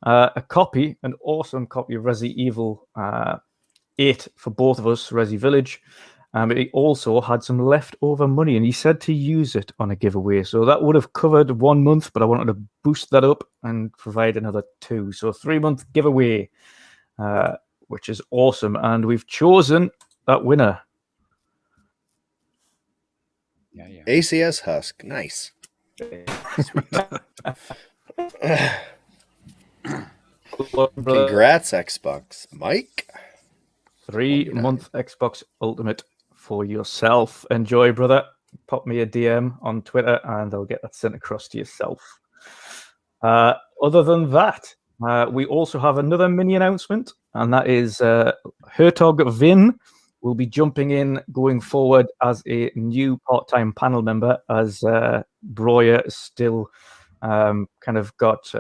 an awesome copy of Resi Evil 8 for both of us, Resi Village. He also had some leftover money, and he said to use it on a giveaway. So that would have covered 1 month, but I wanted to boost that up and provide another 2. So 3-month giveaway. Which is awesome. And we've chosen that winner. Yeah. ACS Husk. Nice. Congrats, Xbox. Mike? 3-month Xbox Ultimate for yourself. Enjoy, brother. Pop me a DM on Twitter and I'll get that sent across to yourself. Other than that, we also have another mini announcement, and that is Hertog Vin will be jumping in going forward as a new part-time panel member, as Broyr is still kind of got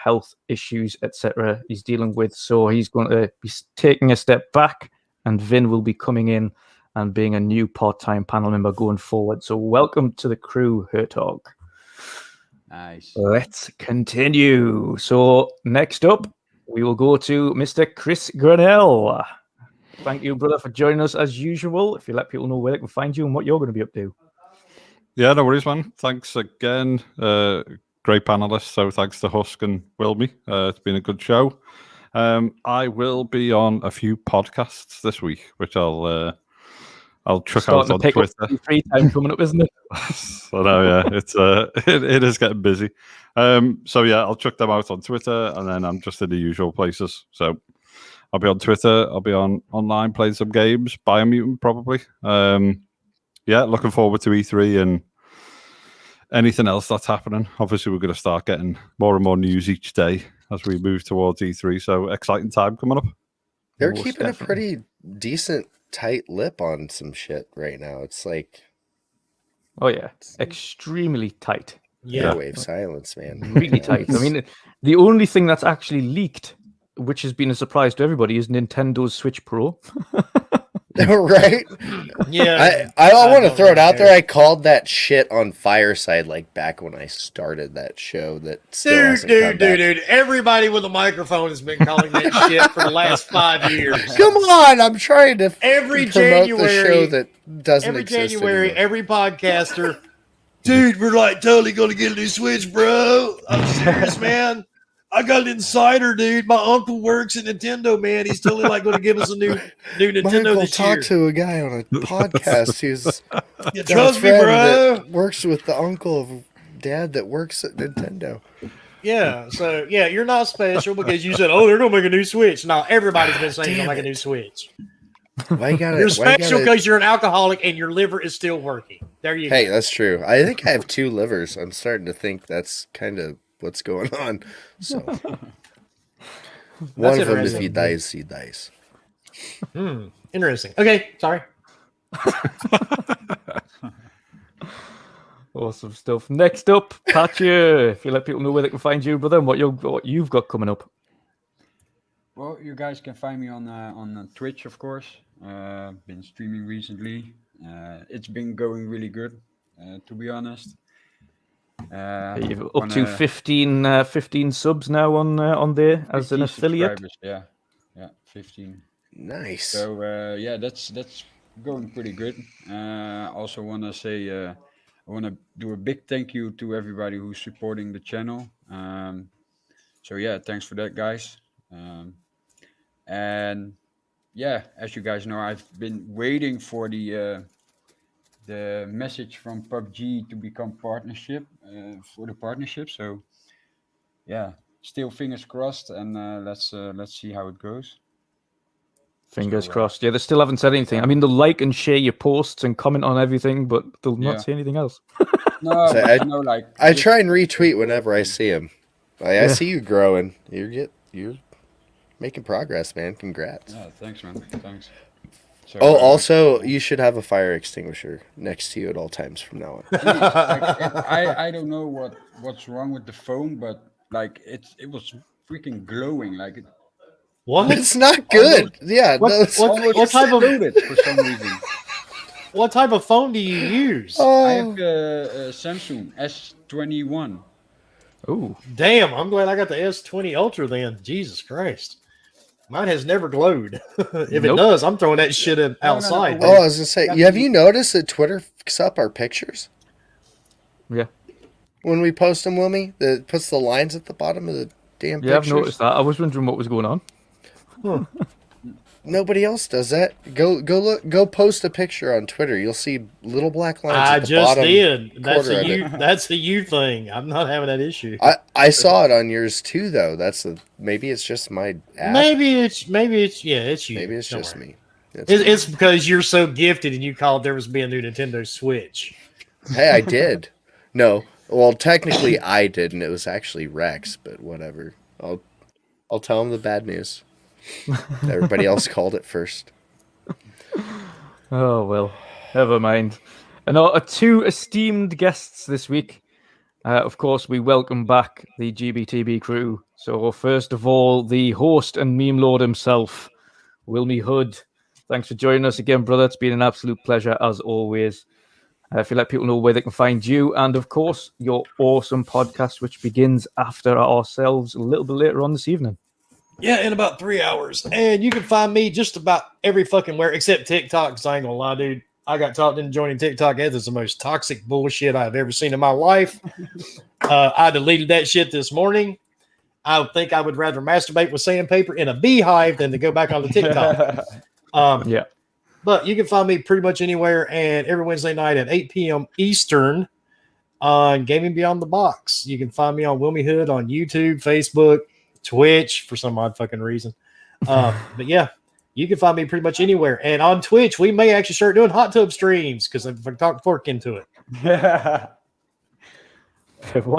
health issues, etc. he's dealing with. So he's going to be taking a step back, and Vin will be coming in and being a new part-time panel member going forward. So welcome to the crew, Hertog. Nice. Let's continue. So next up, we will go to Mr. Chris Grannell. Thank you, brother, for joining us as usual. If you let people know where they can find you and what you're going to be up to. Yeah, no worries, man. Thanks again. Great panelists. So thanks to Husk and Wilmy. It's been a good show. I will be on a few podcasts this week, which I'll chuck out on Twitter. Free time coming up, isn't it? So no, yeah, it is getting busy. So yeah, I'll chuck them out on Twitter, and then I'm just in the usual places. So I'll be on Twitter. I'll be on online playing some games. Biomutant probably. Yeah, looking forward to E3 and anything else that's happening. Obviously, we're going to start getting more and more news each day as we move towards E3. So exciting time coming up. They're keeping a pretty decent tight lip on some shit right now. It's like, oh yeah, extremely tight. Yeah, wave silence, man. Really tight. I mean, the only thing that's actually leaked, which has been a surprise to everybody, is Nintendo's Switch Pro. Right? Yeah. I want to throw it out there. I called that shit on Fireside like back when I started that show. That still Dude. Everybody with a microphone has been calling that shit for the last 5 years. Come on, I'm trying to Every promote January, the show that doesn't every exist January, anymore. every podcaster, dude, we're like totally gonna get a new Switch, bro. I'm serious, man. I got an insider, dude. My uncle works at Nintendo, man. He's totally like going to give us a new Nintendo Michael this year. talked to a guy on a podcast who's You got trust a me, friend bro? that works with the uncle of dad that works at Nintendo. Yeah, so yeah, you're not special because you said, "Oh, they're gonna make a new Switch." No, everybody's been saying they're gonna make a new Switch. Why you gotta, You're why you special gotta- because you're an alcoholic and your liver is still working. There you Hey, go. that's true. I think I have 2 livers. I'm starting to think that's kind of what's going on. So one of them, if he dies, he dies. Interesting. Okay, sorry. Awesome stuff. Next up, Patchya. If you let people know where they can find you, brother, and what you've got coming up. Well, you guys can find me on Twitch, of course. Been streaming recently. It's been going really good, to be honest. You're up to 15 subs now on there as an affiliate. Yeah, 15. Nice. So yeah, that's going pretty good. Also want to say I want to do a big thank you to everybody who's supporting the channel. So yeah, thanks for that, guys. And yeah, as you guys know, I've been waiting for the message from PUBG to become partnership for the partnership. So yeah, still fingers crossed, and let's see how it goes. Fingers crossed. Yeah, they still haven't said anything. I mean, they'll like and share your posts and comment on everything, but they'll not say anything else. No, So but, you know, like I try and retweet whenever I see him. I see you growing. You're making progress, man. Congrats. Yeah, thanks, man. Thanks. So, Also, you should have a fire extinguisher next to you at all times from now on. I don't know what's wrong with the phone, but like it was freaking glowing. Like it What? It's not good. Yeah. What type of exploded for some reason. what type of phone do you use? I have a Samsung S21. Oh, Damn, I'm glad I got the S20 Ultra then. Jesus Christ. Mine has never glowed. If it Nope. does, I'm throwing that shit in outside. Oh, I was gonna say, have you noticed that Twitter fucks up our pictures yeah. when we post them, Wilmy? That puts the lines at the bottom of the damn Yeah, I've pictures. noticed that. I was wondering what was going on. Nobody else does that. Go post a picture on Twitter. You'll see little black lines I at the just bottom. did. That's quarter a of you. That's a you thing. I'm not having that issue. I saw it on yours too, though. Maybe it's just my app. Maybe it's yeah, it's you. Maybe it's Don't just worry. me. It's because you're so gifted and you called there was be a new Nintendo Switch. Hey, I did. No, well, technically I did, and it was actually Rex. But whatever. I'll tell him the bad news. Everybody else called it first. Oh, well, never mind. And our two esteemed guests this week. Of course, we welcome back the GBTB crew. So, first of all, the host and meme lord himself, Wilmy Hood. Thanks for joining us again, brother. It's been an absolute pleasure, as always. If you let people know where they can find you, and of course, your awesome podcast, which begins after ourselves a little bit later on this evening. Yeah, in about 3 hours. And you can find me just about every fucking where except TikTok, because I ain't gonna lie, dude. I got talked into joining TikTok. It's the most toxic bullshit I've ever seen in my life. I deleted that shit this morning. I think I would rather masturbate with sandpaper in a beehive than to go back on the TikTok. Yeah. But you can find me pretty much anywhere and every Wednesday night at 8 p.m. Eastern on Gaming Beyond the Box. You can find me on Wilmy Hood on YouTube, Facebook, Twitch for some odd fucking reason. But yeah, you can find me pretty much anywhere. And on Twitch, we may actually start doing hot tub streams because if I talk Fork into it. Yeah.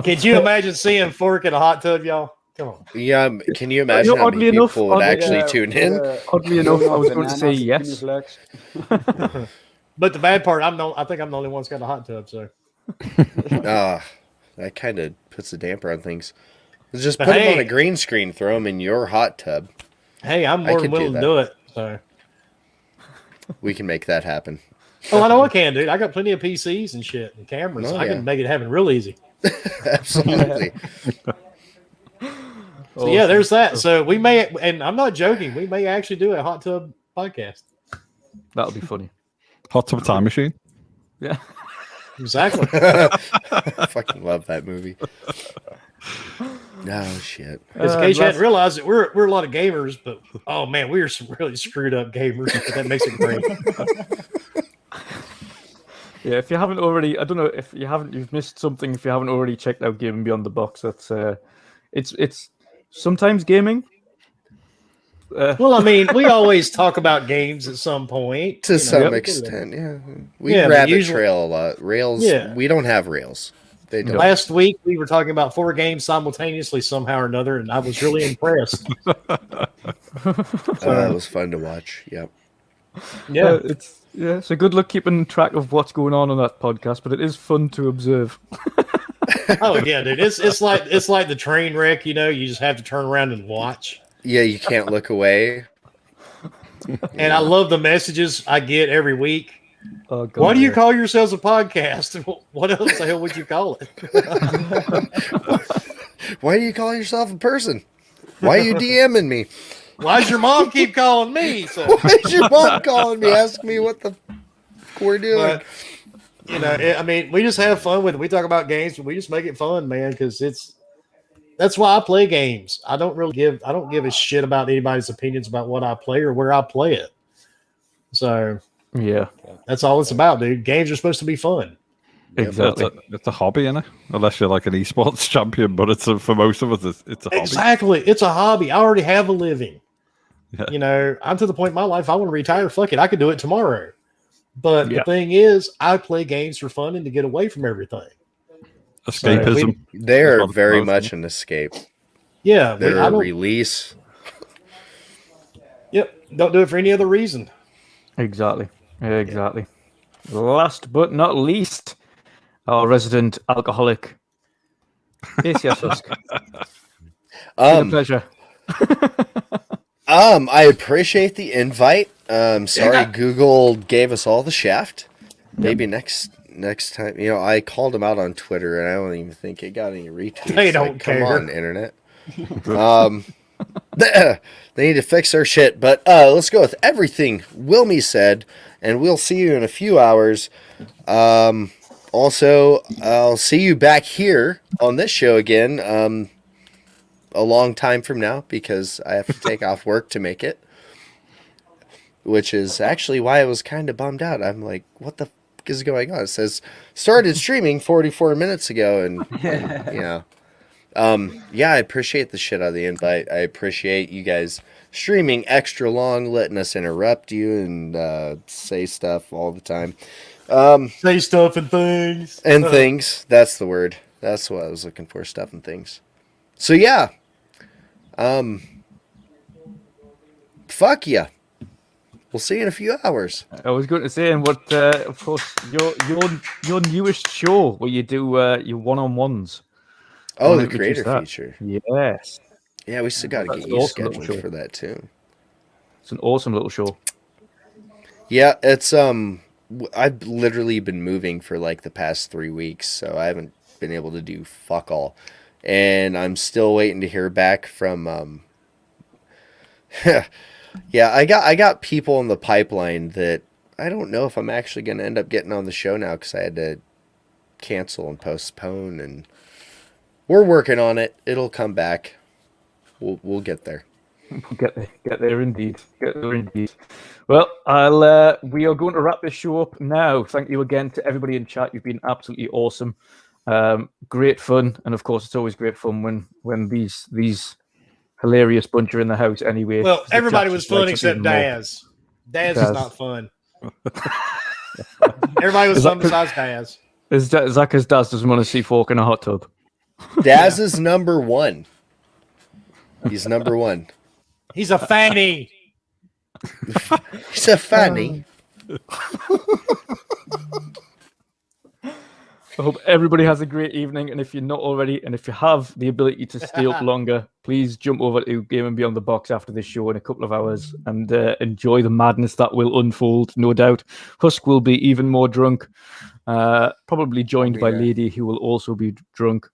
Could you imagine seeing Fork in a hot tub, y'all? Come on. Yeah, can you imagine how many people would actually tune in? Oddly enough, I was going to say yes. But the bad part, I think I'm the only one that's got a hot tub. So that kind of puts a damper on things. Just put them on a green screen, throw them in your hot tub. Hey, I'm more than willing to do it. So we can make that happen. Oh, I know I can, dude. I got plenty of PCs and shit and cameras. I can make it happen real easy. Absolutely. So yeah, there's that. So we may, and I'm not joking, we may actually do a hot tub podcast. That'll be funny. Hot tub time machine. Yeah. Exactly. I fucking love that movie. No shit. Because in case you hadn't realized it, we're a lot of gamers, but oh man, we are some really screwed up gamers. But that makes it great. Yeah, if you haven't already, I don't know if you haven't, you've missed something. If you haven't already checked out Gaming Beyond the Box, that's it's sometimes gaming. Well, I mean, we always talk about games at some point. To some extent, yeah. We rabbit trail a lot. Rails, we don't have Rails. They don't. Last week, we were talking about 4 games simultaneously somehow or another, and I was really impressed. It was fun to watch. Yep. Yeah. So good luck keeping track of what's going on that podcast, but it is fun to observe. Oh yeah, dude. It's like the train wreck, you just have to turn around and watch. Yeah, you can't look away. And I love the messages I get every week. Oh, God, why do you call yourselves a podcast? What else the hell would you call it? Why do you call yourself a person? Why are you DMing me? Why does your mom keep calling me? So. Why is your mom calling me? Ask me what the fuck we're doing. But, I mean, we just have fun with it. We talk about games, but we just make it fun, man, because that's why I play games. I don't give a shit about anybody's opinions about what I play or where I play it. So yeah, that's all it's about, dude. Games are supposed to be fun. Exactly. It's a hobby, isn't it? Unless you're like an esports champion, but for most of us, it's a hobby. Exactly. It's a hobby. I already have a living. Yeah. I'm to the point in my life, I want to retire. Fuck it. I could do it tomorrow. But the thing is, I play games for fun and to get away from everything. Escapism. They're very much an escape. Yeah. They're a release. Yep. Don't do it for any other reason. Exactly. Last but not least, our resident alcoholic, ACS Husk. It's a pleasure. I appreciate the invite. Sorry, Google gave us all the shaft. Maybe next time, I called them out on Twitter, and I don't even think it got any retweets. They don't care. Come on, internet. They need to fix their shit. But let's go with everything Wilmy said, and we'll see you in a few hours. Also, I'll see you back here on this show again a long time from now because I have to take off work to make it, which is actually why I was kind of bummed out. I'm like, what the fuck is going on? It says started streaming 44 minutes ago, and I appreciate the shit out of the invite. I appreciate you guys streaming extra long, letting us interrupt you and say stuff all the time. Say stuff and things. And things. That's the word. That's what I was looking for, stuff and things. So yeah. Fuck yeah. We'll see you in a few hours. I was going to say, and what, of course, your newest show where you do your one-on-ones. Oh, the creator feature. Yes. Yeah, we still got to get you scheduled for that too. It's an awesome little show. Yeah, it's I've literally been moving for like the past 3 weeks, so I haven't been able to do fuck all, and I'm still waiting to hear back from. Yeah, I got people in the pipeline that I don't know if I'm actually going to end up getting on the show now because I had to cancel and postpone, and we're working on it. It'll come back. We'll get there. Get there indeed. Well, we are going to wrap this show up now. Thank you again to everybody in chat. You've been absolutely awesome. Great fun, and of course, it's always great fun when these hilarious bunch are in the house anyway. Well, everybody was fun except Daz. Daz is not fun. Everybody was fun besides Daz. Is that because Daz doesn't want to see Fork in a hot tub? Daz is number one. He's number one. He's a fanny. He's a fanny. I hope everybody has a great evening, and if you're not already, and if you have the ability to stay up longer, please jump over to Game and Beyond the Box after this show in a couple of hours and enjoy the madness that will unfold, no doubt. Husk will be even more drunk, probably joined by Lady, who will also be drunk,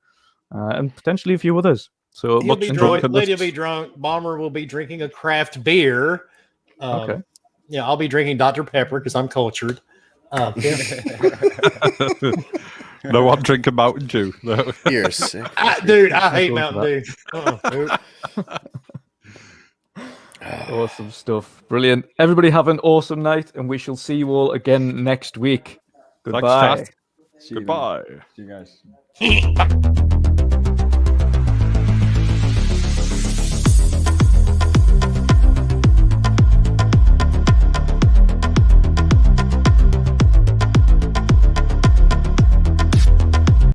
and potentially a few others. So he'll be drunk. Lady will be drunk. Bomber will be drinking a craft beer. Okay. Yeah, I'll be drinking Dr. Pepper because I'm cultured. No, I'm drinking Mountain Dew. No. You're sick. Dude, I hate Mountain Dew. Awesome stuff. Brilliant. Everybody have an awesome night, and we shall see you all again next week. Goodbye. Thanks, Goodbye. See you guys.